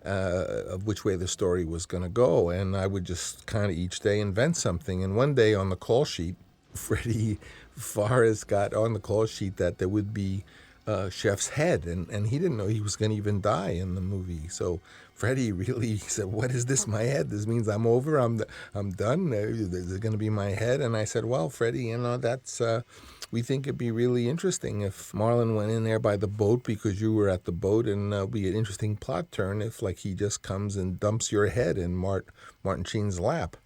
of which way the story was going to go, and I would just kind of each day invent something. And one day on the call sheet, Freddie Forrest got on the call sheet that there would be Chef's head, and he didn't know he was going to even die in the movie. So Freddie really said, "What is this, my head? This means I'm over, I'm done? Is it going to be my head?" And I said, "Well, Freddie, that's... we think it'd be really interesting if Marlon went in there by the boat because you were at the boat, and it'd be an interesting plot turn if, he just comes and dumps your head in Martin Sheen's lap."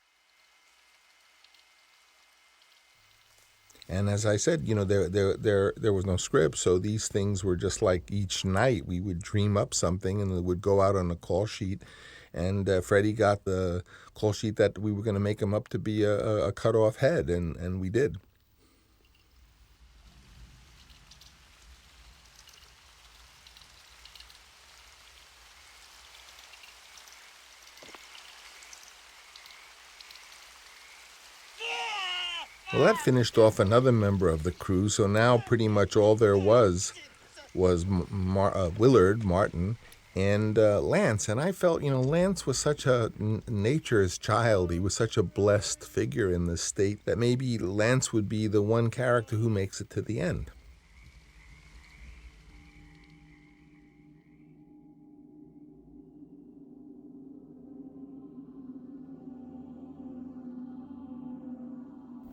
And as I said, there was no script, so these things were just like each night we would dream up something and it would go out on a call sheet. And Freddie got the call sheet that we were going to make him up to be a cut-off head, and we did. Well, that finished off another member of the crew, so now pretty much all there was was Willard Martin and Lance. And I felt, Lance was such a nature's child. He was such a blessed figure in this state that maybe Lance would be the one character who makes it to the end.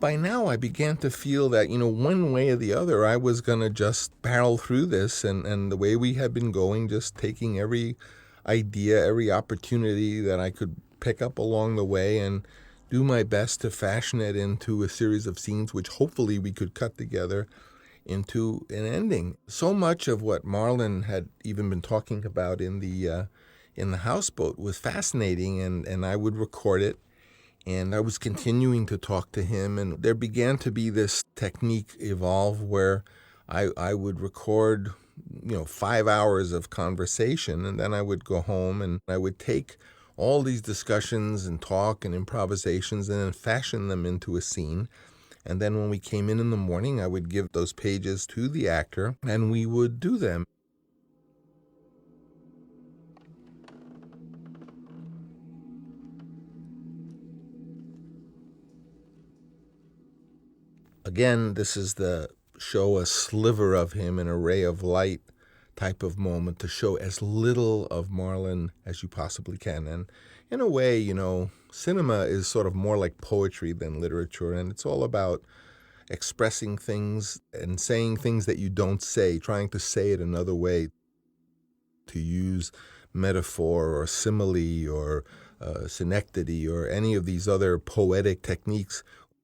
By now, I began to feel that, one way or the other, I was going to just barrel through this. And the way we had been going, just taking every idea, every opportunity that I could pick up along the way and do my best to fashion it into a series of scenes which hopefully we could cut together into an ending. So much of what Marlon had even been talking about in the houseboat was fascinating, and I would record it. And I was continuing to talk to him, and there began to be this technique evolve where I would record, 5 hours of conversation, and then I would go home and I would take all these discussions and talk and improvisations and then fashion them into a scene. And then when we came in the morning, I would give those pages to the actor and we would do them. Again, this is the show a sliver of him, an array of light type of moment, to show as little of Marlon as you possibly can. And in a way, cinema is sort of more like poetry than literature, and it's all about expressing things and saying things that you don't say, trying to say it another way, to use metaphor or simile or synecdoche or any of these other poetic techniques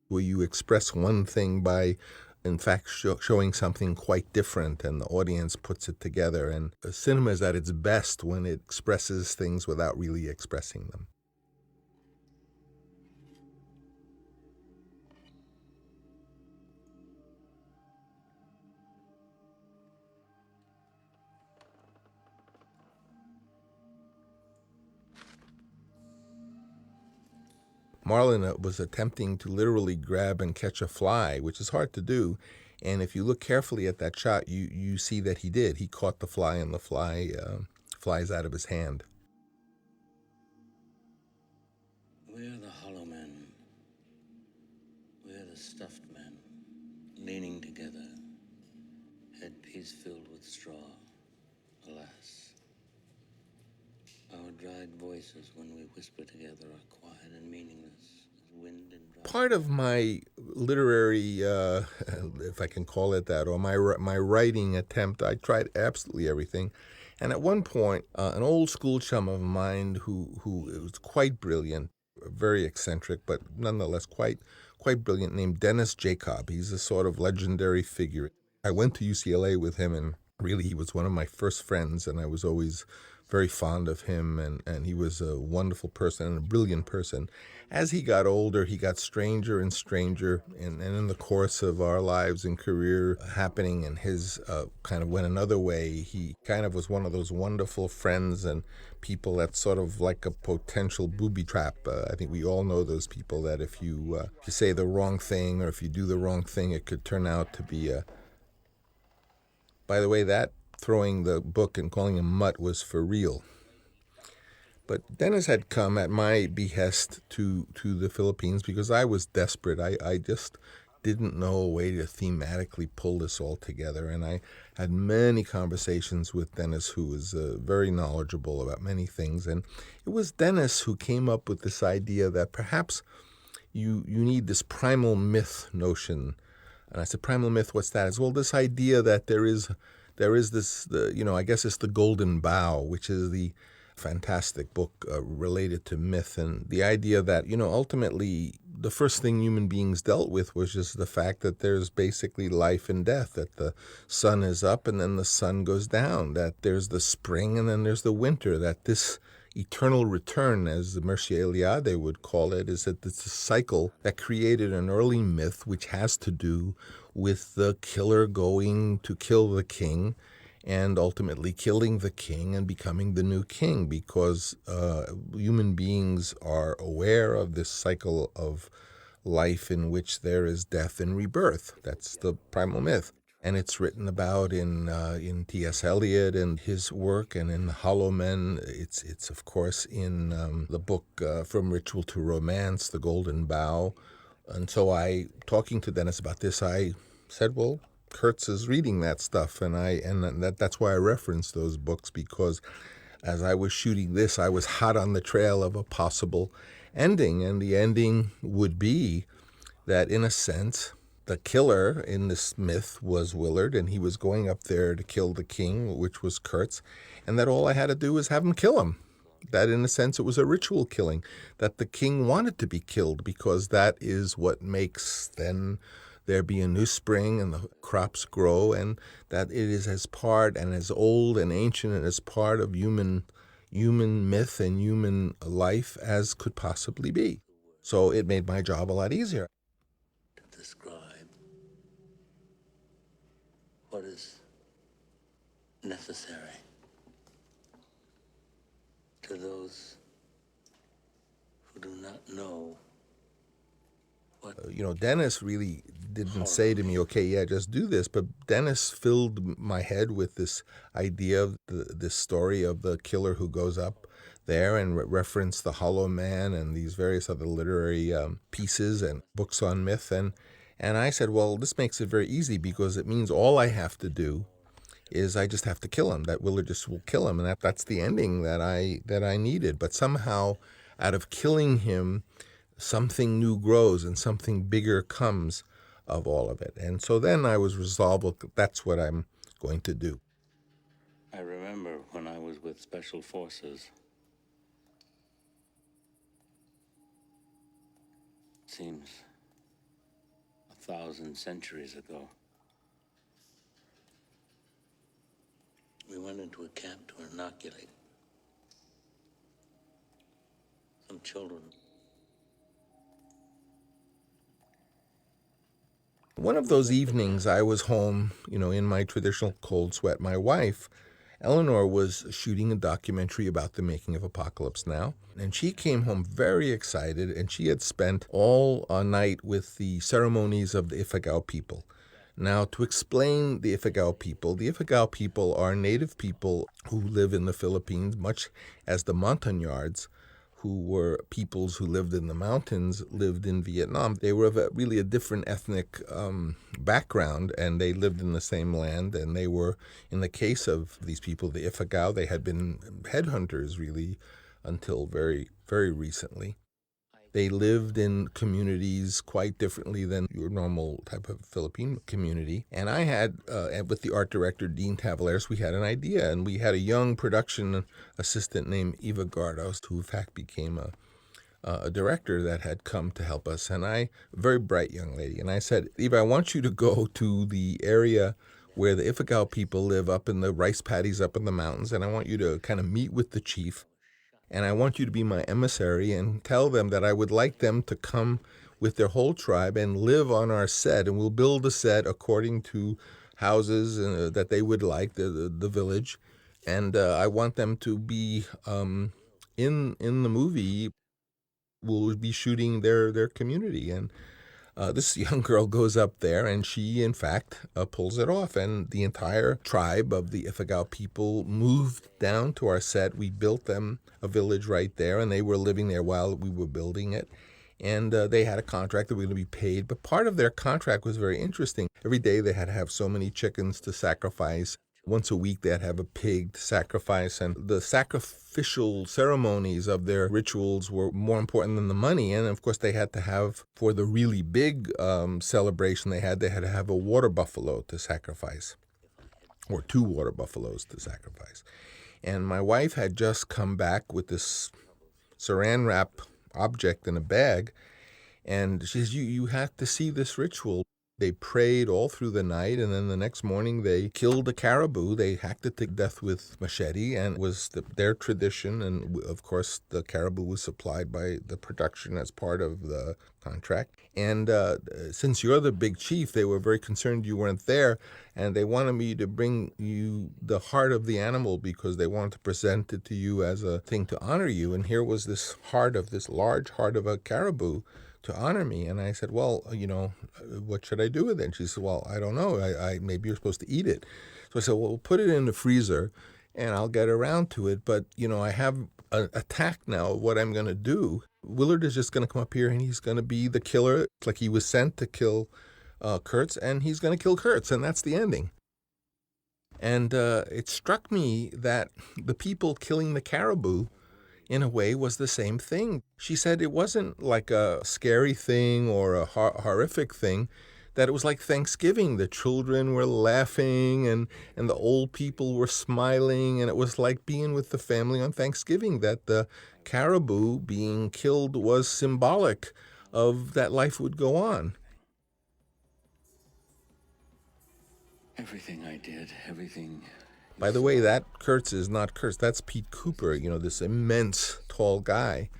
where you express one thing by, in fact, showing something quite different, and the audience puts it together. And cinema is at its best when it expresses things without really expressing them. Marlon was attempting to literally grab and catch a fly, which is hard to do. And if you look carefully at that shot, you see that he did. He caught the fly, and the fly flies out of his hand. We're the hollow men. We're the stuffed men, leaning together, headpiece filled with straw. Alas, our dried voices when we whisper together are quiet and meaningless as wind and dry. Part of my literary, if I can call it that, or my writing attempt, I tried absolutely everything. And at one point, an old school chum of mine who was quite brilliant, very eccentric, but nonetheless quite brilliant, named Dennis Jacob. He's a sort of legendary figure. I went to UCLA with him, and really he was one of my first friends, and I was always very fond of him, and he was a wonderful person and a brilliant person. As he got older, he got stranger and stranger, and in the course of our lives and career happening, and his kind of went another way. He kind of was one of those wonderful friends and people that's sort of like a potential booby trap. I think we all know those people that if you say the wrong thing or if you do the wrong thing, it could turn out to be a... By the way, that throwing the book and calling him Mutt was for real. But Dennis had come at my behest to the Philippines because I was desperate. I just didn't know a way to thematically pull this all together. And I had many conversations with Dennis, who was very knowledgeable about many things. And it was Dennis who came up with this idea that perhaps you need this primal myth notion. And I said, primal myth, what's that? It's, well, this idea that there is this, I guess it's the Golden Bough, which is the fantastic book related to myth, and the idea that, ultimately the first thing human beings dealt with was just the fact that there's basically life and death, that the sun is up and then the sun goes down, that there's the spring and then there's the winter, that this eternal return, as the Mircea Eliade would call it, is that it's a cycle that created an early myth which has to do with the killer going to kill the king and ultimately killing the king and becoming the new king, because human beings are aware of this cycle of life in which there is death and rebirth. That's the primal myth. and it's written about in T.S. Eliot and his work, and in The Hollow Men. It's of course in the book From Ritual to Romance, The Golden Bough. And so talking to Dennis about this, I said, well, Kurtz is reading that stuff, and that's why I referenced those books, because as I was shooting this, I was hot on the trail of a possible ending, and the ending would be that, in a sense, the killer in this myth was Willard, and he was going up there to kill the king, which was Kurtz, and that all I had to do was have him kill him. That, in a sense, it was a ritual killing, that the king wanted to be killed because that is what makes then there be a new spring and the crops grow, and that it is as part and as old and ancient and as part of human myth and human life as could possibly be. So it made my job a lot easier. To describe what is necessary to those who do not know what. Dennis really didn't say to me, okay, yeah, just do this. But Dennis filled my head with this idea of this story of the killer who goes up there and referenced The Hollow Man and these various other literary pieces and books on myth. And I said, well, this makes it very easy, because it means all I have to do is I just have to kill him. That Willard just will kill him. And that's the ending that I needed. But somehow, out of killing him, something new grows and something bigger comes of all of it. And so then I was resolved, well, that's what I'm going to do. I remember when I was with Special Forces. Seems 1,000 centuries ago. We went into a camp to inoculate some children. One of those evenings I was home, in my traditional cold sweat. My wife, Eleanor, was shooting a documentary about the making of Apocalypse Now, and she came home very excited, and she had spent all night with the ceremonies of the Ifugao people. Now, to explain the Ifugao people are native people who live in the Philippines, much as the Montagnards, who were peoples who lived in the mountains, lived in Vietnam. They were of really a different ethnic background, and they lived in the same land. And they were, in the case of these people, the Ifugao, they had been headhunters really until very, very recently. They lived in communities quite differently than your normal type of Philippine community. And I had, with the art director, Dean Tavares, we had an idea. And we had a young production assistant named Eva Gardos, who in fact became a director that had come to help us. And a very bright young lady. And I said, Eva, I want you to go to the area where the Ifugao people live, up in the rice paddies up in the mountains. And I want you to kind of meet with the chief. And I want you to be my emissary and tell them that I would like them to come with their whole tribe and live on our set. And we'll build a set according to houses that they would like, the village. And I want them to be in the movie. We'll be shooting their community. And this young girl goes up there, and she, in fact, pulls it off. And the entire tribe of the Ifugao people moved down to our set. We built them a village right there, and they were living there while we were building it. And they had a contract that we were going to be paid. But part of their contract was very interesting. Every day they had to have so many chickens to sacrifice. Once a week they'd have a pig to sacrifice. And the sacrificial ceremonies of their rituals were more important than the money. And of course they had to have, for the really big celebration they had to have a water buffalo to sacrifice, or 2 water buffaloes to sacrifice. And my wife had just come back with this saran wrap object in a bag, and she says, you have to see this ritual. They prayed all through the night, and then the next morning they killed a caribou. They hacked it to death with machete, and it was their tradition. And of course, the caribou was supplied by the production as part of the contract. And since you're the big chief, they were very concerned you weren't there, and they wanted me to bring you the heart of the animal because they wanted to present it to you as a thing to honor you. And here was this large heart of a caribou to honor me. And I said, well, what should I do with it? And she said, well, I don't know. I maybe you're supposed to eat it. So I said, well, put it in the freezer and I'll get around to it. But, I have a tack now of what I'm going to do. Willard is just going to come up here and he's going to be the killer. It's like he was sent to kill Kurtz, and he's going to kill Kurtz, and that's the ending. And it struck me that the people killing the caribou, in a way, was the same thing. She said it wasn't like a scary thing or a horrific thing, that it was like Thanksgiving. The children were laughing and the old people were smiling, and it was like being with the family on Thanksgiving, that the caribou being killed was symbolic of that life would go on. Everything I did, everything... By the way, that Kurtz is not Kurtz. That's Pete Cooper, this immense, tall guy,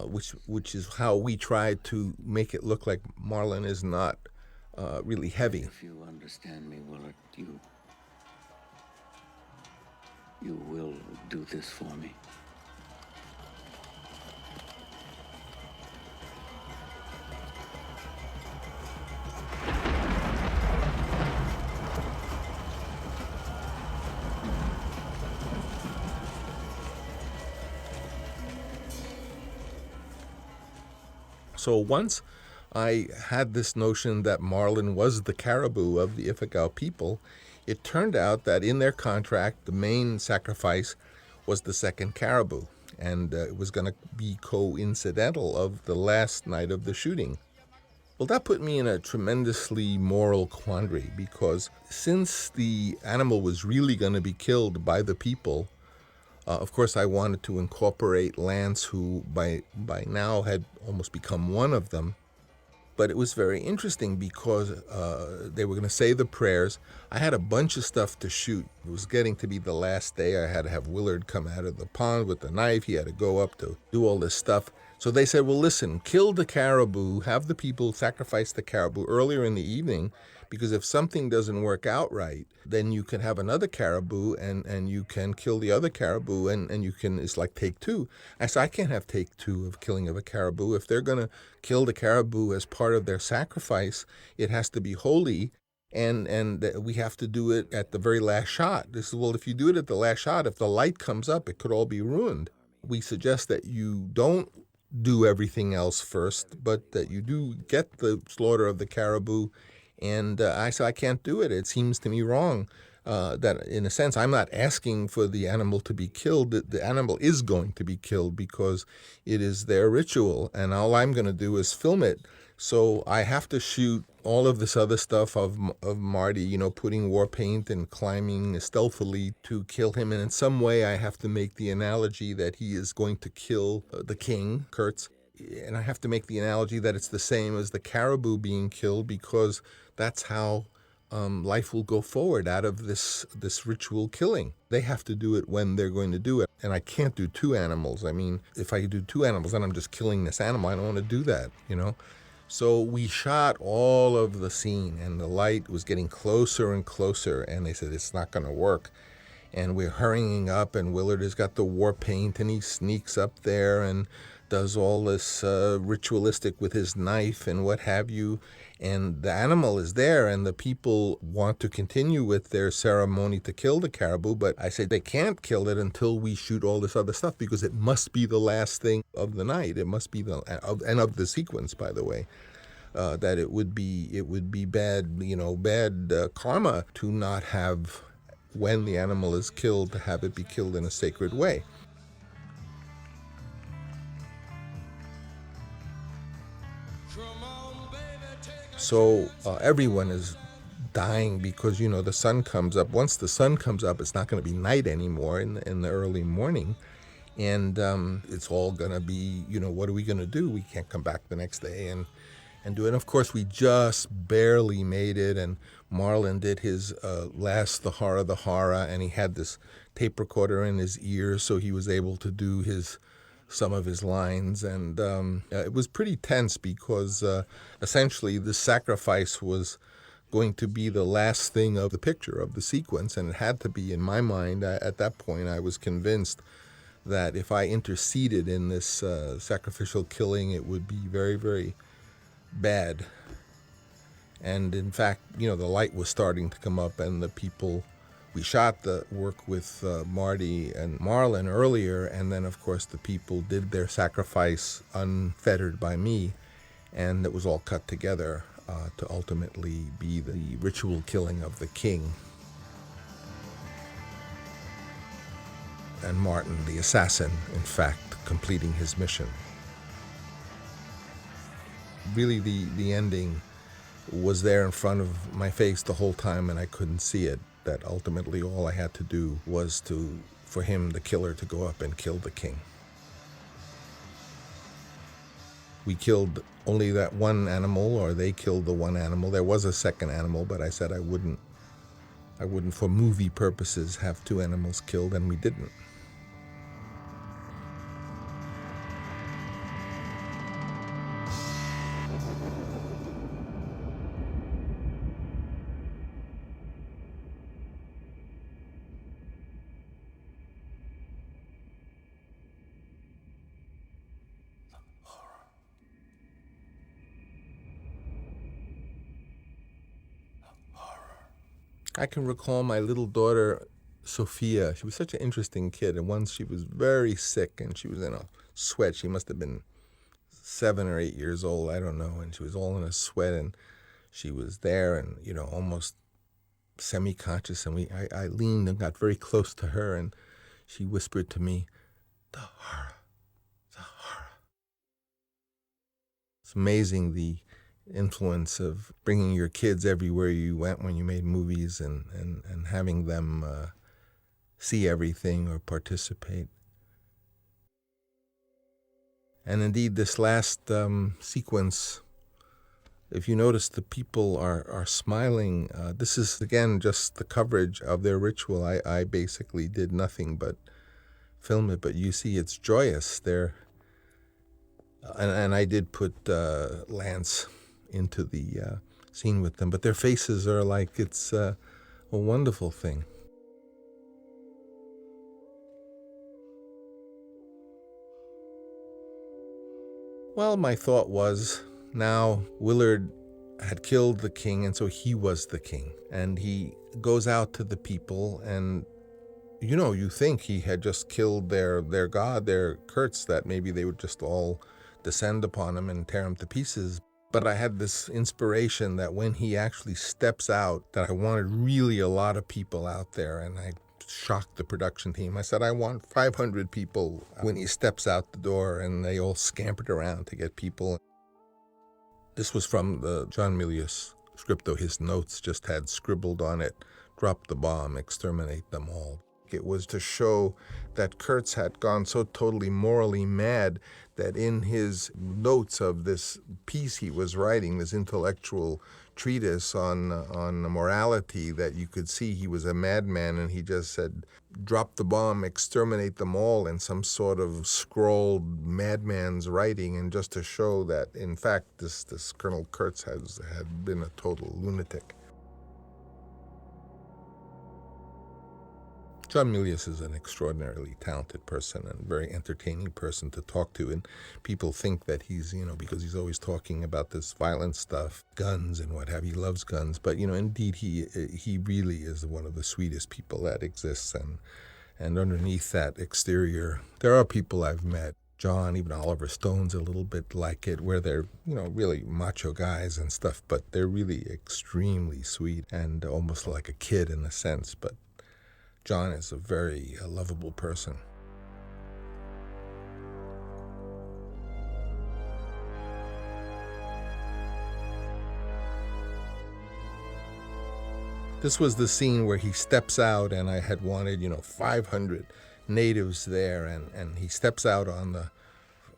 which is how we tried to make it look like Marlon is not really heavy. If you understand me, Willard, you will do this for me. So once I had this notion that Marlon was the caribou of the Ifugao people, it turned out that in their contract, the main sacrifice was the second caribou, and it was going to be coincidental of the last night of the shooting. Well, that put me in a tremendously moral quandary, because since the animal was really going to be killed by the people, of course, I wanted to incorporate Lance, who by now had almost become one of them. But it was very interesting because they were going to say the prayers. I had a bunch of stuff to shoot. It was getting to be the last day. I had to have Willard come out of the pond with the knife. He had to go up to do all this stuff. So they said, well, listen, kill the caribou, have the people sacrifice the caribou earlier in the evening, because if something doesn't work out right, then you can have another caribou and you can kill the other caribou and you can, it's like take two. I said, I can't have take two of killing of a caribou. If they're going to kill the caribou as part of their sacrifice, it has to be holy, and we have to do it at the very last shot. They said, well, if you do it at the last shot, if the light comes up, it could all be ruined. We suggest that you don't do everything else first, but that you do get the slaughter of the caribou. And I said, I can't do it. It seems to me wrong. That in a sense, I'm not asking for the animal to be killed. The animal is going to be killed because it is their ritual, and all I'm going to do is film it. So I have to shoot all of this other stuff of Marty, putting war paint and climbing stealthily to kill him. And in some way, I have to make the analogy that he is going to kill the king, Kurtz. And I have to make the analogy that it's the same as the caribou being killed, because that's how life will go forward out of this ritual killing. They have to do it when they're going to do it. And I can't do two animals. I mean, if I do two animals, then I'm just killing this animal. I don't want to do that, So we shot all of the scene, and the light was getting closer and closer, and they said, it's not going to work. And we're hurrying up, and Willard has got the war paint, and he sneaks up there and does all this ritualistic with his knife and what have you. And the animal is there, and the people want to continue with their ceremony to kill the caribou. But I said they can't kill it until we shoot all this other stuff, because it must be the last thing of the night. It must be of the sequence, by the way. That it would be bad, bad karma to not have, when the animal is killed, to have it be killed in a sacred way. So everyone is dying because, the sun comes up. Once the sun comes up, it's not going to be night anymore in the early morning. And it's all going to be, what are we going to do? We can't come back the next day and do it. And of course, we just barely made it. And Marlon did his last The Horror, and he had this tape recorder in his ear, so he was able to do some of his lines. And it was pretty tense because essentially the sacrifice was going to be the last thing of the picture, of the sequence, and it had to be, in my mind. At that point, I was convinced that if I interceded in this sacrificial killing, it would be very, very bad. And in fact, the light was starting to come up, and the people, we shot the work with Marty and Marlon earlier, and then of course the people did their sacrifice unfettered by me, and it was all cut together to ultimately be the ritual killing of the king. And Martin, the assassin, in fact, completing his mission. Really, the ending was there in front of my face the whole time, and I couldn't see it. That ultimately all I had to do was for him, the killer, to go up and kill the king. We killed only that one animal, or they killed the one animal. There was a second animal, but I said I wouldn't, for movie purposes, have two animals killed, and we didn't. I can recall my little daughter, Sophia. She was such an interesting kid. And once she was very sick, and she was in a sweat. She must have been 7 or 8 years old, I don't know. And she was all in a sweat, and she was there and, almost semi-conscious. And I leaned and got very close to her, and she whispered to me, "Tahara, Tahara." It's amazing the influence of bringing your kids everywhere you went when you made movies, and having them see everything or participate. And indeed, this last sequence, if you notice, the people are smiling. This is, again, just the coverage of their ritual. I basically did nothing but film it, but you see it's joyous. And I did put Lance into the scene with them, but their faces are like it's a wonderful thing. Well, my thought was, now Willard had killed the king, and so he was the king. And he goes out to the people, and you think he had just killed their god, their Kurtz, that maybe they would just all descend upon him and tear him to pieces. But I had this inspiration that when he actually steps out, that I wanted really a lot of people out there, and I shocked the production team. I said, I want 500 people when he steps out the door, and they all scampered around to get people. This was from the John Milius script, though his notes just had scribbled on it, "Drop the bomb, exterminate them all." It was to show that Kurtz had gone so totally morally mad that in his notes of this piece he was writing, this intellectual treatise on morality, that you could see he was a madman, and he just said, "Drop the bomb, exterminate them all," in some sort of scrawled madman's writing, and just to show that, in fact, this Colonel Kurtz had been a total lunatic. John Milius is an extraordinarily talented person and very entertaining person to talk to, and people think that he's, because he's always talking about this violent stuff, guns and what have you, he loves guns, but, indeed he really is one of the sweetest people that exists, and underneath that exterior, there are people I've met, John, even Oliver Stone's a little bit like it, where they're, really macho guys and stuff, but they're really extremely sweet and almost like a kid in a sense, but John is a very lovable person. This was the scene where he steps out, and I had wanted, 500 natives there, and he steps out on the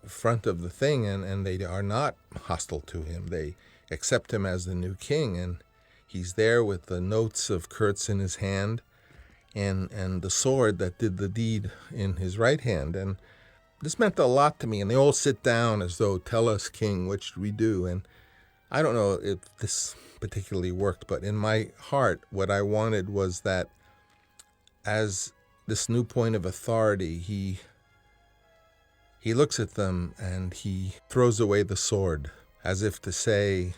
front of the thing, and they are not hostile to him. They accept him as the new king, and he's there with the notes of Kurtz in his hand, and the sword that did the deed in his right hand. And this meant a lot to me. And they all sit down as though, "Tell us, King, what should we do?" And I don't know if this particularly worked, but in my heart, what I wanted was that as this new point of authority, he He looks at them and he throws away the sword, as if to say,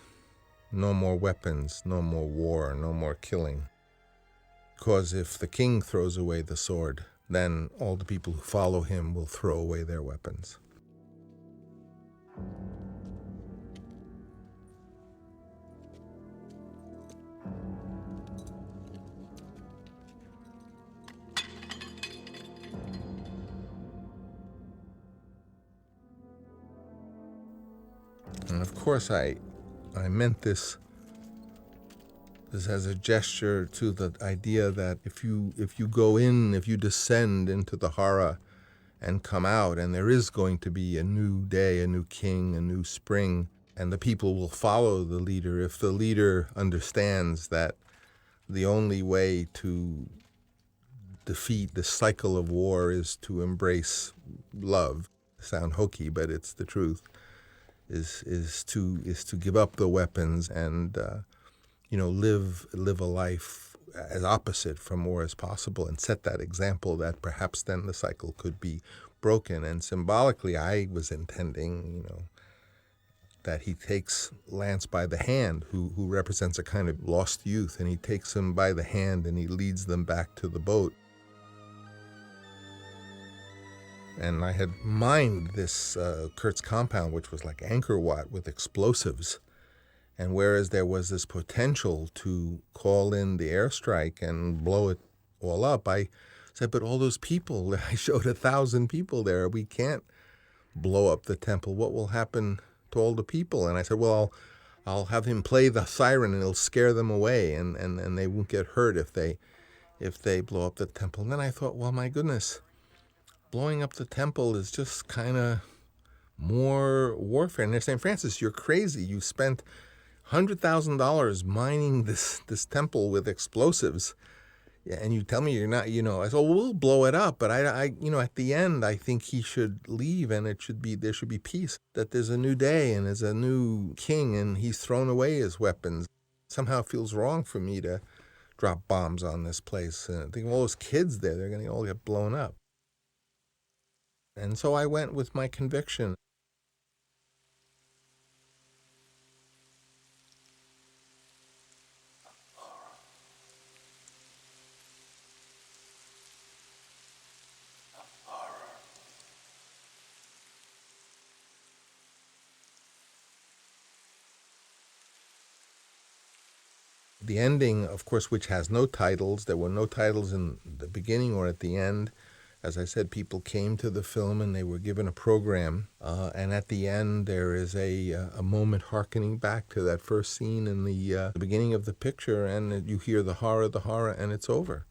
no more weapons, no more war, no more killing. Because if the king throws away the sword, then all the people who follow him will throw away their weapons. And of course I meant this as a gesture to the idea that if you go in, if you descend into the Hara and come out, and there is going to be a new day, a new king, a new spring, and the people will follow the leader, if the leader understands that the only way to defeat the cycle of war is to embrace love. Sound hokey, but it's the truth. Is to give up the weapons and live a life as opposite from war as possible, and set that example, that perhaps then the cycle could be broken. And symbolically, I was intending, that he takes Lance by the hand, who represents a kind of lost youth, and he takes him by the hand and he leads them back to the boat. And I had mined this Kurt's compound, which was like Angkor Wat, with explosives. And whereas there was this potential to call in the airstrike and blow it all up, I said, but all those people, I showed 1,000 people there. We can't blow up the temple. What will happen to all the people? And I said, well, I'll have him play the siren and it'll scare them away, and they won't get hurt if they blow up the temple. And then I thought, well, my goodness, blowing up the temple is just kind of more warfare. And they're saying, Francis, you're crazy. You spent $100,000 mining this temple with explosives, and you tell me you're not, I said, well, we'll blow it up, but I at the end, I think he should leave, and there should be peace, that there's a new day, and there's a new king, and he's thrown away his weapons. Somehow it feels wrong for me to drop bombs on this place, and I think all those kids there, they're going to all get blown up. And so I went with my conviction. The ending, of course, which has no titles. There were no titles in the beginning or at the end. As I said, people came to the film and they were given a program. And at the end, there is a moment hearkening back to that first scene in the beginning of the picture, and you hear the horror, and it's over.